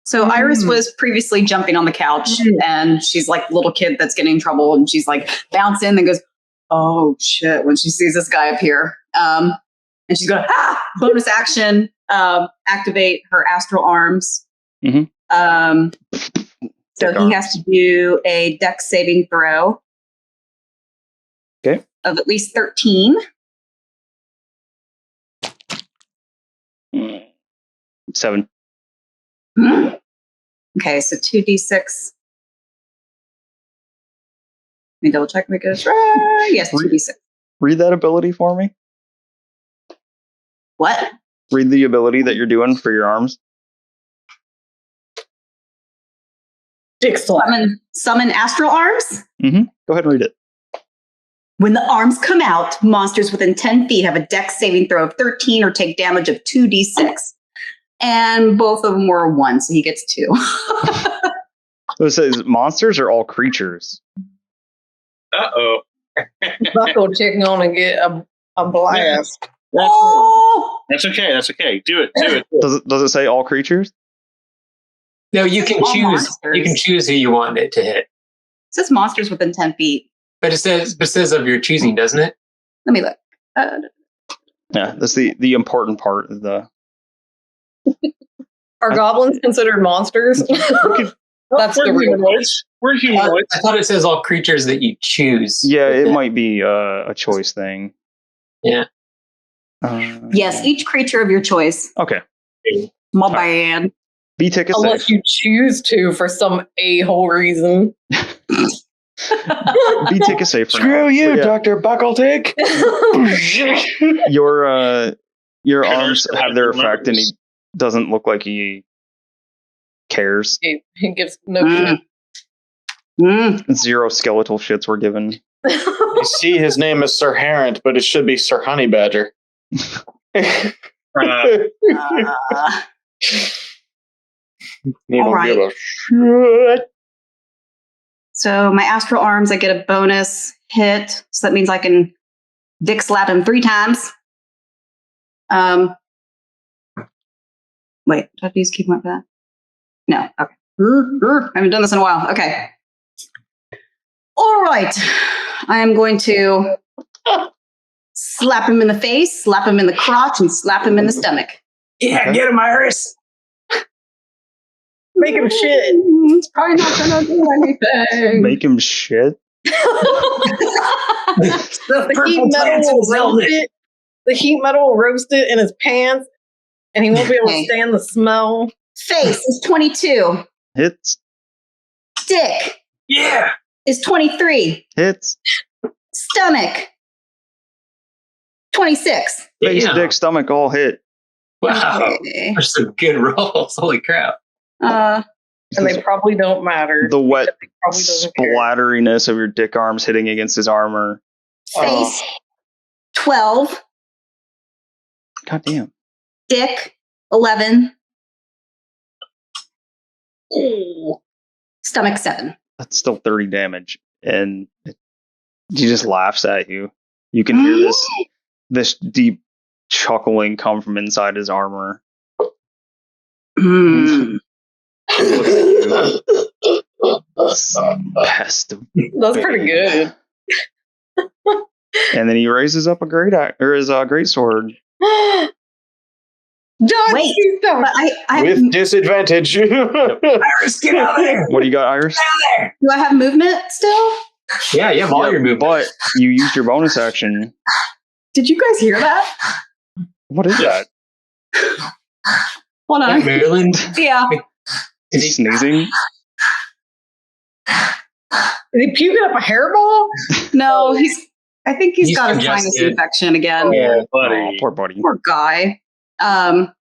S5: So Iris was previously jumping on the couch, and she's like the little kid that's getting in trouble, and she's like bouncing and goes, "Oh shit!" when she sees this guy up here, and she's going, "Ah!" Bonus action, activate her astral arms.
S1: Mhm.
S5: So he has to do a dex saving throw.
S1: Okay.
S5: Of at least 13.
S1: 7.
S5: Okay, so 2d6. Let me double check. Make it right. Yes, 2d6.
S1: Read that ability for me.
S5: What?
S1: Read the ability that you're doing for your arms.
S5: Summon astral arms.
S1: Mm-hmm. Go ahead and read it.
S5: When the arms come out, monsters within 10 feet have a dex saving throw of 13 or take damage of 2d6. And both of them were a 1, so he gets 2.
S1: So it says monsters are all creatures.
S4: Uh-oh.
S2: Buckletick gonna get a blast.
S4: That's okay. That's okay. Do it.
S1: Does it say all creatures?
S7: No, you can
S5: All
S7: choose.
S5: monsters.
S7: You can choose who you want it to hit.
S5: It says monsters within 10 feet.
S7: But it says of your choosing, doesn't it?
S5: Let me look.
S1: Yeah, that's the important part of the.
S2: Are goblins considered monsters? That's the real
S4: humanoids. We're humanoids.
S7: I thought it says all creatures that you choose.
S1: Yeah, it might be a choice thing.
S7: Yeah.
S5: Yes, each creature of your choice.
S1: Okay.
S5: My bad.
S1: B-tick is
S2: Unless
S1: safe.
S2: you choose to for some a-hole reason.
S1: B-tick is safe for now.
S10: Screw you,
S1: But yeah,
S10: Dr. Buckletick.
S1: your arms have their effect, and he doesn't look like he cares.
S2: He gives no shit.
S1: 0 skeletal shits were given.
S3: You see, his name is Sir Harrant, but it should be Sir Honeybadger. You
S5: All
S3: don't give
S5: right.
S3: a shit.
S5: So my astral arms, I get a bonus hit. So that means I can dick slap him 3 times. Wait, do I have to use key point for that? No. Okay. I haven't done this in a while. Okay. All right. I am going to slap him in the face, slap him in the crotch, and slap him in the stomach.
S7: Yeah, get him, Iris.
S2: Make him shit.
S5: It's probably not going to do anything.
S1: Make him shit.
S2: The heat metal will roast it. The heat metal will roast it in his pants, and he won't be able to stand the smell.
S5: Face is 22.
S1: Hits.
S5: Dick
S7: Yeah.
S5: is 23.
S1: Hits.
S5: Stomach 26.
S1: Face,
S7: Damn.
S1: dick, stomach, all hit.
S7: Wow.
S5: Okay.
S7: There's some good rolls. Holy crap.
S2: And they probably don't matter.
S1: The wet
S2: He probably doesn't care.
S1: splatteriness of your dick arms hitting against his armor.
S5: Face 12.
S1: God damn.
S5: Dick 11.
S2: Ooh.
S5: Stomach 7.
S1: That's still 30 damage. and he just laughs at you. You can hear this deep chuckling come from inside his armor.
S5: Mm.
S1: Pest of
S2: That's pretty good.
S1: And then he raises up a great sword.
S2: Dodge,
S5: Wait,
S2: stop.
S5: but I
S3: With disadvantage.
S7: Iris, get out of there!
S1: What do you got, Iris?
S5: do I have movement still?
S7: Yeah, you have all your movement.
S1: But you used your bonus action.
S5: Did you guys hear that?
S1: What is that?
S5: Hold
S7: Yeah,
S5: on.
S7: Maryland.
S5: Yeah.
S1: Is he sneezing?
S2: Is he puking up a hairball?
S5: No, I think he's
S7: He's
S5: got a sinus
S7: congested.
S5: infection again.
S4: Yeah,
S1: Oh,
S4: buddy.
S1: poor buddy.
S5: Poor guy.
S3: that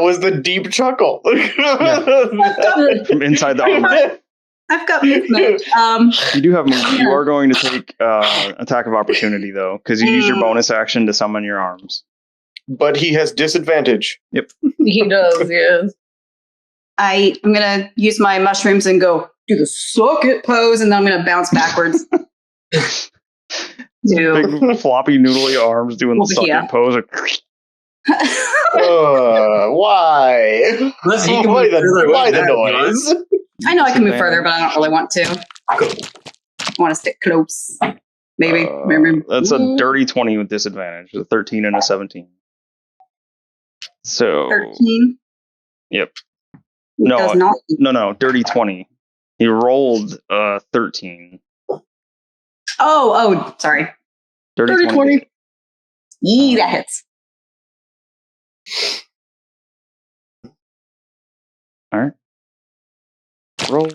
S3: was the deep chuckle.
S1: From inside the armor.
S5: I've got movement.
S1: You do have movement. You are going to take attack of opportunity, though, because you use your bonus action to summon your arms.
S3: But he has disadvantage.
S2: He does, yes.
S5: I'm going to use my mushrooms and go do the suck it pose, and then I'm going to bounce backwards.
S1: Big floppy noodly arms doing the
S5: Over
S1: suck
S5: here.
S1: it pose.
S3: Why?
S7: Unless you can
S3: Why
S7: move further away
S3: why the
S7: from that,
S3: noise?
S5: I know I can move further, but I don't really want to. I want to stick close. Maybe.
S1: That's a dirty 20 with disadvantage. A 13 and a 17. So
S5: 13.
S1: Yep.
S5: It
S1: No,
S5: does not.
S1: No, dirty 20. He rolled 13.
S5: Oh, sorry.
S1: Dirty 20.
S5: Yee, that hits.
S1: All right. Roll.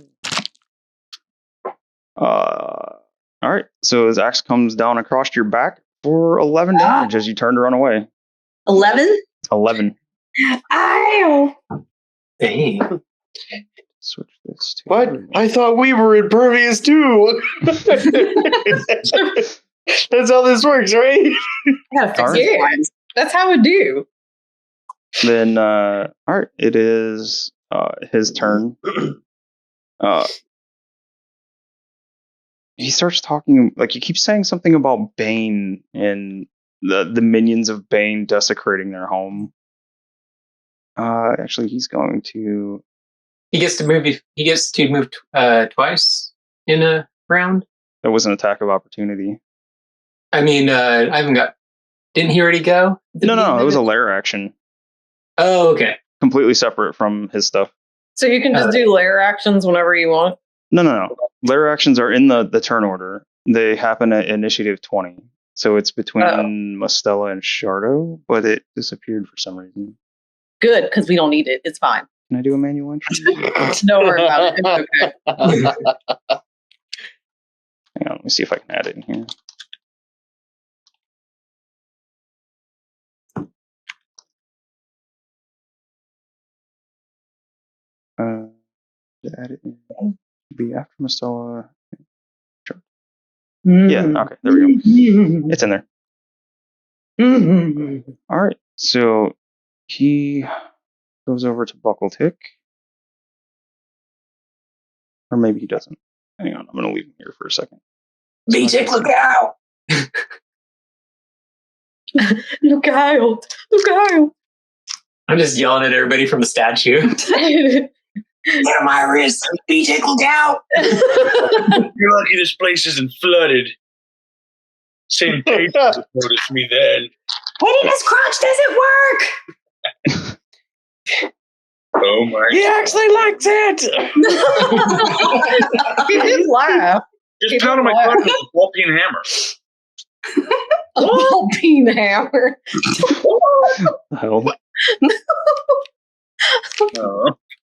S1: All right. So his axe comes down across your back for 11 damage as you turn to run away.
S5: 11?
S1: 11.
S5: Ow!
S7: Dang.
S1: Switch this to.
S3: What? I thought we were impervious too. That's how this works, right?
S5: I gotta fix
S1: Alright.
S5: these lines.
S2: That's how it do.
S1: Then, all right. It is his turn. He starts talking, like, he keeps saying something about Bane and the minions of Bane desecrating their home. Actually, he's going to.
S7: He gets to move. He gets to move twice in a round.
S1: That was an attack of opportunity.
S7: I mean, I haven't got. Didn't he already go?
S1: No, it was a lair action.
S7: Oh, okay.
S1: Completely separate from his stuff.
S2: So you can just do layer actions whenever you want.
S1: No. Lair actions are in the turn order. They happen at initiative 20. So it's between Mostella and Shardo, but it disappeared for some reason.
S2: Good, because we don't need it. It's fine.
S1: Can I do a manual entry?
S2: Don't worry about it. It's okay.
S1: Hang on, let me see if I can add it in here. To add it in, be after Mostella. Sure. Yeah, okay, there we go. It's in there. All right, so he goes over to Buckletick. Or maybe he doesn't. Hang on, I'm going to leave him here for a second.
S7: Buckletick, look out!
S2: Look out! Look out!
S7: I'm just yelling at everybody from the statue. Get my wrist! Buckletick, look out!
S4: You're lucky this place isn't flooded. Same patrons noticed me then.
S5: Hitting his crotch doesn't work!
S4: Oh my!
S3: He actually likes it.
S2: He did laugh.
S4: Just pounding my crotch with a ball-peen hammer.
S2: A ball peen hammer.
S1: The hell?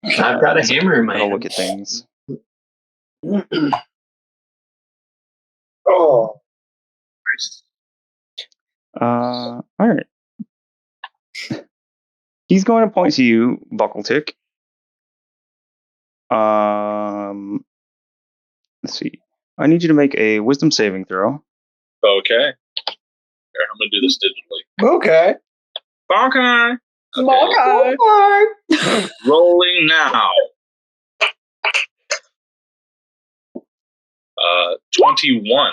S7: I've got a hammer in my
S1: I'll
S7: hand.
S1: look at things.
S3: Oh.
S1: All right. He's going to point to you, Buckletick. Let's see. I need you to make a wisdom saving throw.
S4: Okay. Here, I'm gonna do this digitally.
S3: Okay.
S4: Okay.
S2: Okay.
S4: Rolling now. 21.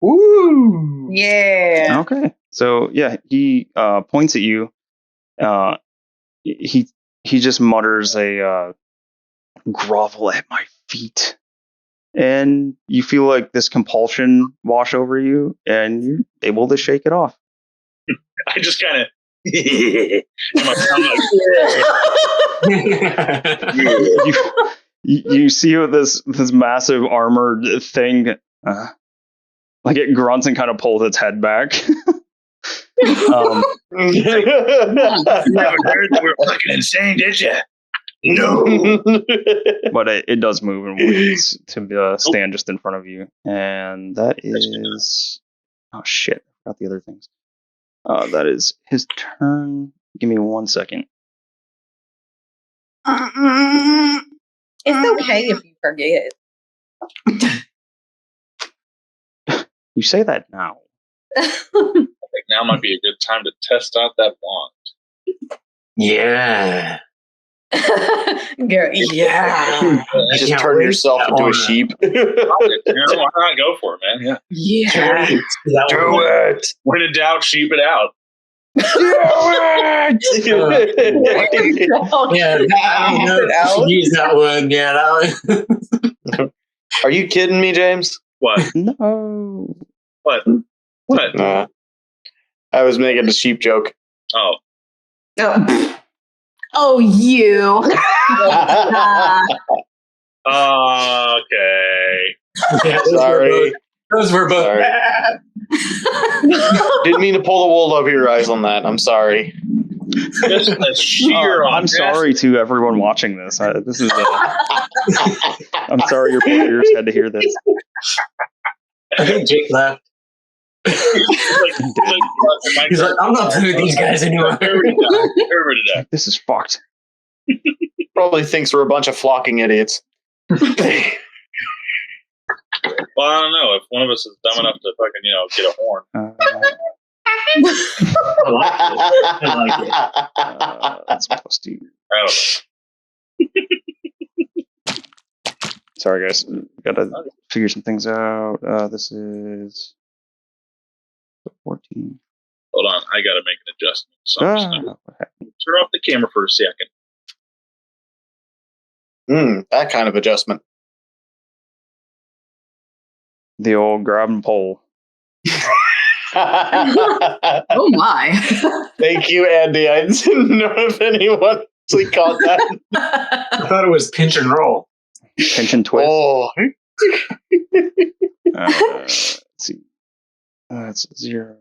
S3: Woo!
S2: Yeah.
S1: Okay. So yeah, he points at you. He just mutters a grovel at my feet. And you feel like this compulsion wash over you, and you're able to shake it off.
S4: I just kind of. I'm like,
S1: You see this massive armored thing, like it grunts and kind of pulls its head back.
S4: you never heard that we're fucking insane, did you? No.
S1: But it does move and waits to stand just in front of you, and that is oh shit! I forgot the other things. That is his turn. Give me 1 second.
S2: It's okay if you forget.
S1: You say that now.
S4: I think now might be a good time to test out that wand.
S7: Yeah.
S2: Girl, yeah.
S3: You just turn yourself into a sheep.
S4: Why not go for it, man? Yeah.
S2: Yeah.
S3: Do it.
S4: When in doubt, sheep it out.
S7: Yeah, I don't know if I should use that one. Yeah, that one.
S3: Are you kidding me, James?
S4: What?
S1: No.
S4: What?
S3: I was making a sheep joke.
S4: Oh.
S5: Oh, you.
S4: Okay.
S7: Yeah,
S3: Sorry.
S7: Those were both
S3: Sorry.
S7: bad.
S3: Didn't mean to pull the wool over your eyes on that. I'm sorry.
S4: Just a sheer
S1: I'm sorry to everyone watching this. This is. I'm sorry your poor ears had to hear this.
S7: I think Jake left. He's like, I'm not playing with these guys anymore.
S4: Everybody died.
S1: This is fucked.
S3: Probably thinks we're a bunch of flocking idiots.
S4: Well, I don't know. If one of us is dumb enough to fucking, get a horn.
S7: I like it.
S1: That's supposed to.
S4: I don't know.
S1: Sorry, guys. Gotta figure some things out. This is 14.
S4: Hold on. I got to make an adjustment. So I'm just gonna
S1: What happened?
S4: turn off the camera for a second.
S3: That kind of adjustment.
S1: The old grab and pull.
S5: Oh my.
S3: Thank you, Andy. I didn't know if anyone actually caught that.
S7: I thought it was pinch and roll.
S1: Pinch and twist.
S3: Oh.
S1: Let's see. That's 0.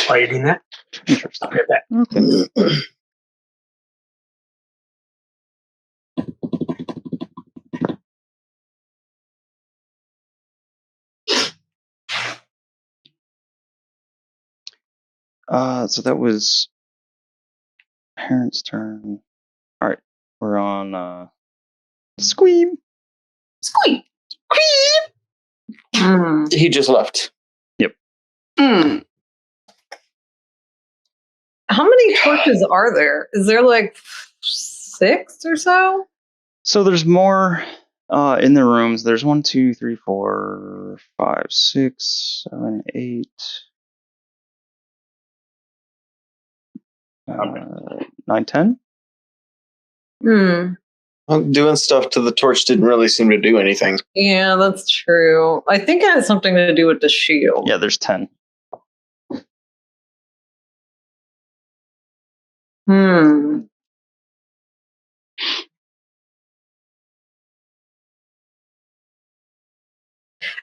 S7: Why are you doing that?
S1: Interesting.
S7: I'll get that.
S1: Okay. So that was parents' turn. All right, we're on Squeam.
S5: Squeak. Mm.
S3: He just left.
S5: Mm.
S2: How many torches are there? Is there like 6 or so?
S1: So there's more in the rooms. There's 1, 2, 3, 4, 5, 6, 7, 8. 9, 10.
S3: Well, doing stuff to the torch didn't really seem to do anything.
S2: Yeah, that's true. I think it has something to do with the shield.
S1: Yeah, there's 10.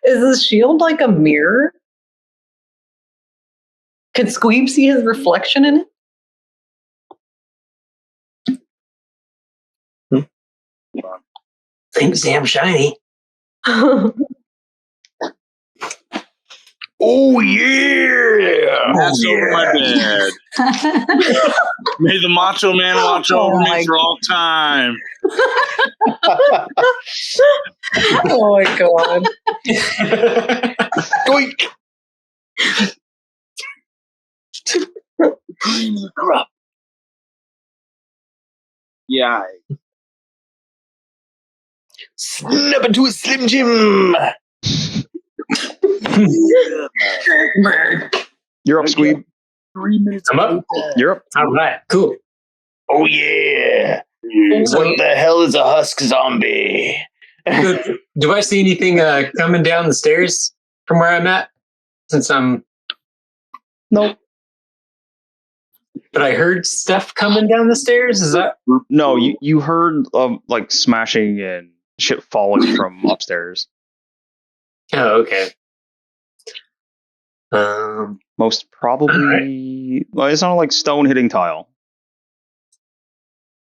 S2: Is the shield like a mirror? Could Squeeb see his reflection in it?
S7: Thing's damn shiny.
S3: Oh, yeah!
S4: That's over my bed. May the Macho Man watch over me for all time.
S2: Oh my god.
S3: Doink!
S4: Yeah.
S3: Snap into a Slim Jim.
S1: You're up, Squeeb.
S11: 3 minutes.
S7: I'm up.
S1: You're up.
S7: All right, cool.
S3: Oh yeah. What the hell is a husk zombie?
S7: Do I see anything coming down the stairs from where I'm at? Since I'm...
S1: Nope.
S7: But I heard stuff coming down the stairs. Is that...
S1: No, you heard like smashing and shit falling from upstairs.
S7: Oh, okay.
S1: Most probably, well, it's not like stone hitting tile.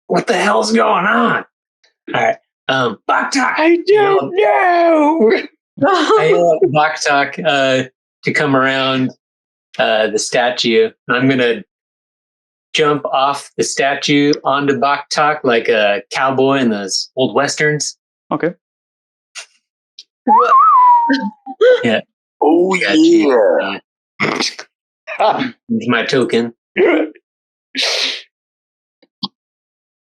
S7: What the hell's going on? All right. Bucktalk.
S10: I don't know.
S7: I yell at Bucktalk to come around the statue. I'm gonna jump off the statue onto Bucktalk like a cowboy in those old westerns.
S1: Okay.
S7: Yeah.
S11: Oh yeah.
S7: Here's my token.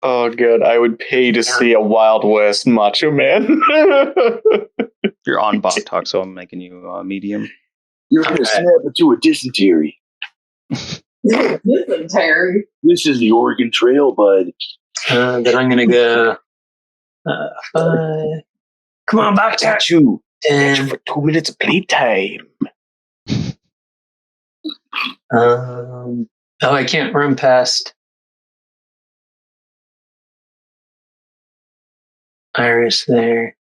S3: Oh, good. I would pay to see a Wild West Macho Man.
S1: You're on Bok Talk, so I'm making you medium.
S11: You're gonna snap into a dysentery.
S2: Dysentery.
S11: This is the Oregon Trail, bud.
S7: Then I'm gonna go. 5. Come on, Bucktalk.
S3: Got you
S7: 10.
S3: for 2 minutes of playtime.
S7: Oh, I can't run past Iris there.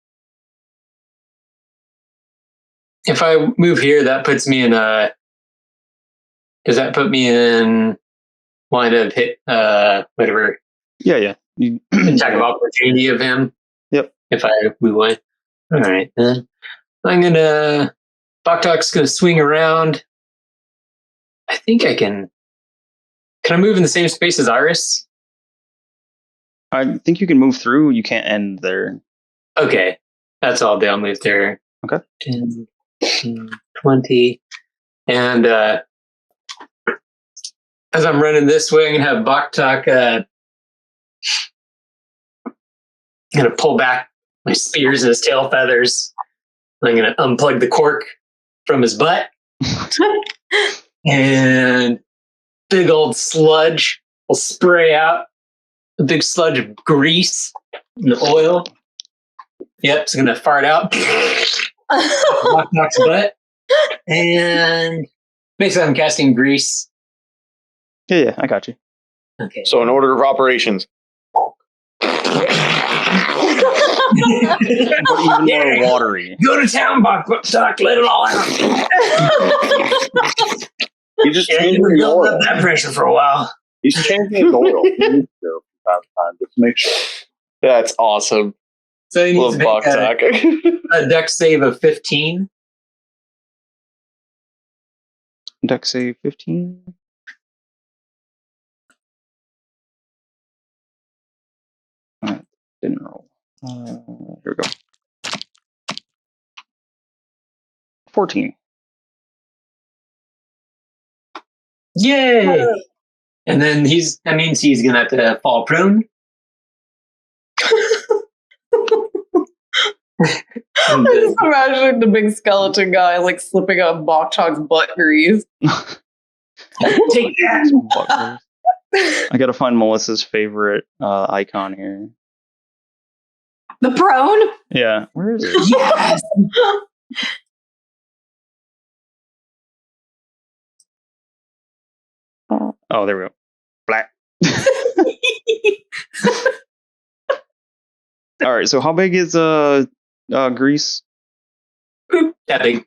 S7: If I move here, that puts me in a... Does that put me in line of hit, whatever,
S1: Yeah. You,
S7: attack of opportunity of him?
S1: Yep.
S7: If I move away. All right, then. I'm gonna... Bucktalk's gonna swing around. I think I can... Can I move in the same space as Iris?
S1: I think you can move through. You can't end there.
S7: Okay. That's all I'll move there.
S1: Okay.
S7: 10, 15, 20. And as I'm running this way, I'm going to have Bucktalk going to pull back my spears and his tail feathers. I'm going to unplug the cork from his butt. And big old sludge will spray out. A big sludge of grease and oil. Yep, it's going to fart out. Bucktalk's butt. And basically, I'm casting grease.
S1: Yeah, I got you.
S7: Okay.
S3: So, in order of operations.
S1: But even more watery.
S7: Go to town, Bucktalk. Let it all out.
S11: He just
S7: Yeah,
S11: changed
S7: you've been
S11: the
S7: building
S11: oil.
S7: up that pressure for a while.
S11: He's changing his oil. He needs to from time to time, just to make sure.
S3: That's awesome.
S7: So he needs
S3: Love
S7: to
S3: Bok
S7: make
S3: Talk.
S7: a dex save of 15.
S1: Dex save 15. Didn't roll. Here we go. 14.
S7: Yay! And then that means he's going to have to fall prone.
S2: I'm just imagining the big skeleton guy like slipping on Boktalk's butt grease.
S7: Take that!
S1: I gotta find Melissa's favorite icon here.
S5: The prone?
S1: Yeah, where is it?
S5: Yes.
S1: Oh, there we go. Black. All right, so how big is Grease?
S7: That big.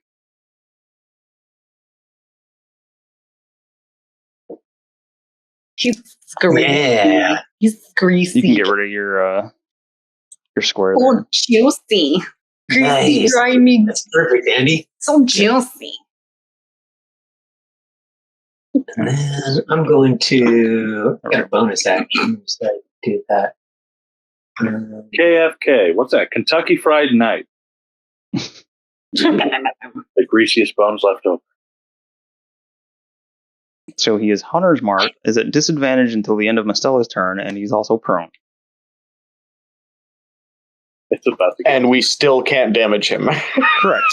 S2: He's greasy.
S7: Yeah.
S2: He's greasy.
S1: You can get rid of your square there.
S5: Oh, juicy.
S2: Greasy,
S7: Nice.
S2: grimy.
S7: That's perfect, Andy.
S5: So juicy.
S7: And then I'm going to get a bonus action, so I do that.
S11: KFK. What's that? Kentucky Fried Night. The greasiest bones left over.
S1: So he is Hunter's Mark, is at disadvantage until the end of Mastella's turn, and he's also prone.
S11: It's about to.
S3: And we still can't damage him.
S1: Correct.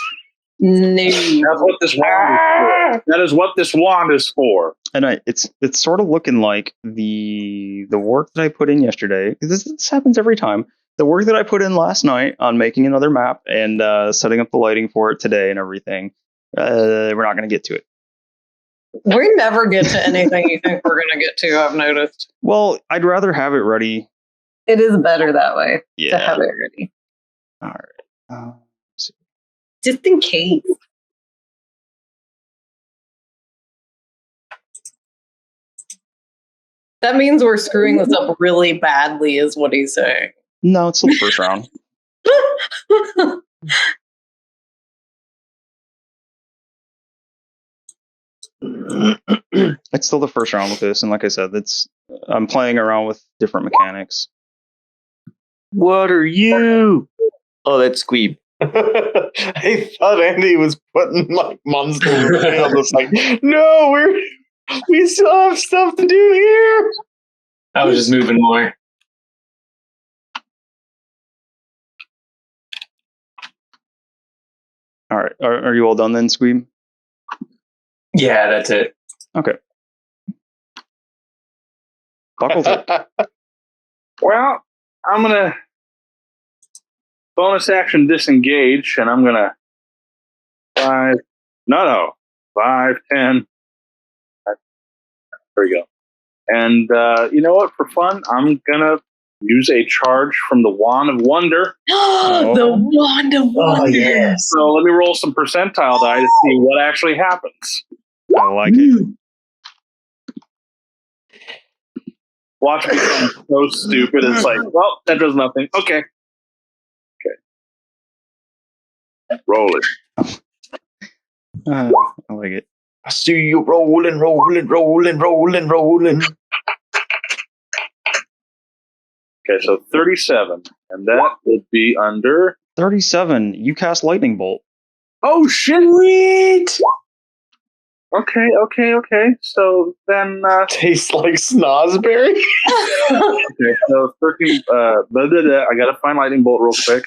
S2: No.
S4: That's what this wand is for. That is what this wand is for.
S1: And it's sort of looking like the work that I put in yesterday. This happens every time. The work that I put in last night on making another map and setting up the lighting for it today and everything. We're not going to get to it.
S2: We never get to anything you think we're going to get to, I've noticed.
S1: Well, I'd rather have it ready.
S2: It is better that way to
S1: Yeah.
S2: have it ready.
S1: All right.
S2: Just in case. That means we're screwing this up really badly, is what he's saying.
S1: No, it's still the first round. It's still the first round with this, and like I said, I'm playing around with different mechanics.
S3: What are you? Oh, that's Squeeb. I thought Andy was putting like monsters in the field. It's like, no, we still have stuff to do here.
S7: I was just moving more.
S1: All right, are you all done then, Squeeb?
S7: Yeah, that's it.
S1: Okay. Buckletick.
S4: Well, I'm gonna bonus action disengage, and I'm gonna 5, 10. There we go. And you know what? For fun, I'm gonna use a charge from the Wand of Wonder.
S2: The Wand of Wonder.
S7: Oh, yes.
S4: So let me roll some percentile die to see what actually happens.
S1: I like it.
S4: Watch me become so stupid. It's like, well, that does nothing. Okay. Roll it.
S1: I like it.
S3: I see you rolling.
S4: Okay, so 37. And that would be under...
S1: 37. You cast Lightning Bolt.
S4: Oh, shit! Sweet! Okay. So then...
S3: Tastes like snozberry.
S4: Okay, so 13... I gotta find Lightning Bolt real quick.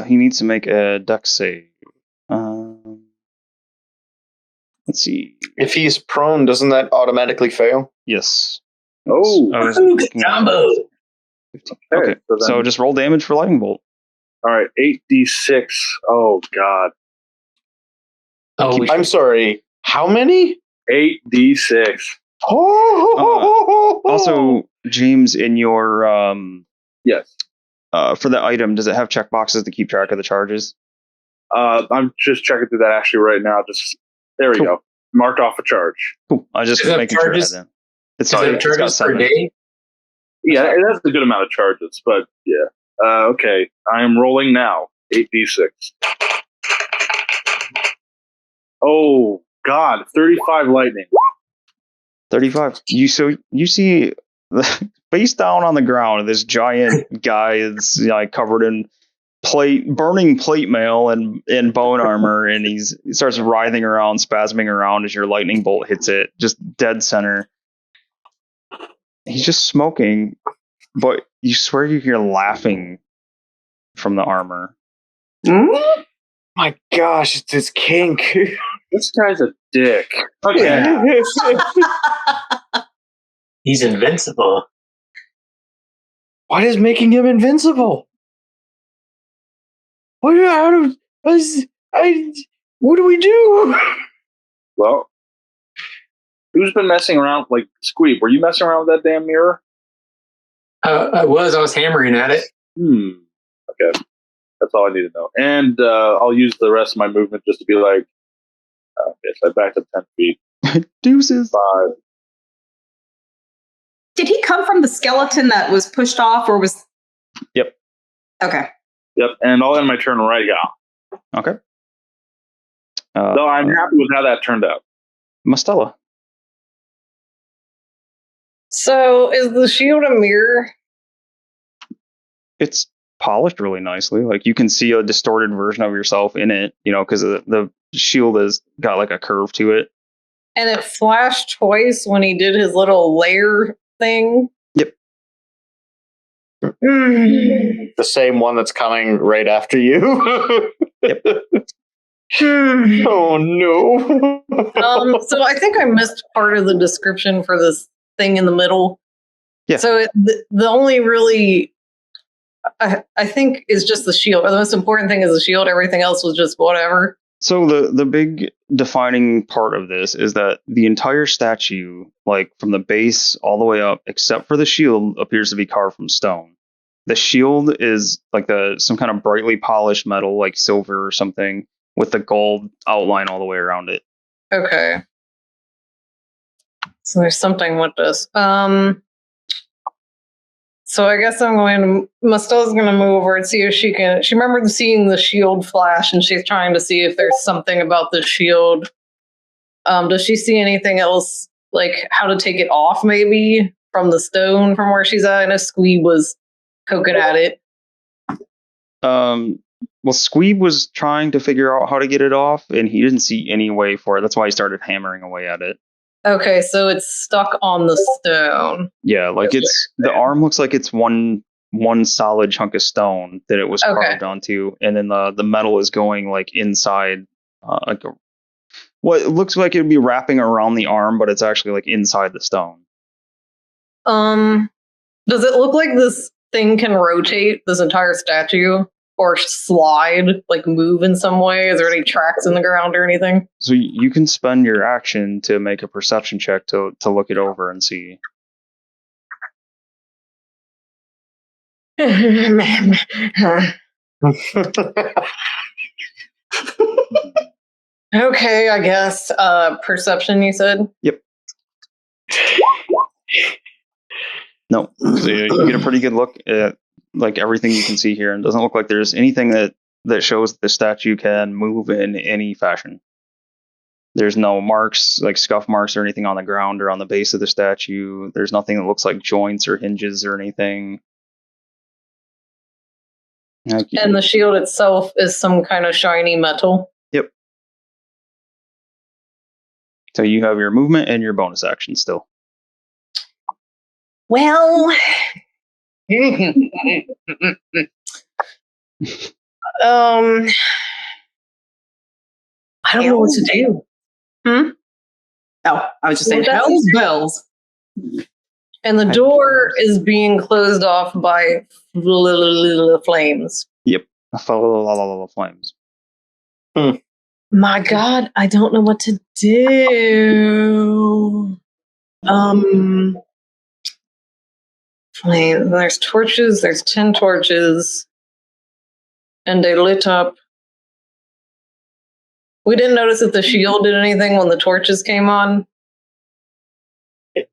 S1: He needs to make a Dex save. Let's see.
S3: If he's prone, doesn't that automatically fail?
S1: Yes.
S4: Oh,
S1: I was
S7: Good
S1: looking at
S7: combo.
S1: 15. Okay, so just roll damage for Lightning Bolt.
S4: All right, 8d6. Oh, God.
S7: Oh,
S3: I'm sorry. How many?
S4: 8d6.
S1: Also, James, in your
S4: Yes.
S1: for the item, does it have checkboxes to keep track of the charges?
S4: I'm just checking through that actually right now. There we go. Marked off a charge.
S1: Cool. I just
S7: Does it have
S1: making sure I had
S7: charges?
S1: that. It's
S7: Is it charges per day?
S4: Yeah, it has a good amount of charges, but yeah. Okay, I am rolling now. 8d6. Oh, God. 35 lightning.
S1: 35. You see face down on the ground, this giant guy is like covered in burning plate mail and bone armor, and he starts writhing around, spasming around as your lightning bolt hits it, just dead center. He's just smoking, but you swear you hear laughing from the armor.
S3: My gosh, it's his kink.
S4: This guy's a dick. Okay.
S7: He's invincible.
S3: What is making him invincible? What do we do?
S4: Well, who's been messing around? Like, Squeeb, were you messing around with that damn mirror?
S7: I was hammering at it.
S4: Okay. That's all I need to know. And I'll use the rest of my movement just to be like, okay, so I backed up 10 feet.
S1: Deuces.
S4: 5.
S5: Did he come from the skeleton that was pushed off, or was?
S1: Yep.
S5: Okay.
S4: Yep, and I'll end my turn right now.
S1: Okay.
S4: So I'm happy with how that turned out.
S1: Mastella.
S2: So, is the shield a mirror?
S1: It's polished really nicely. Like you can see a distorted version of yourself in it, because the shield has got like a curve to it.
S2: And it flashed twice when he did his little lair thing.
S1: Yep.
S2: Mm.
S3: The same one that's coming right after you.
S1: Yep.
S3: Oh no.
S2: So I think I missed part of the description for this thing in the middle.
S1: Yeah.
S2: So the only really, I think, is just the shield. The most important thing is the shield. Everything else was just whatever.
S1: So the big defining part of this is that the entire statue, like from the base all the way up, except for the shield, appears to be carved from stone. The shield is like some kind of brightly polished metal, like silver or something, with the gold outline all the way around it.
S2: Okay. So there's something with this. So I guess Mastella's going to move over and see if she can. She remembered seeing the shield flash, and she's trying to see if there's something about the shield. Does she see anything else, like how to take it off, maybe from the stone from where she's at? I know Squeeb was poking at it.
S1: Well, Squeeb was trying to figure out how to get it off, and he didn't see any way for it. That's why he started hammering away at it.
S2: Okay, so it's stuck on the stone.
S1: Yeah, like the arm looks like it's one solid chunk of stone that it was carved onto, and then the metal is going like inside, what it looks like it would be wrapping around the arm, but it's actually like inside the stone.
S2: Does it look like this thing can rotate, this entire statue, or slide, like move in some way? Is there any tracks in the ground or anything?
S1: So you can spend your action to make a perception check to look it over and see.
S2: Okay, I guess. Perception, you said?
S1: Yep. No, so you get a pretty good look at like everything you can see here, and it doesn't look like there's anything that shows the statue can move in any fashion. There's no marks, like scuff marks or anything on the ground or on the base of the statue. There's nothing that looks like joints or hinges or anything.
S2: And the shield itself is some kind of shiny metal.
S1: Yep. So you have your movement and your bonus action still.
S2: Well, I don't know what to do.
S5: Oh, I was just saying, hell's bells.
S2: And the door is being closed off by flames.
S1: Yep. Flames.
S2: My God, I don't know what to do. Flame. There's torches. There's 10 torches. And they lit up. We didn't notice that the shield did anything when the torches came on.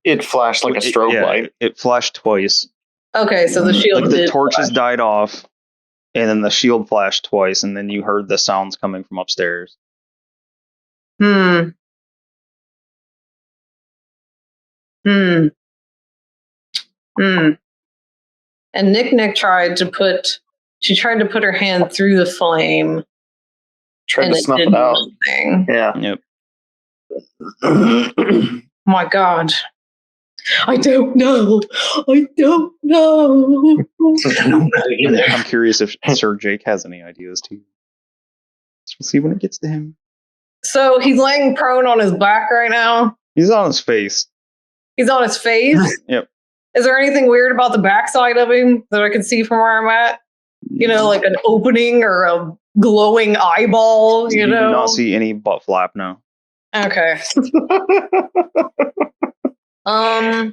S3: It flashed like a strobe light.
S1: It flashed twice.
S2: Okay, so the shield
S1: like the
S2: did
S1: torches
S2: flash.
S1: died off, and then the shield flashed twice, and then you heard the sounds coming from upstairs.
S2: And Nick tried to put her hand through the flame.
S3: Tried to snuff it out.
S2: Nothing.
S3: Yeah.
S1: Yep.
S2: My God. I don't know. I don't know.
S1: I'm curious if Sir Jake has any ideas too. So we'll see when it gets to him.
S2: So he's laying prone on his back right now.
S1: He's on his face.
S2: He's on his face?
S1: Yep.
S2: Is there anything weird about the backside of him that I can see from where I'm at? You know, like an opening or a glowing eyeball, you know?
S1: Do not see any butt flap now.
S2: Okay. I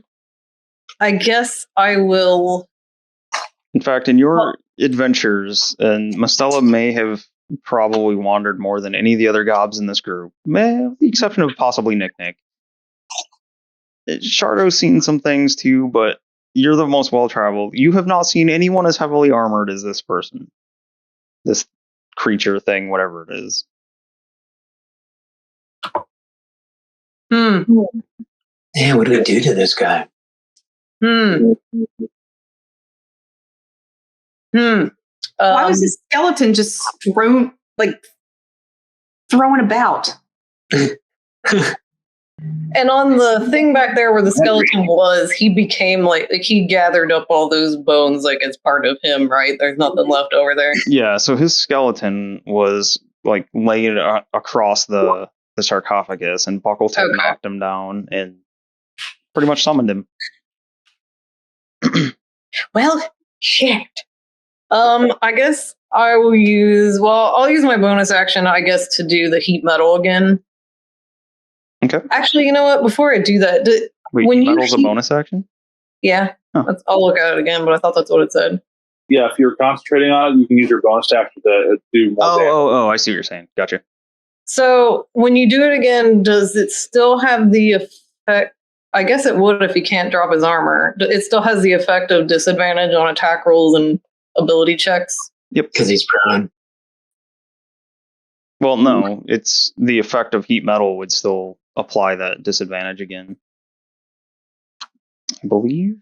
S2: guess I will.
S1: In fact, in your adventures, and Mastella may have probably wandered more than any of the other gobs in this group, with the exception of possibly Nick. Shardo's seen some things too, but you're the most well-traveled. You have not seen anyone as heavily armored as this person. This creature thing, whatever it is.
S7: Yeah, what do we do to this guy?
S5: Why was this skeleton just thrown about?
S2: And on the thing back there where the skeleton was, he became like he gathered up all those bones like as part of him, right? There's nothing left over there.
S1: Yeah, so his skeleton was like laid across the sarcophagus, and Buckletick knocked him down and pretty much summoned him.
S2: Well, shit. I guess I will use. Well, I'll use my bonus action, I guess, to do the heat metal again.
S1: Okay.
S2: Actually, you know what? Before I do that,
S1: Wait,
S2: when
S1: heat
S2: you
S1: metal's a bonus action?
S2: Yeah,
S1: Huh.
S2: I'll look at it again, but I thought that's what it said.
S11: Yeah, if you're concentrating on it, you can use your bonus action to do more damage.
S1: Oh, I see what you're saying. Gotcha.
S2: So when you do it again, does it still have the effect? I guess it would if he can't drop his armor. It still has the effect of disadvantage on attack rolls and ability checks.
S1: Yep.
S7: Because he's prone.
S1: Well, no, it's the effect of heat metal would still apply that disadvantage again. I believe.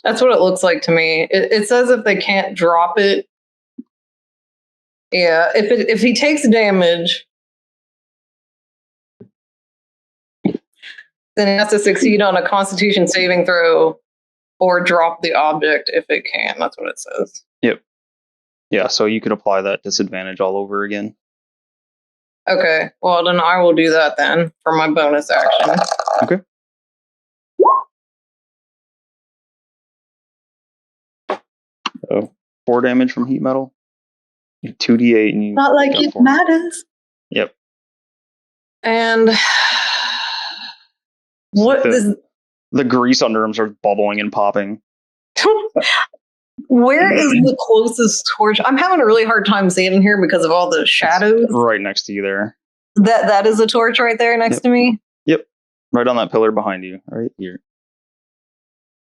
S2: That's what it looks like to me. It says if they can't drop it. Yeah, if he takes damage, then it has to succeed on a Constitution saving throw or drop the object if it can. That's what it says.
S1: Yep. Yeah, so you could apply that disadvantage all over again.
S2: Okay, well then I will do that then for my bonus action.
S1: Okay. So 4 damage from heat metal, 2d8, and you
S2: Not like it matters.
S1: Yep.
S2: And what is
S1: the grease under him starts bubbling and popping.
S2: Where is the closest torch? I'm having a really hard time seeing in here because of all the shadows.
S1: It's right next to you there.
S2: That is a torch right there next to me.
S1: Yep. Right on that pillar behind you, right here.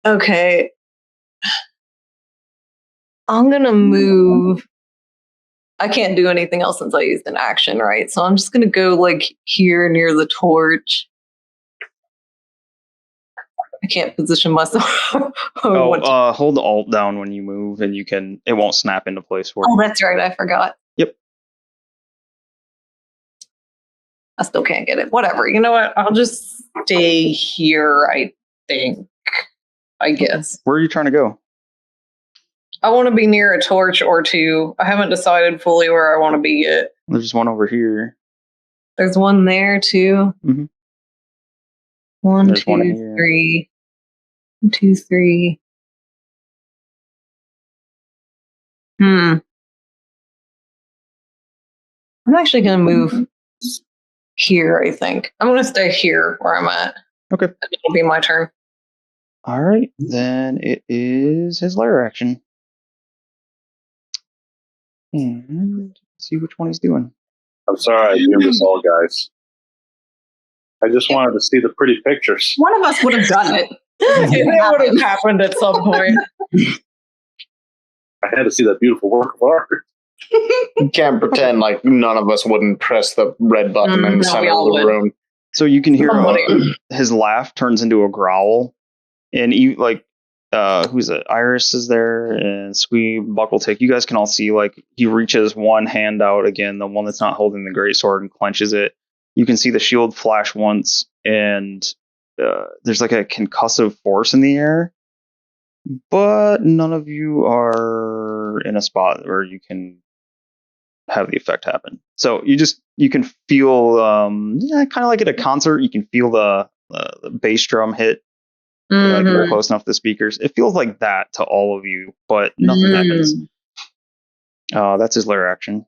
S2: Okay. I'm gonna move. I can't do anything else since I used an action, right? So I'm just gonna go like here near the torch. I can't position myself.
S1: Hold Alt down when you move, and it won't snap into place for you.
S2: Oh, that's right. I forgot.
S1: Yep.
S2: I still can't get it. Whatever. You know what? I'll just stay here, I think. I guess.
S1: Where are you trying to go?
S2: I want to be near a torch or two. I haven't decided fully where I want to be yet.
S1: There's one over here.
S2: There's one there too.
S1: Mm-hmm.
S2: One,
S1: There's
S2: 2,
S1: one here.
S2: 3. 1, 2, 3. I'm actually going to move here, I think. I'm going to stay here where I'm at.
S1: Okay.
S2: It'll be my turn.
S1: All right. Then it is his lair action. And see which one he's doing.
S11: I'm sorry I doomed us all, guys. I just wanted to see the pretty pictures.
S5: One of us would have done it.
S2: It would have happened at some point.
S11: I had to see that beautiful work of art.
S3: You can't pretend like none of us wouldn't press the red button in the center of the room.
S1: So you can hear his laugh turns into a growl, and who's it? Iris is there, and Squeeb, Buckletick. You guys can all see he reaches one hand out again, the one that's not holding the greatsword, and clenches it. You can see the shield flash once, and there's a concussive force in the air, but none of you are in a spot where you can have the effect happen. So you can feel kind of like at a concert, you can feel the bass drum hit. Real close enough to the speakers. It feels like that to all of you, but nothing happens. That's his lair action.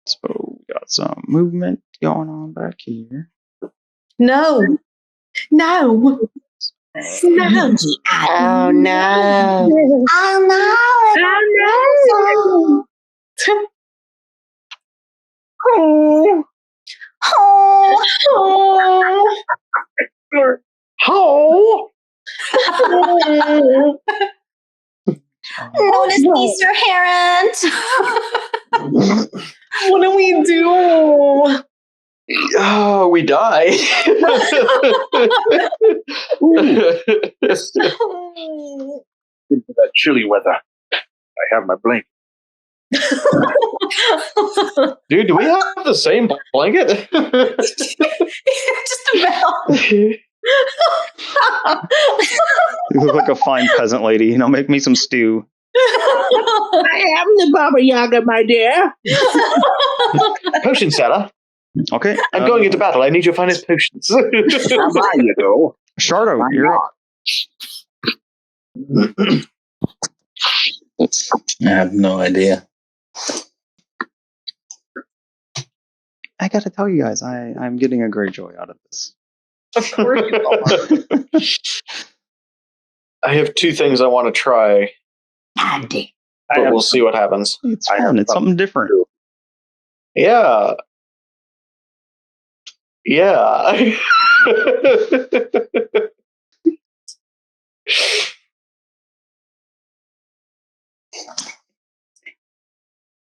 S1: So we got some movement going on back here.
S2: No. No. No.
S9: Oh no.
S2: Oh no.
S9: Oh. Notice me, Sir Herent.
S2: What do we do?
S3: Oh, we die.
S11: Into that chilly weather. I have my blanket.
S3: Dude, do we have the same blanket?
S5: Just about.
S1: You look like a fine peasant lady. Make me some stew.
S8: I am the Baba Yaga, my dear.
S3: Potion seller.
S1: Okay.
S3: I'm going into battle. I need your finest potions.
S11: How about you go?
S1: Shardo, you're up.
S6: I have no idea.
S1: I gotta tell you guys, I'm getting a great joy out of this.
S2: Of course you are.
S3: I have two things I want to try,
S9: Andy.
S3: but we'll see what happens.
S1: It's fun. It's something different.
S3: Yeah. Yeah.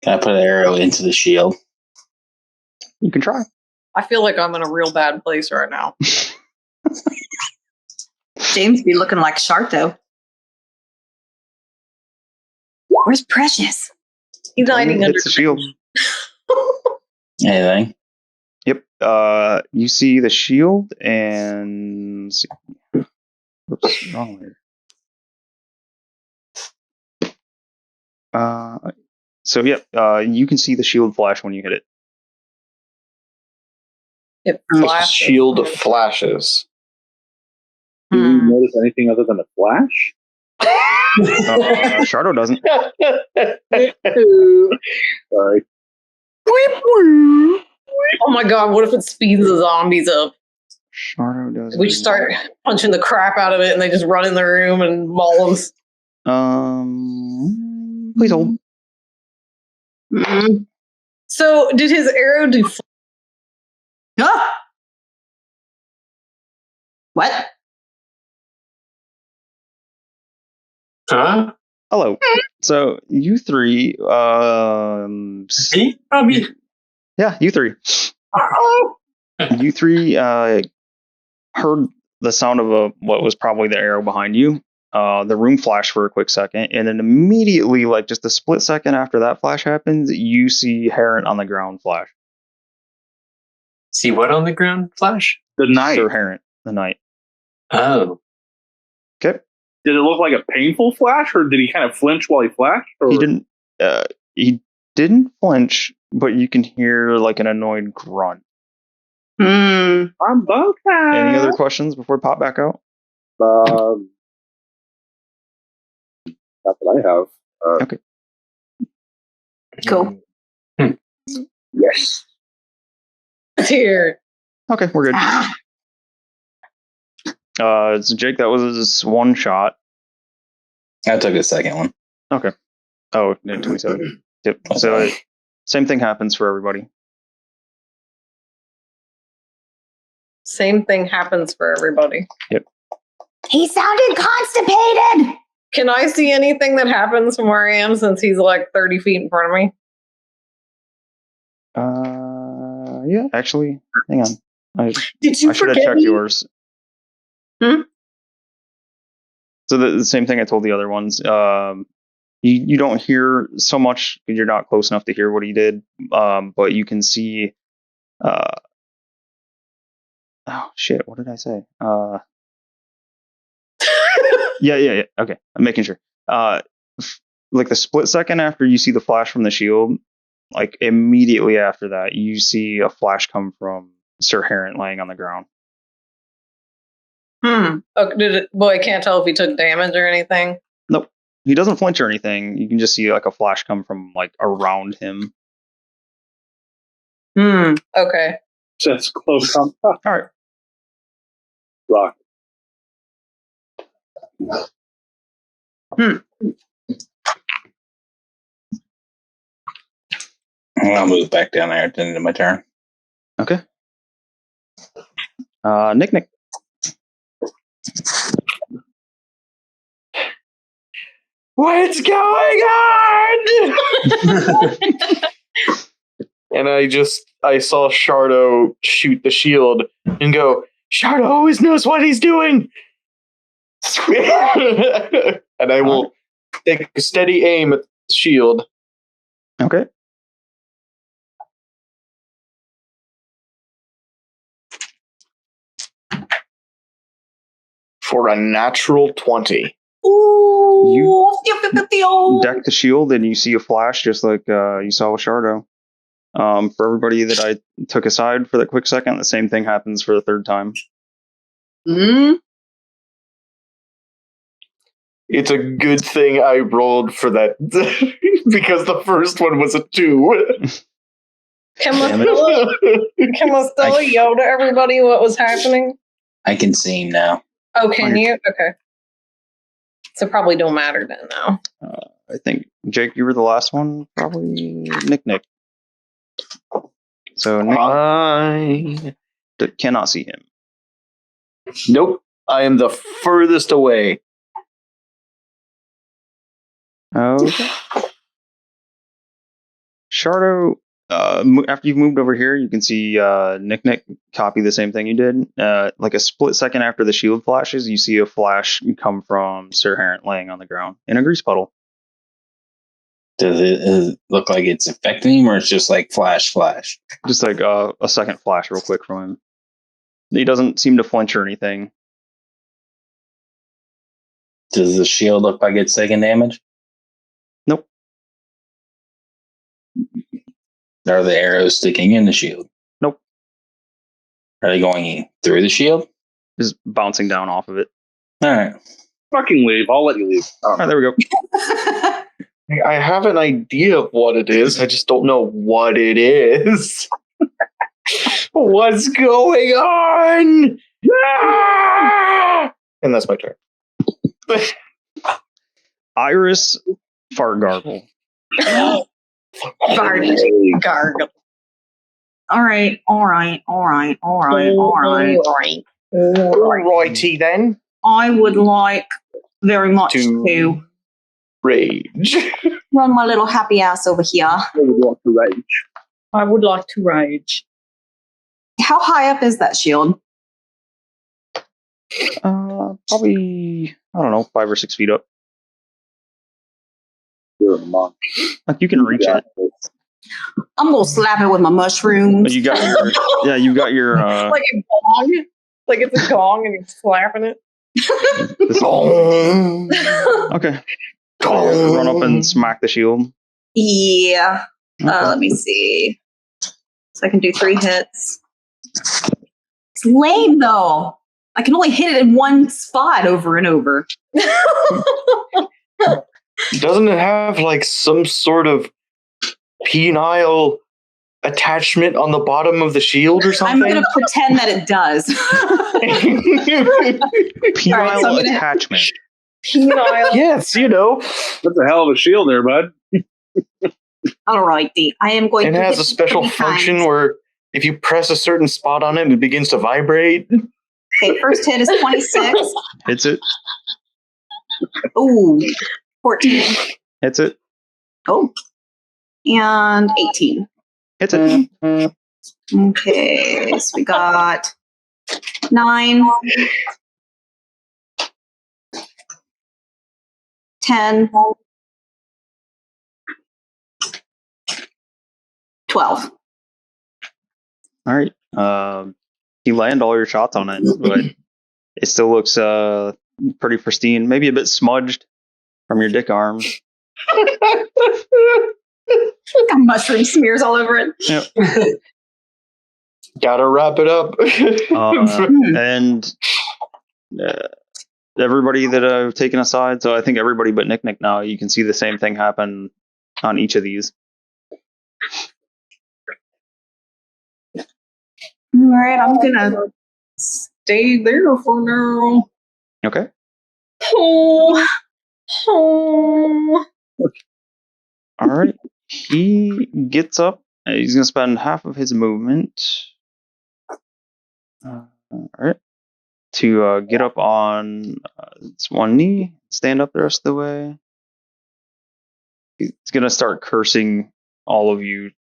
S6: Can I put an arrow into the shield?
S1: You can try.
S2: I feel like I'm in a real bad place right now.
S5: James be looking like Sharto. Where's Precious?
S2: He's hiding under
S1: It's the shield.
S6: Anything?
S1: Yep. You see the shield and let's see. Oops, wrong way. So yep. You can see the shield flash when you hit it.
S2: It
S3: The
S2: flashes.
S3: shield flashes.
S11: Do you notice anything other than a flash?
S1: Shardo doesn't.
S11: Sorry.
S2: Oh my god, what if it speeds the zombies up?
S1: Shardo doesn't.
S2: We just start punching the crap out of it and they just run in the room and maul us.
S1: Please hold.
S2: So, did his arrow do?
S5: Ah! What?
S7: Huh?
S1: Hello. So you three.
S7: See? Probably.
S1: Yeah, you three. You three heard the sound of what was probably the arrow behind you. The room flashed for a quick second, and then immediately, like just a split second after that flash happens, you see Heron on the ground flash.
S7: See what on the ground? Flash?
S11: The knight.
S1: Sir Heron, the knight.
S7: Oh.
S1: Okay.
S11: Did it look like a painful flash, or did he kind of flinch while he flashed? Or?
S1: He didn't. He didn't flinch, but you can hear like an annoyed grunt.
S11: I'm okay.
S1: Any other questions before we pop back out?
S11: Not that I have.
S1: Okay.
S5: Cool.
S11: Yes.
S2: Here.
S1: Okay, we're good. So Jake, that was his one shot.
S6: I took a second one.
S1: Okay. Oh, 27. Yep. So same thing happens for everybody.
S2: Same thing happens for everybody.
S1: Yep.
S9: He sounded constipated.
S2: Can I see anything that happens from where I am since he's like 30 feet in front of me?
S1: Yeah, actually, hang on.
S5: Did you
S1: I should have
S5: forget
S1: checked
S5: me?
S1: yours.
S2: Hmm?
S1: So the same thing I told the other ones. You don't hear so much because you're not close enough to hear what he did. But you can see. Oh shit! What did I say? Yeah. Okay, I'm making sure. Like the split second after you see the flash from the shield, like immediately after that, you see a flash come from Sir Heron laying on the ground.
S2: Okay, I can't tell if he took damage or anything.
S1: Nope. He doesn't flinch or anything. You can just see like a flash come from like around him.
S2: Okay.
S11: Just close on.
S1: All right.
S11: Rock.
S6: I'll move back down there at the end of my turn.
S1: Okay. Nick.
S3: What's going on? And I saw Shardo shoot the shield and go, Shardo always knows what he's doing. And I will take a steady aim at the shield.
S1: Okay.
S3: For a natural 20.
S5: Ooh,
S1: Deck the shield and you see a flash just like you saw with Shardo. For everybody that I took aside for that quick second, the same thing happens for the third time.
S5: Mm.
S3: It's a good thing I rolled for that because the first one was a 2.
S2: Can
S6: Damn
S2: Mustella yell to everybody what was happening?
S6: I can see him now.
S2: Oh, can you? Okay. So probably don't matter then now.
S1: I think, Jake, you were the last one, probably Nick. So Nick
S3: I
S1: cannot see him.
S3: Nope. I am the furthest away.
S1: Okay. Shardo, after you've moved over here, you can see Nick copy the same thing you did. Like a split second after the shield flashes, you see a flash come from Sir Harrant laying on the ground in a grease puddle.
S6: Does it look like it's affecting him, or it's just like flash?
S1: Just like a second flash real quick from him. He doesn't seem to flinch or anything.
S6: Does the shield look like it's taking damage?
S1: Nope.
S6: Are the arrows sticking in the shield?
S1: Nope.
S6: Are they going through the shield?
S1: Just bouncing down off of it.
S6: All right.
S11: Fucking leave. I'll let you leave.
S1: All right, there we go.
S3: I have an idea of what it is. I just don't know what it is. What's going on? Ah! And that's my turn.
S1: Iris fart gargle.
S2: Gargle.
S5: All right.
S3: Alrighty then.
S5: I would like very much to
S3: rage.
S5: run my little happy ass over here.
S11: I would want to rage.
S2: I would like to rage.
S5: How high up is that shield?
S1: Probably, I don't know, 5 or 6 feet up.
S11: You're a monk.
S1: Like you can reach it.
S5: I'm gonna slap it with my mushrooms.
S1: You got your, yeah, you got your.
S2: Like a gong? Like it's a gong and he's slapping it?
S1: Okay. Run up and smack the shield.
S5: Yeah.
S1: Okay.
S5: Let me see. So I can do 3 hits. It's lame though. I can only hit it in one spot over and over.
S3: Doesn't it have like some sort of penile attachment on the bottom of the shield or something?
S5: I'm going to pretend that it does.
S1: Penile attachment.
S2: Penile.
S3: Yes, you know.
S11: That's a hell of a shield there, bud.
S5: All righty. I am going
S3: It
S5: to
S3: has
S5: hit
S3: a special
S5: 3
S3: function
S5: times.
S3: where if you press a certain spot on it, it begins to vibrate.
S5: Okay, first hit is 26.
S1: Hits it.
S5: Ooh, 14.
S1: Hits it.
S5: Oh, and 18.
S1: Hits it.
S5: Okay, so we got 9, 10, 12.
S1: All right. You land all your shots on it, but it still looks pretty pristine. Maybe a bit smudged from your dick arm.
S5: Got mushroom smears all over it.
S1: Yep.
S3: Gotta wrap it up.
S1: And everybody that I've taken aside, so I think everybody but Nick now, you can see the same thing happen on each of these.
S5: All right, I'm gonna stay there for now.
S1: Okay.
S2: Oh.
S1: All right. He gets up. He's going to spend half of his movement. All right. To get up on its one knee, stand up the rest of the way. He's going to start cursing all of you.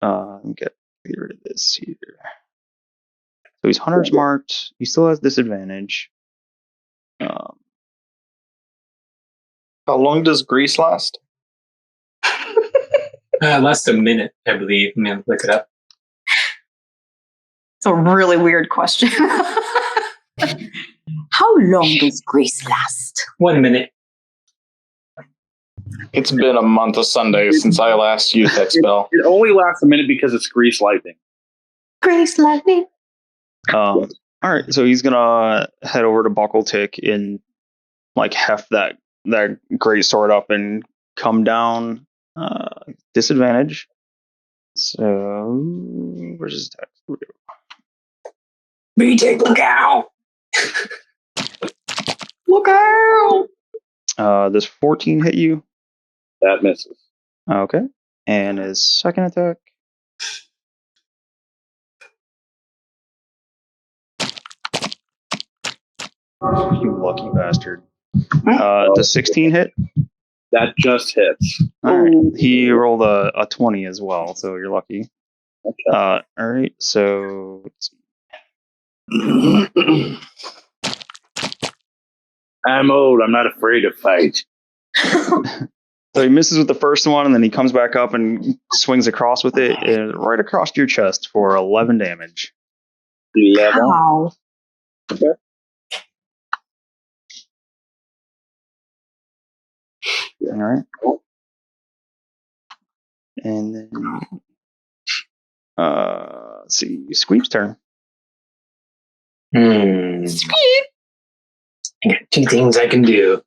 S1: Get rid of this here. So he's Hunter's marked. He still has disadvantage.
S3: How long does grease last?
S7: Less than a minute, I believe. I'm going to look it up.
S5: It's a really weird question. How long does grace last?
S7: 1 minute.
S3: It's been a month of Sundays since I last used that spell.
S11: It only lasts a minute because it's grease lightning.
S5: Grace lightning.
S1: All right, so he's gonna head over to Buckletick and like heft that great sword up and come down. Disadvantage. So where's his attack?
S7: Buckletick, look out!
S5: Look out!
S1: Does 14 hit you?
S11: That misses.
S1: Okay. And his second attack. You lucky bastard. Does 16 hit?
S11: That just hits.
S1: All right. He rolled a 20 as well, so you're lucky.
S11: Okay.
S1: All right. So let's see.
S11: I'm old. I'm not afraid to fight.
S1: So he misses with the first one, and then he comes back up and swings across with it right across your chest for 11 damage.
S11: 11.
S5: Wow.
S11: Okay.
S1: All right. And then, let's see, Squeep's turn.
S7: Squeep! I got 2 things I can do.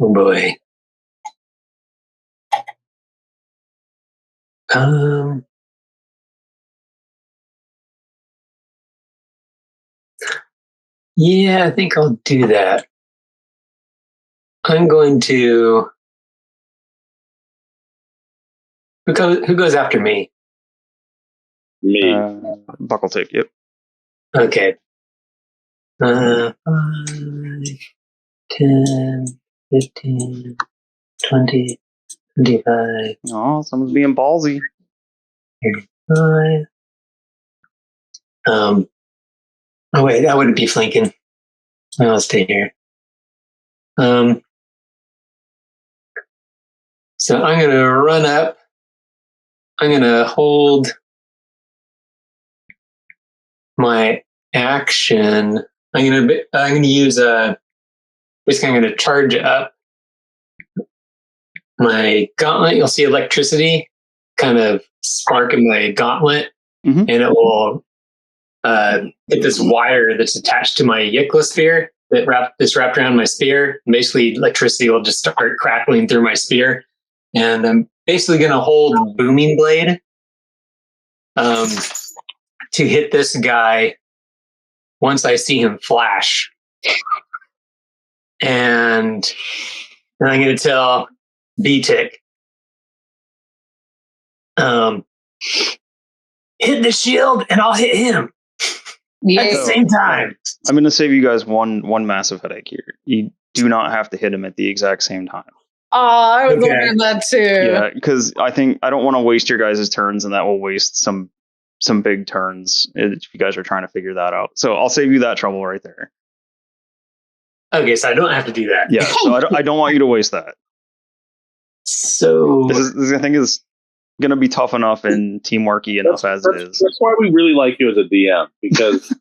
S7: Oh boy. Yeah, I think I'll do that. I'm going to. Who goes after me?
S11: Me.
S1: Buckletick, yep.
S7: Okay. 5, 10, 15, 20, 25,
S1: Oh, someone's being ballsy.
S7: 35. Oh wait, I wouldn't be flanking. I'll stay here. So I'm gonna run up. I'm gonna hold my action. I'm gonna use basically I'm gonna charge up my gauntlet. You'll see electricity kind of spark in my gauntlet, and it will hit this wire that's attached to my Yikla spear that's wrapped around my spear. And basically, electricity will just start crackling through my spear, and I'm basically going to hold Booming Blade to hit this guy once I see him flash, and then I'm going to tell Buckletick, hit the shield, and I'll hit him. At the same time.
S1: I'm going to save you guys one massive headache here. You do not have to hit him at the exact same time.
S2: Oh, I was wondering that too.
S1: Yeah, because I don't want to waste your guys' turns, and that will waste some big turns if you guys are trying to figure that out. So I'll save you that trouble right there.
S7: Okay, so I don't have to do that.
S1: Yeah, so I don't want you to waste that.
S7: So
S1: this I think is going to be tough enough and teamworky enough as it is.
S11: That's why we really like you as a DM, because...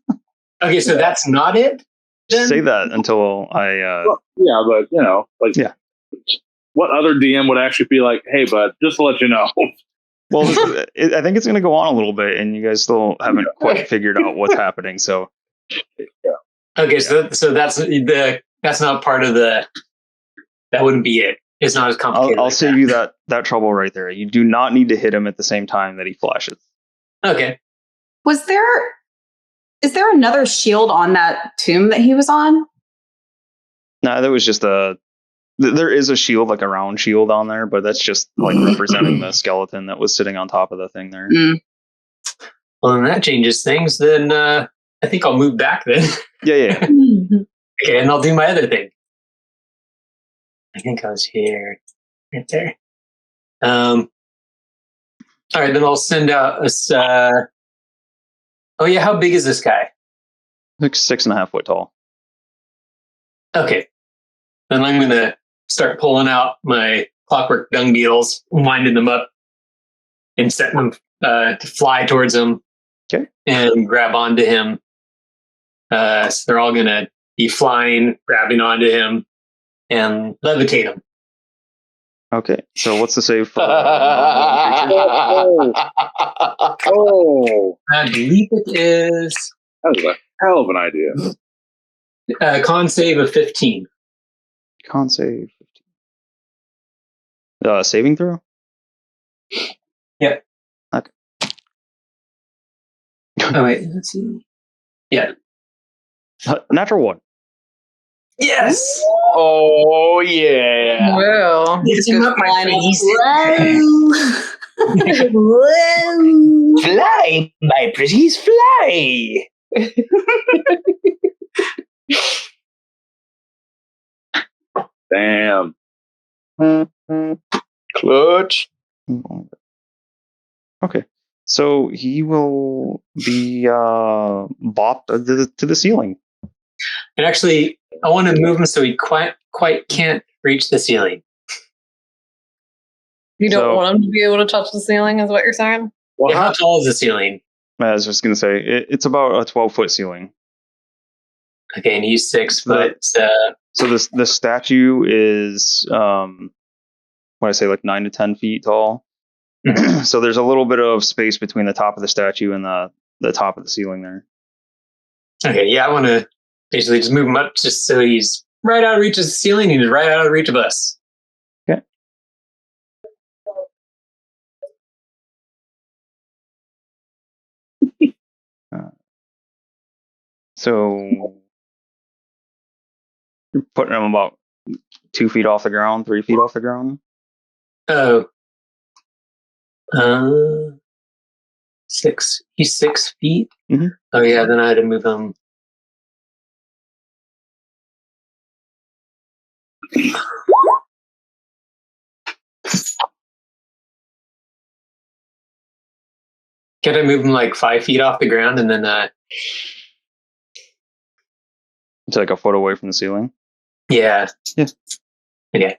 S7: Okay, so that's not it? Then?
S1: Say that until I...
S11: Well, yeah, but, you know, like...
S1: Yeah.
S11: What other DM would actually be like, hey, bud, just to let you know.
S1: Well, I think it's going to go on a little bit, and you guys still haven't quite figured out what's happening, so...
S11: Yeah.
S7: Okay, so that's not part of the... That wouldn't be it. It's not as complicated.
S1: I'll save you that trouble right there. You do not need to hit him at the same time that he flashes.
S7: Okay.
S5: Is there another shield on that tomb that he was on?
S1: No, that was just there is a shield, like a round shield on there, but that's just like representing the skeleton that was sitting on top of the thing there.
S7: Well, then that changes things. Then I think I'll move back then.
S1: Yeah.
S7: Okay, and I'll do my other thing. I think I was here, right there. All right, then I'll send out a... oh yeah, how big is this guy?
S1: Like 6.5 foot tall.
S7: Okay. Then I'm going to start pulling out my clockwork dung beetles, winding them up, and setting them to fly towards him.
S1: Okay.
S7: And grab onto him. So they're all going to be flying, grabbing onto him, and levitate him.
S1: Okay. So what's the save for?
S11: Oh,
S7: I believe it is
S11: that was a hell of an idea.
S7: a con save of 15.
S1: Con save 15. Saving throw?
S7: Yep.
S1: Okay.
S7: Oh, wait. Let's see. Yeah.
S1: Natural 1.
S7: Yes!
S3: Oh, yeah.
S2: Well,
S7: It's him up my face.
S9: Whoa.
S10: Fly, my pretties, fly.
S11: Damn.
S3: Clutch.
S1: Okay. So he will be bopped to the ceiling.
S7: And actually, I want to move him so he quite can't reach the ceiling.
S2: you don't
S1: So-
S2: want him to be able to touch the ceiling, is what you're saying?
S11: Well,
S7: Yeah, how tall is the ceiling?
S1: I was just going to say, it's about a 12-foot ceiling.
S7: Okay, and he's 6
S1: So-
S7: foot.
S1: So the statue is, what I say, like 9 to 10 feet tall. So there's a little bit of space between the top of the statue and the top of the ceiling there.
S7: Okay, yeah, I want to basically just move him up just so he's right out of reach of the ceiling and he's right out of reach of us.
S1: Okay. So you're putting him about 2 feet off the ground, 3 feet off the ground.
S7: Oh. 6. He's 6 feet?
S1: Mhm.
S7: Oh, yeah, then I had to move him. Can I move him like 5 feet off the ground and then
S1: It's like a foot away from the ceiling.
S7: yeah.
S1: Yeah.
S7: Okay.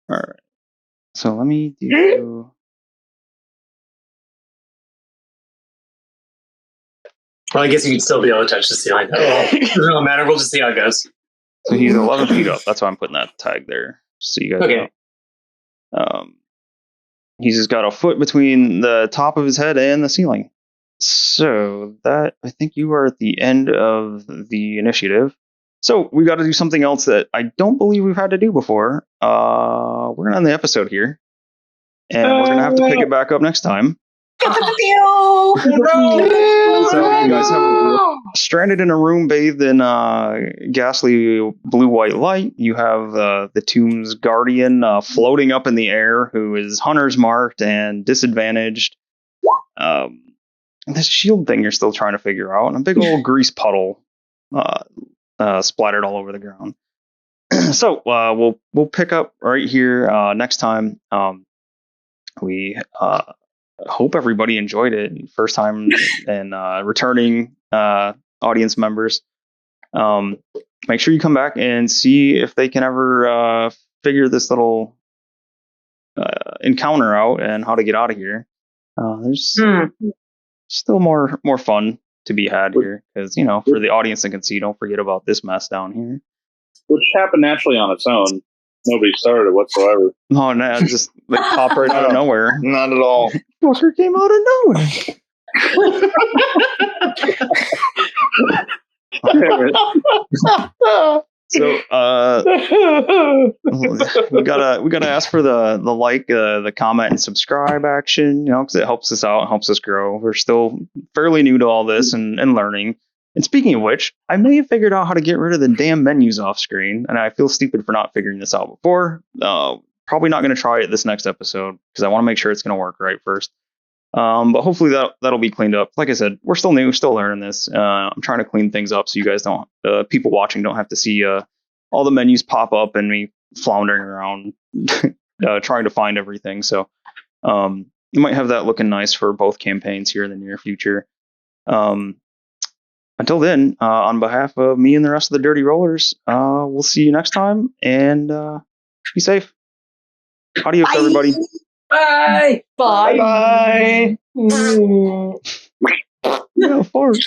S1: All right. So let me do.
S7: Well, I guess you can still be able to touch the ceiling. It doesn't matter. We'll just see how it goes.
S1: So he's 11 feet up. That's why I'm putting that tag there, so you guys
S7: Okay.
S1: know. He's just got a foot between the top of his head and the ceiling. So that, I think you are at the end of the initiative. So we got to do something else that I don't believe we've had to do before. We're gonna end the episode here, and we're gonna have to pick it back up next time. So you guys have stranded in a room bathed in ghastly blue-white light. You have the tomb's guardian floating up in the air, who is hunter's marked and disadvantaged. This shield thing you're still trying to figure out, and a big old grease puddle splattered all over the ground. So we'll pick up right here next time. We hope everybody enjoyed it. First time and returning audience members. Make sure you come back and see if they can ever figure this little encounter out and how to get out of here. There's still more fun to be had here, because for the audience that can see, don't forget about this mess down here.
S11: which happened naturally on its own. Nobody started it whatsoever.
S1: Oh no, just like pop right out of nowhere.
S3: Not at all.
S1: Fucker came out of nowhere. So we gotta ask for the like, the comment and subscribe action, because it helps us out, and helps us grow. We're still fairly new to all this and learning. And speaking of which, I may have figured out how to get rid of the damn menus off screen, and I feel stupid for not figuring this out before. Probably not going to try it this next episode, because I want to make sure it's going to work right first. But hopefully that'll be cleaned up. Like I said, we're still new, still learning this. I'm trying to clean things up so you guys don't, people watching don't have to see all the menus pop up and me floundering around trying to find everything. So you might have that looking nice for both campaigns here in the near future. until then, on behalf of me and the rest of the Dirty Rollers, we'll see you next time, and be safe. Adios,
S9: Bye.
S1: everybody.
S7: Bye.
S2: Bye.
S1: Yeah, fart.